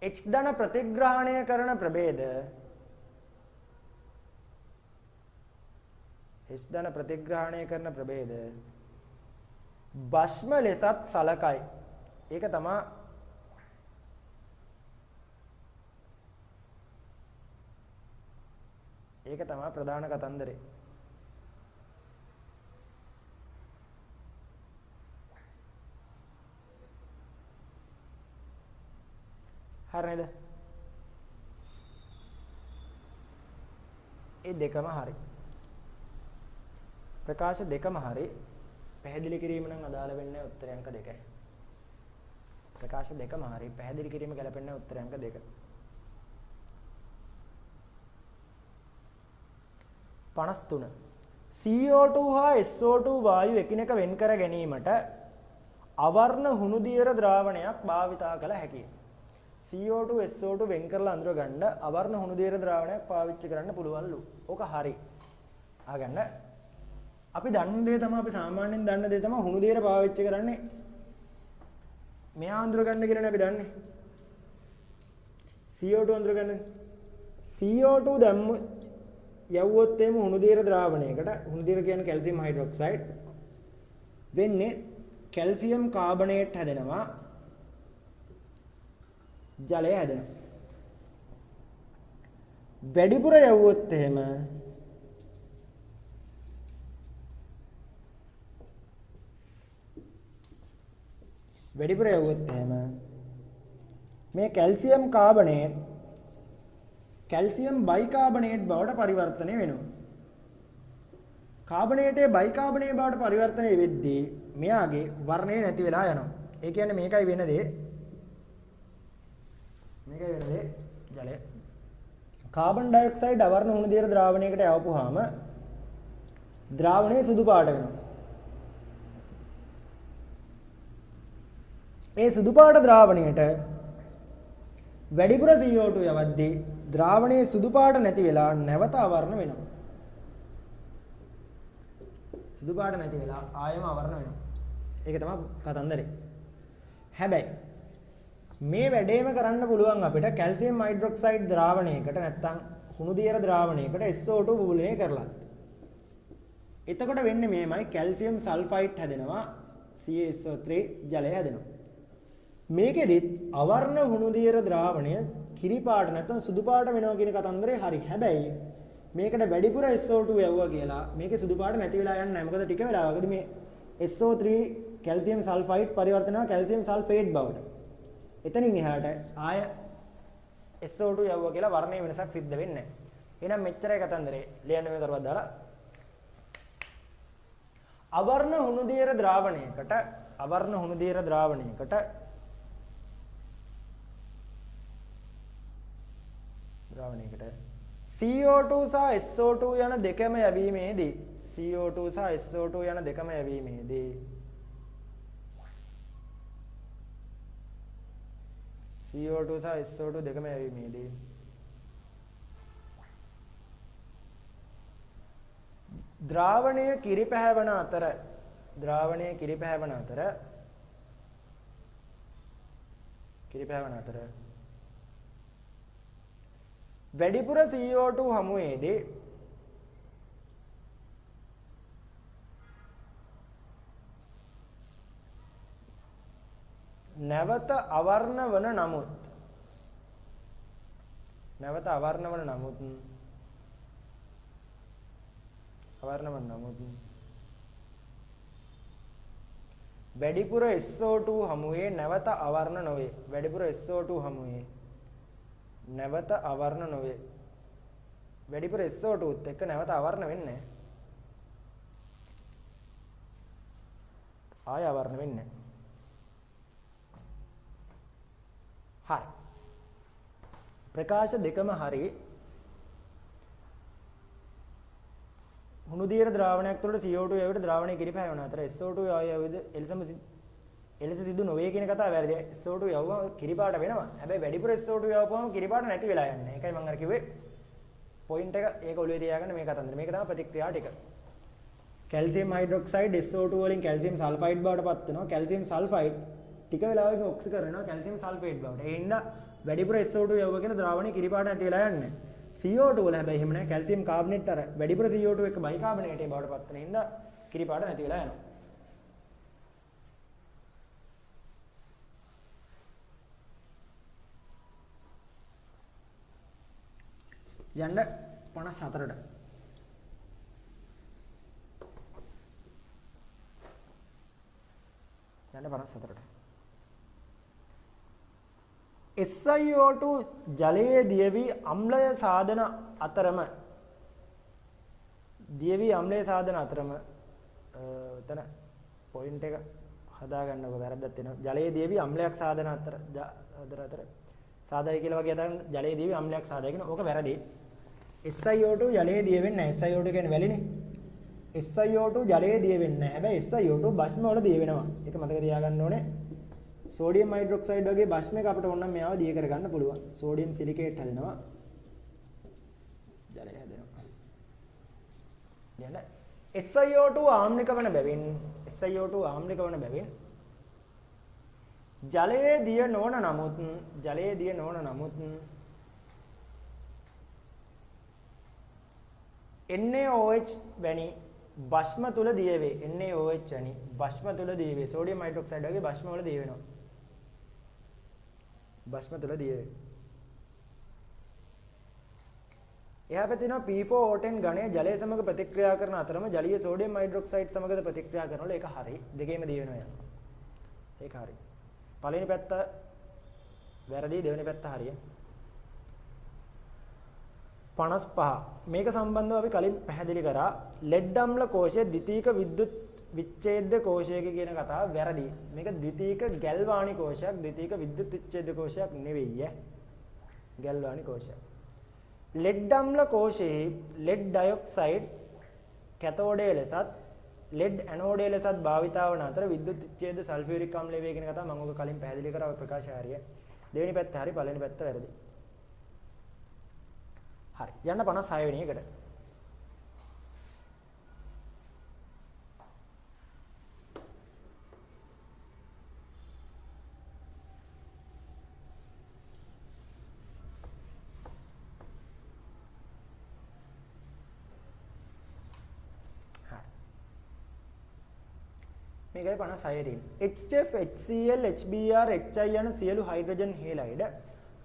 H ධන ප්‍රතිග්‍රහණය කරන ප්‍රභේද H ධන ප්‍රතිග්‍රහණය කරන ප්‍රභේද භස්ම ලෙසත් සලකයි. ඒක තමයි ප්‍රධාන කතන්දරේ. හරි නේද? ඒ දෙකම හරි. ප්‍රකාශ දෙකම හරි. පැහැදිලි කිරීම නම් අදාළ වෙන්නේ උත්තර අංක 2යි. ප්‍රකාශ දෙකම හරි. පැහැදිලි කිරීම ගැලපෙන්නේ උත්තර අංක 2. 53 CO2 හා SO2 වායු එකිනෙක වෙන් කර ගැනීමට අවර්ණ හුණු දියර ද්‍රාවණයක් භාවිතා කළ හැකියි. CO2 SO2 වෙන් කරලා අඳුර ගන්න අවර්ණ හුණු දියර ද්‍රාවණයක් පාවිච්චි කරන්න පුළුවන්ලු. ඕක හරි. ආගන්න අපි දන්න දේ තමයි අපි සාමාන්‍යයෙන් දන්න දේ තමයි හුණු දියර පාවිච්චි කරන්නේ. මෙයා අඳුර ගන්න කියලානේ අපි දන්නේ. CO2 අඳුර ගන්න. CO2 දැම්ම යවුවොත් එimhe හුණු දියර ද්‍රාවණයකට හුණු දියර කියන්නේ කැල්සියම් හයිඩ්‍රොක්සයිඩ් වෙන්නේ කැල්සියම් කාබනේට් හැදෙනවා ජලය හැදෙනවා. වැඩිපුර යවුවොත් එහෙම මේ කැල්සියම් කාබනේට් කැල්සියම් බයිකාබනේට් බවට පරිවර්තනය වෙනවා. කාබනේටේ බයිකාබනේට් බවට පරිවර්තනය වෙද්දී මෙයාගේ වර්ණය නැති වෙලා යනවා. ඒ කියන්නේ මේකයි වෙන දේ. ජලය. කාබන් ඩයොක්සයිඩ් අවර්ණ හුණු දියර ද්‍රාවණයකට යවපුවාම ද්‍රාවණය සුදු පාට වෙනවා. ඒ සුදු පාට ද්‍රාවණයට වැඩිපුර CO2 යවද්දී ද්‍රාවණයේ සුදු පාට නැති වෙලා නැවත අවර්ණ වෙනවා. සුදු පාට නැති වෙලා ආයෙම අවර්ණ වෙනවා. ඒක තමයි කතන්දරේ. හැබැයි මේ වැඩේම කරන්න පුළුවන් අපිට කැල්සියම් හයිඩ්‍රොක්සයිඩ් ද්‍රාවණයකට නැත්නම් හුණු දියර ද්‍රාවණයකට SO2 බුබුලනය කරලා. එතකොට වෙන්නේ මෙහෙමයි කැල්සියම් සල්ෆයිඩ් හැදෙනවා CaSO3 ජලය හැදෙනවා. මේකෙදිත් අවර්ණ හුණු දියර ද්‍රාවණය කිරි පාට නැත්නම් සුදු පාට වෙනවා කියන කතන්දරේ හරි. හැබැයි මේකට වැඩිපුර SO2 යවුවා කියලා මේකේ සුදු පාට නැති වෙලා යන්නේ නැහැ. මොකද ටික වෙලාවකදී මේ SO3 කැල්සියම් සල්ෆයිඩ් පරිවර්තන වෙනවා කැල්සියම් සල්ෆේට් බවට. එතනින් එහාට ආය SO2 යවුවා කියලා වර්ණයේ වෙනසක් සිද්ධ වෙන්නේ නැහැ. එහෙනම් මෙච්චරයි කතන්දරේ. ලියන්න මේ කරුවක් දාලා අවර්ණ හුණු දියර ද්‍රාවණයකට CO2 සහ SO2 යන දෙකම යැවීමේදී CO2 සහ SO2 යන දෙකම යැවීමේදී CO2 සහ SO2 දෙකම යැවීමේදී ද්‍රාවණය කිරි පැහැවෙන අතර වැඩිපුර CO2 හමුවේදී නැවත අවර්ණ වන නමුත් වැඩිපුර SO2 හමුවේ නැවත අවර්ණ නොවේ. වැඩිපුර SO2 හමුවේ නැවත අවර්ණ නොවේ. වැඩිපුර SO2ත් එක්ක නැවත අවර්ණ වෙන්නේ ආය ආවරණය වෙන්නේ හරි ප්‍රකාශ දෙකම හරි හුණු දියර ද්‍රාවණයක් තුළට CO2 යවිට ද්‍රාවණය කිරිපැවන අතර SO2 යවවිද එලෙස සිදු නොවේ කියන කතාව වැරදි. SO2 යවුවම කිරිපාට වෙනවා. හැබැයි වැඩිපුර SO2 යවපුවම කිරිපාට නැති වෙලා යන්නේ. ඒකයි මම අර කිව්වේ පොයින්ට් එක ඒක ඔළුවේ තියාගන්න මේ කතන්දර. මේක තමයි ප්‍රතික්‍රියා ටික. කැල්සියම් හයිඩ්‍රොක්සයිඩ් SO2 වලින් කැල්සියම් සල්ෆයිඩ් බවට පත් වෙනවා. කැල්සියම් සල්ෆයිඩ් ටික වෙලාවකින් ඔක්සිකරණ වෙනවා කැල්සියම් සල්ෆේට් බවට. ඒ හින්දා වැඩිපුර SO2 යවගෙන ද්‍රාවණය කිරිපාට නැති වෙලා යන්නේ. CO2 වල හැබැයි එහෙම නැහැ. කැල්සියම් කාබනේට් අර වැඩිපුර CO2 එක බයිකාබනේටේ බවට පත් වෙන හින්දා කිරිපාට නැති වෙලා යනවා. යන්න 54ට. යන්න 54ට. SiO2 ජලයේ දියවි අම්ලය සාධන අතරම එතන පොයින්ට් එක හදාගන්නකො වැරද්දක් තියෙනවා. ජලයේ දියවි අම්ලයක් සාධන අතර සාදයි කියලා වගේ හදාගන්න ජලයේ දියවි අම්ලයක් සාදයි කියන ඕක වැරදි. SiO2 ජලයේ දිය වෙන්නේ නැහැ. SiO2 කියන්නේ වැලිනේ. SiO2 ජලයේ දිය වෙන්නේ නැහැ. හැබැයි SiO2 භස්ම වල දිය වෙනවා. ඒක මතක තියාගන්න ඕනේ. සෝඩියම් හයිඩ්‍රොක්සයිඩ් වගේ භස්ම එක අපිට ඕන නම් මෙයාව දිය කරගන්න පුළුවන්. සෝඩියම් සිලිකේට් හැදෙනවා. ජලය හැදෙනවා. යන්න SiO2 ආම්ලික වන බැවින් ජලයේ දිය නොවන නමුත් NaOH වැනි භස්ම තුල දිය වේ. NaOH වැනි භස්ම තුල දිය වේ. සෝඩියම් හයිඩ්‍රොක්සයිඩ් වගේ භස්ම වල දිය වෙනවා. භස්ම තුල දිය වේ. එහා පැත්තේ තියෙනවා P4O10 ඝනය ජලය සමග ප්‍රතික්‍රියා කරන අතරම ජලීය සෝඩියම් හයිඩ්‍රොක්සයිඩ් සමගද ප්‍රතික්‍රියා කරනවල ඒක හරි. දෙකේම දිය වෙනවා යනවා. ඒක හරි. පළවෙනි පැත්ත වැරදි, දෙවෙනි පැත්ත හරිය. 55 මේක සම්බන්ධව අපි කලින් පැහැදිලි කරා ලෙඩ් අම්ල කෝෂය ද්විතීක විද්‍යුත් විච්ඡේද කෝෂයක කියන කතාව වැරදි. මේක ද්විතීක ගැල්වානි කෝෂයක්, ද්විතීක විද්‍යුත් විච්ඡේද කෝෂයක් නෙවෙයි ඈ. ගැල්වානි කෝෂයක්. ලෙඩ් අම්ල කෝෂයේ ලෙඩ් ඩයොක්සයිඩ් කැතෝඩයේ ලෙසත් ලෙඩ් ඇනෝඩයේ ලෙසත් භාවිතා වන අතර විද්‍යුත් විච්ඡේද සල්ෆියුරික් අම්ලය වේ කියන කතාව මම ඔක කලින් පැහැදිලි කරා ඔය ප්‍රකාශය හරිය. දෙවෙනි පැත්ත හරි, පළවෙනි පැත්ත වැරදි. හරි. යන්න 56 වෙනි එකට. මේකයි 56 තියෙන්නේ. HF, HCl, HBr, HI යන සියලු හයිඩ්‍රජන් හේලයිඩ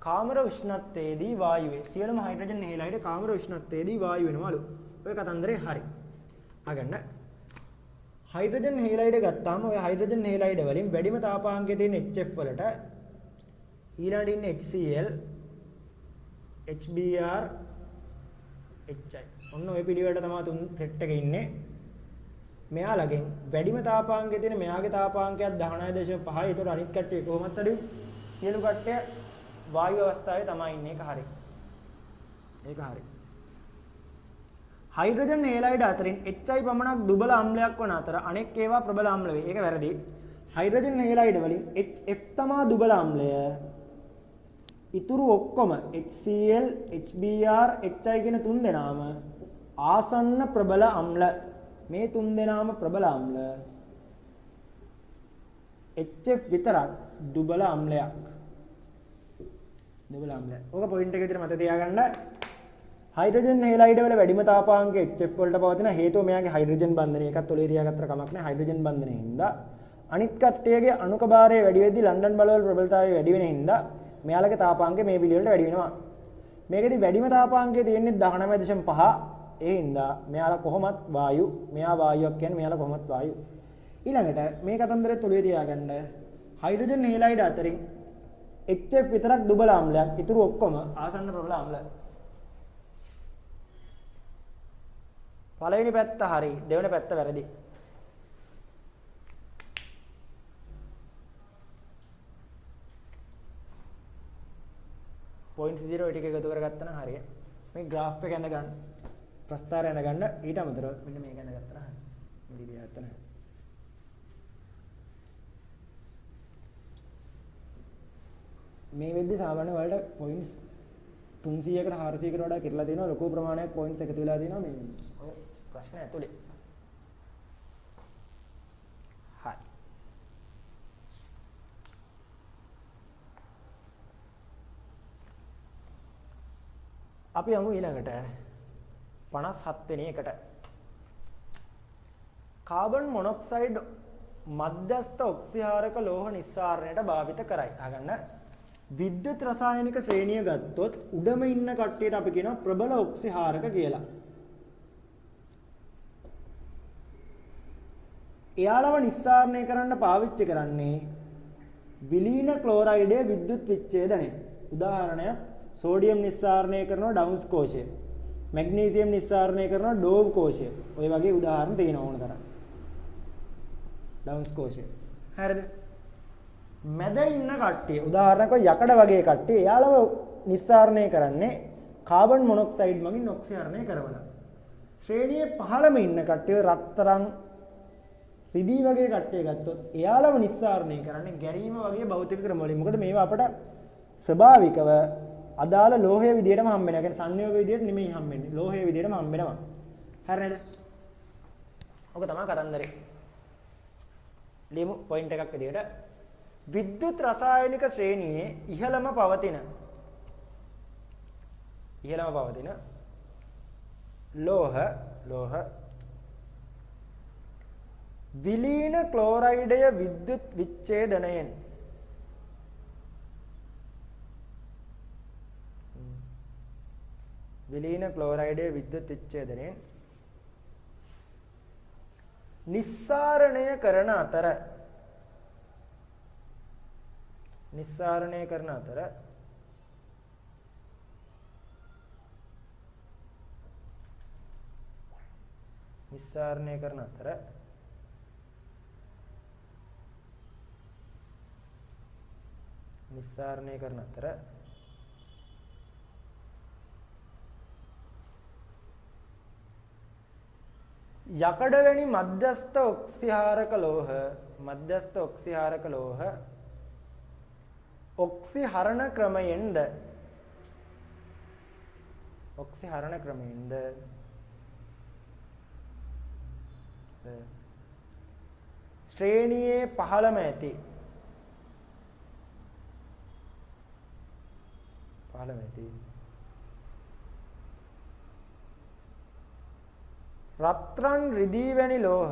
කාමර උෂ්ණත්වයේදී වායු වේ. සියලුම හයිඩ්‍රජන් හේලයිඩ කාමර උෂ්ණත්වයේදී වායු වෙනවලු. ඔය කතන්දරේ හරි. අගන්න හයිඩ්‍රජන් හේලයිඩ ගත්තාම ඔය හයිඩ්‍රජන් හේලයිඩ වලින් වැඩිම තාපාංකයේ තියෙන HF වලට ඊළඟට ඉන්නේ HCl, HBr, HI. ඔන්න ඔය පිළිවෙලට තමයි තුන් සෙට් එකේ ඉන්නේ. මෙයාලගෙන් වැඩිම තාපාංකයේ තියෙන මෙයාගේ තාපාංකයක් 19.5. ඒතකොට අනිත් කට්ටිය කොහොමත් අඩු සියලු කට්ටිය වායු අවස්ථාවේ තමයි ඉන්නේ. ඒක හරි. ඒක හරි. හයිඩ්‍රජන් හේලයිඩ අතරින් HI පමණක් දුබල අම්ලයක් වන අතර අනෙක් ඒවා ප්‍රබල අම්ල වේ. ඒක වැරදි. හයිඩ්‍රජන් හේලයිඩ වලින් HF තමා දුබල අම්ලය. ඉතුරු ඔක්කොම HCl, HBr, HI කියන තුන් දෙනාම ආසන්න ප්‍රබල අම්ල. මේ තුන් දෙනාම ප්‍රබල අම්ල. HF විතරක් දුබල අම්ලයක්. දුබල අම්ලයක්. ඕක පොයින්ට් එක විතර මත තියාගන්න. හයිඩ්‍රජන් හේලයිඩ වල වැඩිම තාපාංකය HF වලට පවතින හේතුව මෙයාගේ හයිඩ්‍රජන් බන්ධනය. එකත් ඔලේ තියාගත්තර කමක් නැහැ. හයිඩ්‍රජන් බන්ධනය හින්දා අනිත් කට්ටියගේ අණුක භාරය වැඩි වෙද්දී ලන්ඩන් බලවල ප්‍රබලතාවය වැඩි වෙන හින්දා මෙයාලගේ තාපාංකය මේ පිළිවෙලට වැඩි වෙනවා. මේකෙදි වැඩිම තාපාංකය තියෙන්නේ 19.5. ඒ හින්දා මෙයාලා කොහොමත් වායු, මෙයා වායුවක් කියන්නේ මෙයාලා කොහොමත් වායු. ඊළඟට මේ කතන්දරෙත් ඔලුවේ තියාගන්න. හයිඩ්‍රජන් හේලයිඩ අතරින් HF විතරක් දුබල අම්ලයක්, ඉතුරු ඔක්කොම ආසන්න ප්‍රබල අම්ල. පළවෙනි පැත්ත හරි, දෙවෙනි පැත්ත වැරදි. points 0 ටික එකතු කරගත්තා නම් හරිය. මේ graph එක ඇඳ ගන්න. ප්‍රස්ථාරය ඇඳ ගන්න ඊට අමතරව මෙන්න මේක ඇඳ ගත්තා නම් හරිය. මෙලි ගත්තා නම්. මේ වෙද්දි සාමාන්‍ය වලට points 300කට 400කට වඩා කිරලා තියෙනවා ලොකු ප්‍රමාණයක් points එකතු වෙලා තියෙනවා මේ ඔය ප්‍රශ්න ඇතුලේ. හරි. අපි යමු ඊළඟට 57 වෙනි එකට. කාබන් මොනොක්සයිඩ් මධ්‍යස්ථ ඔක්සිහාරක ලෝහ නිස්සාරණයට භාවිත කරයි. අහගන්න. විද්‍යුත් රසායනික ශ්‍රේණිය ගත්තොත් උඩම ඉන්න කට්ටියට අපි කියනවා ප්‍රබල ඔක්සිහාරක කියලා. එයාලව නිස්සාරණය කරන්න පාවිච්චි කරන්නේ විලීන ක්ලෝරයිඩයේ විද්‍යුත් විච්ඡේදනය. උදාහරණයක් සෝඩියම් නිස්සාරණය කරනවා ඩවුන්ස් කෝෂය. මැග්නීසියම් නිස්සාරණය කරනවා ඩෝව් කෝෂය. ඔය වගේ උදාහරණ තියෙනවා ඕන තරම්. ඩවුන්ස් කෝෂය. හරිද? මැද ඉන්න කට්ටිය උදාහරණයක් යකඩ වගේ කට්ටිය එයාලව නිස්සාරණය කරන්නේ කාබන් මොනොක්සයිඩ් මගින් ඔක්සිහරණය කරවලා. ශ්‍රේණියේ පහළම ඉන්න කට්ටිය රත්තරන් රිදී වගේ කට්ටිය ගත්තොත් එයාලව නිස්සාරණය කරන්නේ ගැරීම වගේ භෞතික ක්‍රම වලින්. මොකද මේවා අපට ස්වභාවිකව අදාළ ලෝහයේ විදියටම හම්බ වෙනවා. ඒ කියන්නේ සංයෝග විදියට නෙමෙයි හම්බෙන්නේ. ලෝහයේ විදියටම හම්බ වෙනවා. හරි නේද? ඔක තමයි කතන්දරේ. ලියමු පොයින්ට් එකක් විදියට. විද්‍යුත් රසායනික ශ්‍රේණියේ ඉහළම පවතින ලෝහ විලීන ක්ලෝරයිඩය විද්‍යුත් විච්ඡේදනයෙන් නිස්සාරණය කරන අතර යකඩ වැනි මධ්‍යස්ථ ඔක්සිහාරක ලෝහ ඔක්සිහරණ ක්‍රමයෙන්ද ශ්‍රේණියේ පහළම ඇති රත්රන් රිදී වැනි ලෝහ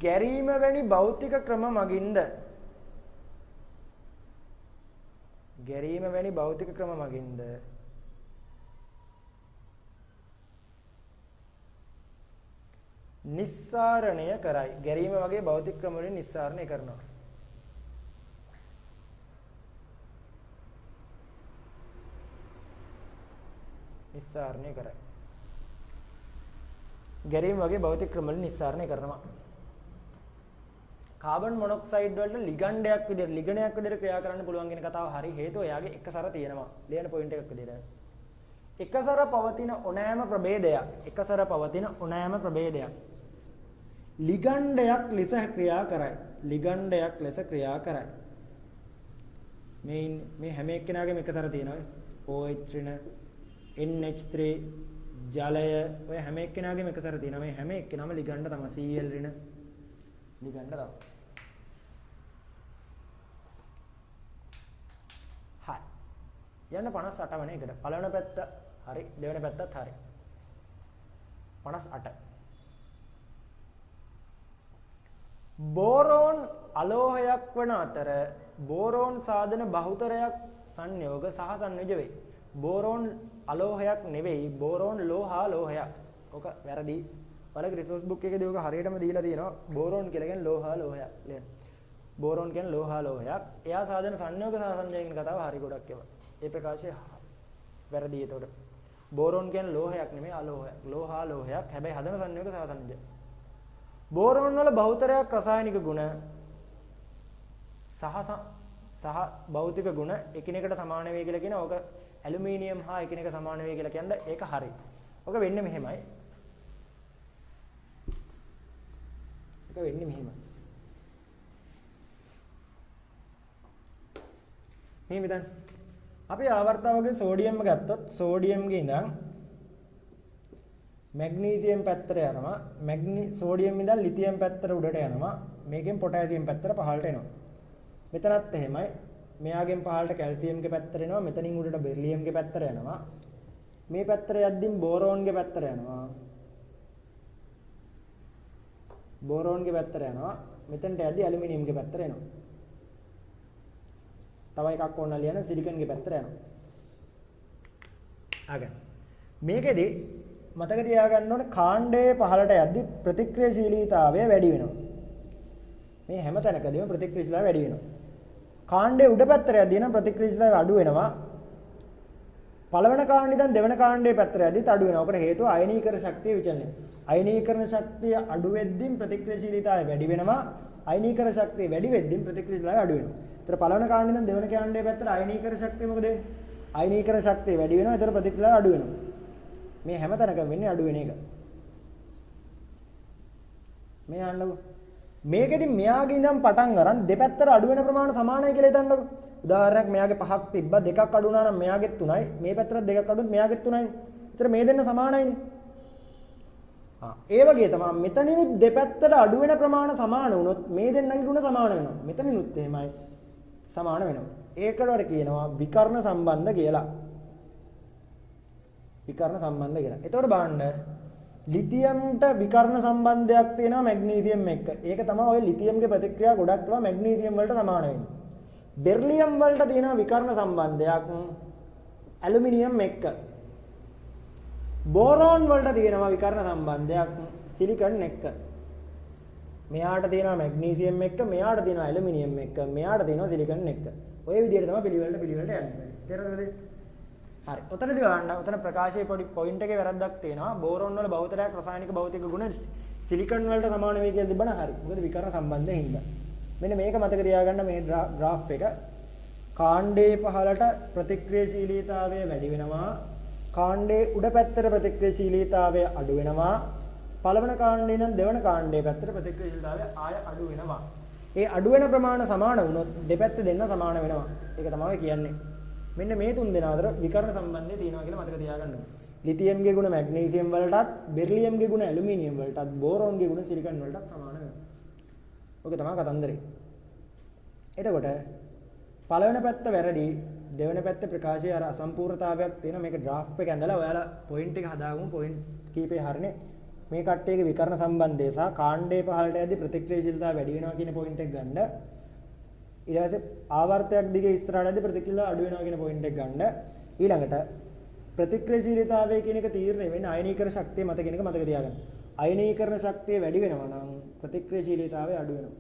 ගැරීම වැනි භෞතික ක්‍රම මගින්ද නිස්සාරණය කරයි. ගැරීම වගේ භෞතික ක්‍රම වලින් නිස්සාරණය කරනවා. ගැරීම වගේ භෞතික ක්‍රම වලින් නිස්සාරණය කරනවා. කාබන් මොනොක්සයිඩ් වලට ලිගණ්ඩයක් විදිහට ක්‍රියා කරන්න පුළුවන් කියන කතාව හරි. හේතුව එයාගේ එකසර තියෙනවා. ලියන පොයින්ට් එකක් විදිහට. එකසර පවතින ඕනෑම ප්‍රභේදයක් ලිගණ්ඩයක් ලෙස ක්‍රියා කරයි. මේ හැම එක්කෙනාගේම එකසර තියෙනවා. OH ඍණ NH3 ජලය ඔය හැම එක්කෙනාගේම එකසර තියෙනවා. මේ හැම එක්කෙනාම ලිගණ්ඩ තමයි. Cl ඍණ ලිගණ්ඩ තමයි. හරි. යන්න 58 වෙනි එකට. පළවෙනි පැත්ත හරි, දෙවෙනි පැත්තත් හරි. 58. බෝරෝන් අලෝහයක් වන අතර බෝරෝන් සාධන බහුතරයක් සංයෝග සහ සංයෝජ වේ. බෝරෝන් අලෝහයක් නෙවෙයි, බෝරෝන් ලෝහයක්. ඔක වැරදි. ඔයාලගේ රිසෝස් බුක් එකේදී ඔක හරියටම දීලා තියෙනවා. බෝරෝන් කියලා කියන්නේ ලෝහයක්. ලියන්න. බෝරෝන් කියන්නේ ලෝහයක්. එයා සාධන සංයෝග සහ සංයෝජ කියන කතාව හරි ගොඩක් ඒවා. ඒ ප්‍රකාශය වැරදි. ඒතකොට බෝරෝන් කියන්නේ ලෝහයක් නෙමෙයි අලෝහයක්. ලෝහයක්. හැබැයි හදන සංයෝග සහ සංයෝජ. බෝරෝන් වල බහුතරයක් රසායනික ගුණ සහ භෞතික ගුණ එකිනෙකට සමාන වේ කියලා කියන ඕක ඇලුමිනියම් හා එකිනෙක සමාන වේ කියලා කියන්නේ ඒක හරි. ඕක වෙන්නේ මෙහෙමයි. ඒක වෙන්නේ මෙහෙමයි. මෙහෙම දැන් අපි ආවර්තාවකගේ සෝඩියම් ගත්තොත් සෝඩියම්ගේ ඉඳන් මැග්නීසියම් පැත්තට යනවා. සෝඩියම් ඉඳන් ලිතියම් පැත්තට උඩට යනවා. මේකෙන් පොටෑසියම් පැත්තට පහළට එනවා. මෙතනත් එහෙමයි. මෙයාගෙන් පහළට කැල්සියම්ගේ පැත්තට එනවා. මෙතනින් උඩට බෙරිලියම්ගේ පැත්තට යනවා. මේ පැත්තට යද්දී බෝරෝන්ගේ පැත්තට යනවා. බෝරෝන්ගේ පැත්තට යනවා. මෙතනට යද්දී ඇලුමිනියම්ගේ පැත්තට එනවා. තව එකක් ඕන ලියන සිලිකන්ගේ පැත්තට යනවා. ආගන්න. මේකෙදි මතක තියාගන්න ඕනේ කාණ්ඩයේ පහළට යද්දී ප්‍රතික්‍රියාශීලීතාවය වැඩි වෙනවා. මේ හැම තැනකදීම ප්‍රතික්‍රියාශීලීතාවය වැඩි වෙනවා. කාණ්ඩයේ උඩ පැත්තට යද්දී නම් ප්‍රතික්‍රියාශීලීතාවය අඩු වෙනවා. පළවෙනි කාණ්ඩේ ඉඳන් දෙවෙනි කාණ්ඩයේ පැත්තට යද්දීත් අඩු වෙනවා. ඔකට හේතුව අයනීකරණ ශක්තිය විචලනය. අයනීකරණ ශක්තිය අඩු වෙද්දී ප්‍රතික්‍රියාශීලීතාවය වැඩි වෙනවා. අයනීකරණ ශක්තිය වැඩි වෙද්දී ප්‍රතික්‍රියාශීලීතාවය අඩු වෙනවා. ඒතර පළවෙනි කාණ්ඩේ ඉඳන් දෙවෙනි කාණ්ඩයේ පැත්තට අයනීකරණ ශක්තිය මොකද වෙන්නේ? අයනීකරණ ශක්තිය වැඩි වෙනවා. ඒතර ප්‍රතික්‍රියාව අඩු වෙනවා. මේ හැම තැනකම වෙන්නේ අඩු වෙන එක. මේ අහන්නකො. මේකෙදි මෙයාගේ ඉඳන් පටන් ගන්න දෙපැත්තට අඩු වෙන ප්‍රමාණය සමානයි කියලා හිතන්නකො. උදාහරණයක් මෙයාගේ 5ක් තිබ්බා දෙකක් අඩු වුණා නම් මෙයාගෙත් 3යි. මේ පැත්තට දෙකක් අඩු වුත් මෙයාගෙත් 3යි. ඒතර මේ දෙන්න සමානයිනේ. ඒ වගේ තමයි මෙතනිනුත් දෙපැත්තට අඩු වෙන ප්‍රමාණය සමාන වුණොත් මේ දෙන්නගේ ගුණ සමාන වෙනවා. මෙතනිනුත් එහෙමයි සමාන වෙනවා. ඒකට කියනවා විකර්ණ සම්බන්ධ කියලා. විකර්ණ සම්බන්ධ කියලා. එතකොට බලන්න ලිතියම්ට විකර්ණ සම්බන්ධයක් තියෙනවා මැග්නීසියම් එක්ක. ඒක තමයි ඔය ලිතියම්ගේ ප්‍රතික්‍රියා ගොඩක් ඒවා මැග්නීසියම් වලට සමාන වෙන්නේ. බෙරිලියම් වලට තියෙනවා විකර්ණ සම්බන්ධයක් ඇලුමිනියම් එක්ක. බෝරෝන් වලට තියෙනවා විකර්ණ සම්බන්ධයක් සිලිකන් එක්ක. මෙයාට තියෙනවා මැග්නීසියම් එක්ක, මෙයාට තියෙනවා ඇලුමිනියම් එක්ක, මෙයාට තියෙනවා සිලිකන් එක්ක. ඔය විදිහට තමයි පිළිවෙලට යන්නේ. තේරෙනවද? හරි. ඔතනදී ගන්න ඔතන ප්‍රකාශයේ පොඩි පොයින්ට් එකේ වැරද්දක් තියෙනවා. බෝරෝන් වල බහුතරයක් රසායනික භෞතික ගුණ සිලිකන් වලට සමාන වෙයි කියලා තිබ්බන හරි. මොකද විකර්ණ සම්බන්ධයෙන් හින්දා. මෙන්න මේක මතක තියාගන්න මේ graph එක. කාණ්ඩයේ පහළට ප්‍රතික්‍රියාශීලීතාවය වැඩි වෙනවා. කාණ්ඩයේ උඩ පැත්තට ප්‍රතික්‍රියාශීලීතාවය අඩු වෙනවා. පළවෙනි කාණ්ඩේ ඉඳන් දෙවෙනි කාණ්ඩයේ පැත්තට ප්‍රතික්‍රියාශීලීතාවය ආය අඩු වෙනවා. ඒ අඩු වෙන ප්‍රමාණය සමාන වුණොත් දෙපැත්ත දෙන්න සමාන වෙනවා. ඒක තමයි කියන්නේ. මෙන්න මේ තුන් දෙනා අතර විකර්ණ සම්බන්ධය තියෙනවා කියලා මතක තියාගන්න ඕනේ. ලිතියම්ගේ ගුණ මැග්නීසියම් වලටත්, බෙරිලියම්ගේ ගුණ ඇලුමිනියම් වලටත්, බෝරෝන්ගේ ගුණ සිලිකන් වලටත් සමාන වෙනවා. ඔක තමයි කතන්දරේ. එතකොට පළවෙනි පැත්ත වැරදි, දෙවෙනි පැත්ත ප්‍රකාශයේ අර අසම්පූර්ණතාවයක් තියෙනවා. මේක graph එක ඇඳලා ඔයාලා පොයින්ට් එක හදාගමු. පොයින්ට් කීපේ හරිනේ. මේ කට්ටියගේ විකර්ණ සම්බන්ධය සහ කාණ්ඩයේ පහළට යද්දී ප්‍රතික්‍රියාශීලතාව වැඩි වෙනවා කියන පොයින්ට් එක ගන්න. ඊට පස්සේ ආවර්තයක් දිගේ ඉස්සරහටදී ප්‍රතික්‍රියාව අඩු වෙනවා කියන පොයින්ට් එක ගන්න. ඊළඟට ප්‍රතික්‍රියාශීලතාවය කියන එක තීරණය වෙන්නේ අයනීකරණ ශක්තිය මත කියන එක මතක තියාගන්න. අයනීකරණ ශක්තිය වැඩි වෙනවා නම් ප්‍රතික්‍රියාශීලතාවය අඩු වෙනවා.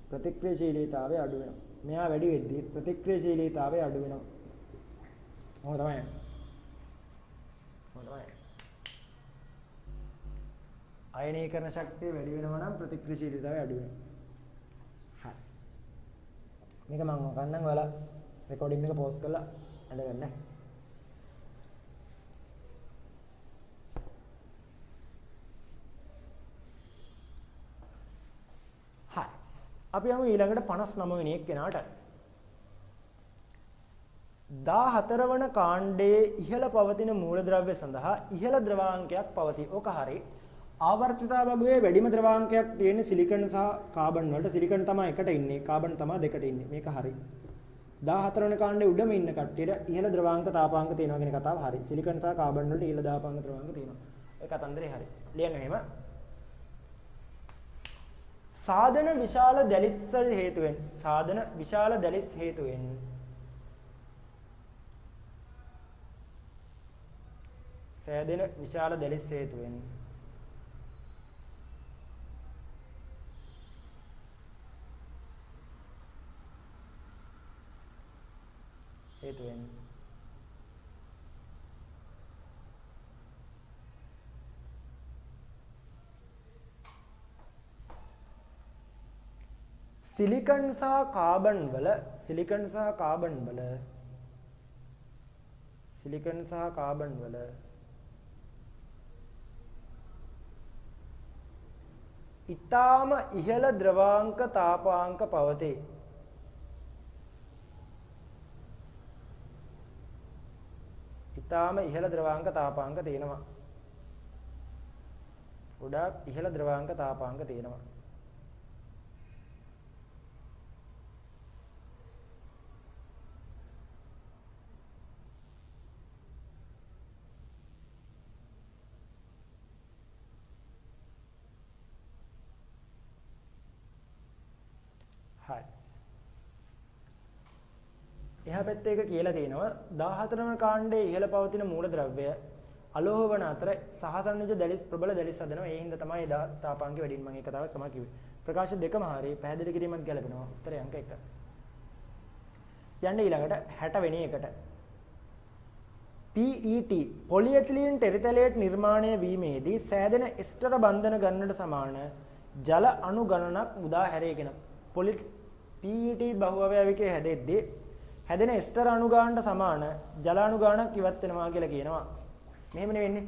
ප්‍රතික්‍රියාශීලතාවය අඩු වෙනවා. මෙයා වැඩි වෙද්දී ප්‍රතික්‍රියාශීලතාවය අඩු වෙනවා. මොකද තමයි? අයනීකරණ ශක්තිය වැඩි වෙනවා නම් ප්‍රතික්‍රියාශීලතාවය අඩු වෙනවා. හරි. මේක මම ගන්නම් ඔයාලා රෙකෝඩින් එක පෝස්ට් කරලා අඳගන්න. හරි. අපි යමු ඊළඟට 59 වෙනි එක්කෙනාට. 14 වන කාණ්ඩයේ ඉහළ පවතින මූලද්‍රව්‍ය සඳහා ඉහළ ද්‍රවාංකයක් පවතී. ඔක හරි. ආවර්තිතාවගයේ වැඩිම ද්‍රවාංකයක් තියෙන සිලිකන් සහ කාබන් වලට. සිලිකන් තමයි එකට ඉන්නේ, කාබන් තමයි දෙකට ඉන්නේ. මේක හරි. 14 වෙනි කාණ්ඩයේ උඩම ඉන්න කට්ටියට ඉහළ ද්‍රවාංක තාපාංක තියෙනවා කියන කතාව හරි. සිලිකන් සහ කාබන් වලට ඉහළ දාපාංක ද්‍රවාංක තියෙනවා. ඒ කතන්දරේ හරි. ලියන්න මෙහෙම. සාධන විශාල දැලිස් හේතුවෙන් සාධන විශාල දැලිස් හේතුවෙන් සෑදෙන විශාල දැලිස් හේතුවෙන් සිලිකන් සහ කාබන් වල ඊටාම ඉහළ ද්‍රවාංක තාපාංක පවතේ. ඊටාම ඉහළ ද්‍රවාංක තාපාංක තියෙනවා. ගොඩාක් ඉහළ ද්‍රවාංක තාපාංක තියෙනවා. හරි. එහා පැත්තේ එක කියලා තියෙනවා 14 වෙනි කාණ්ඩයේ ඉහළ පවතින මූලද්‍රව්‍ය අලෝහ වන අතර සහසන්නිජ දැලිස් ප්‍රබල දැලිස් හදනවා. ඒ හින්දා තමයි තාපාංකය වැඩි වෙන්නේ. මම ඒක කතාවක් තමයි කිව්වේ. ප්‍රකාශ දෙකම හරියි. පැහැදිලි කිරීමක් ගැලපෙනවා. උත්තරය අංක 1. යන්න ඊළඟට 60 වෙනි එකට. PET පොලිඑතිලීන් ටෙරිතලේට් නිර්මාණය වීමේදී සෑදෙන එස්ටර බන්ධන ගණනට සමාන ජල අණු ගණනක් මුදා හැරේගෙන PET බහුවවයවිකයේ හැදෙද්දී හැදෙන එස්ටර අණු ගානට සමාන ජල අණු ගානක් ඉවත් වෙනවා කියලා කියනවා. මෙහෙමනේ වෙන්නේ.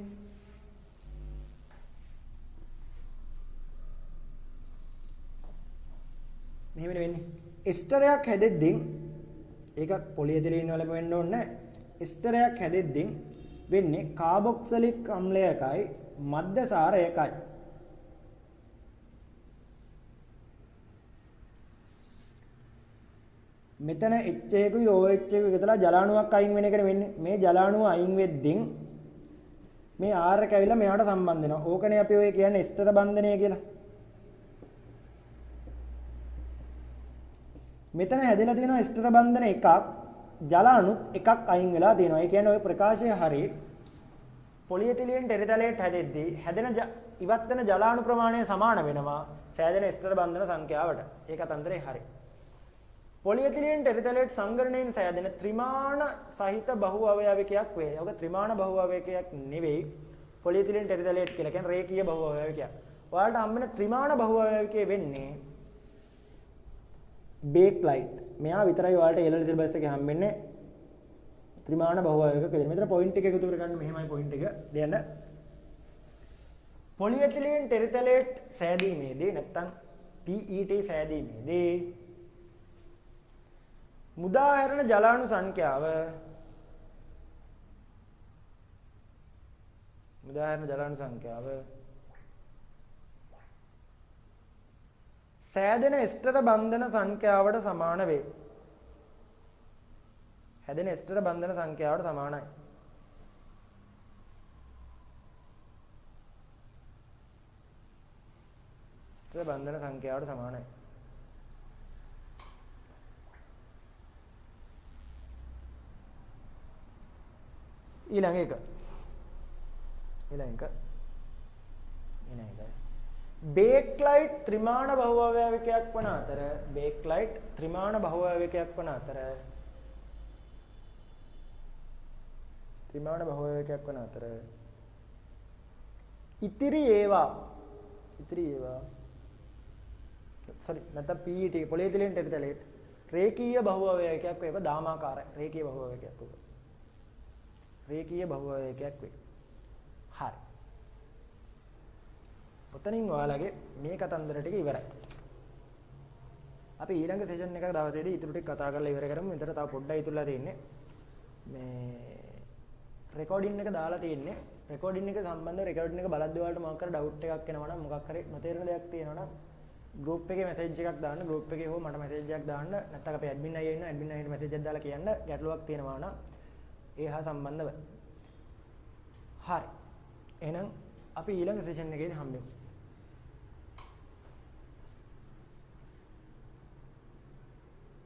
මෙහෙමනේ වෙන්නේ. එස්ටරයක් හැදෙද්දී ඒක පොලිඑතිලීන් වල වෙන්න ඕනේ නැහැ. එස්ටරයක් හැදෙද්දී වෙන්නේ කාබොක්සිලික් අම්ලයකයි මධ්‍යසාර එකයි. මෙතන H එකකුයි OH එකකුයි එකතලා ජලාණුවක් අයින් වෙන එකනේ වෙන්නේ. මේ ජලාණුව අයින් වෙද්දී මේ R එක ඇවිල්ලා මෙයාට සම්බන්ධ වෙනවා. ඕකනේ අපි ඔය කියන්නේ එස්ටර බන්ධනය කියලා. මෙතන හැදෙලා තියෙනවා එස්ටර බන්ධන එකක්, ජලාණුත් එකක් අයින් වෙලා තියෙනවා. ඒ කියන්නේ ඔය ප්‍රකාශය හරියි. පොලිඑතිලීන් ටෙරිතලේට් හැදෙද්දී හැදෙන ඉවත් වෙන ජලාණු ප්‍රමාණය සමාන වෙනවා සෑදෙන එස්ටර බන්ධන සංඛ්‍යාවට. ඒක අතන්තරේ හරියි. පොලිඑතිලීන් ටෙරිතලේට් සංගරණයෙන් සෑදෙන ත්‍රිමාණ සහිත බහු අවයවිකයක් වේ. ඔක ත්‍රිමාණ බහු අවයවිකයක් නෙවෙයි. පොලිඑතිලීන් ටෙරිතලේට් කියලා කියන්නේ රේඛීය බහු අවයවිකයක්. ඔයාලට හම්බෙන ත්‍රිමාණ බහු අවයවිකයේ වෙන්නේ බේක්ලයිට්. මෙයා විතරයි ඔයාලට A level සිලබස් එකේ හම්බෙන්නේ ත්‍රිමාණ බහු අවයවික කියලා. මෙතන පොයින්ට් එක එකතු කරගන්න මෙහෙමයි පොයින්ට් එක දෙන්න. පොලිඑතිලීන් ටෙරිතලේට් සෑදීමේදී නැත්තම් PET සෑදීමේදී මුදා හැරෙන ජලාණු සංඛ්‍යාව සෑදෙන එස්ටර බන්ධන සංඛ්‍යාවට සමාන වේ. හැදෙන එස්ටර බන්ධන සංඛ්‍යාවට සමානයි. එස්ටර බන්ධන සංඛ්‍යාවට සමානයි. ඊළඟ එක බේක්ලයිට් ත්‍රිමාණ බහු අවයවිකයක් වන අතර ඉතිරි ඒවා නැත්නම් PET පොලිඑතිලීන් ටෙරිතලේට් රේඛීය බහු අවයවිකයක් වේ. ඒක දාමාකාරයි. රේඛීය බහු අවයවිකයක් වේ. හරි. ඔතනින් ඔයාලගේ මේ කතන්දර ටික ඉවරයි. අපි ඊළඟ සෙෂන් එක දවසේදී ඊටු ටික කතා කරලා ඉවර කරමු. මෙතන තව පොඩ්ඩක් ඉතුරුලා තියෙන්නේ. මේ රෙකෝඩින් එක දාලා තියෙන්නේ. රෙකෝඩින් එක සම්බන්ධව රෙකෝඩින් එක බලද්දී ඔයාලට මොකක් හරි ඩවුට් එකක් එනවා නම් මොකක් හරි නොතේරෙන දෙයක් තියෙනවා නම් ගෲප් එකේ මැසේජ් එකක් දාන්න. ගෲප් එකේ හෝ මට මැසේජ් එකක් දාන්න. නැත්නම් අපේ ඇඩ්මින් අයියා ඉන්නවා. ඇඩ්මින් අයියට මැසේජ් එකක් දාලා කියන්න ගැටලුවක් තියෙනවා නම් ඒ හා සම්බන්ධව. හරි. එහෙනම් අපි ඊළඟ සෙෂන් එකේදී හම්බෙමු.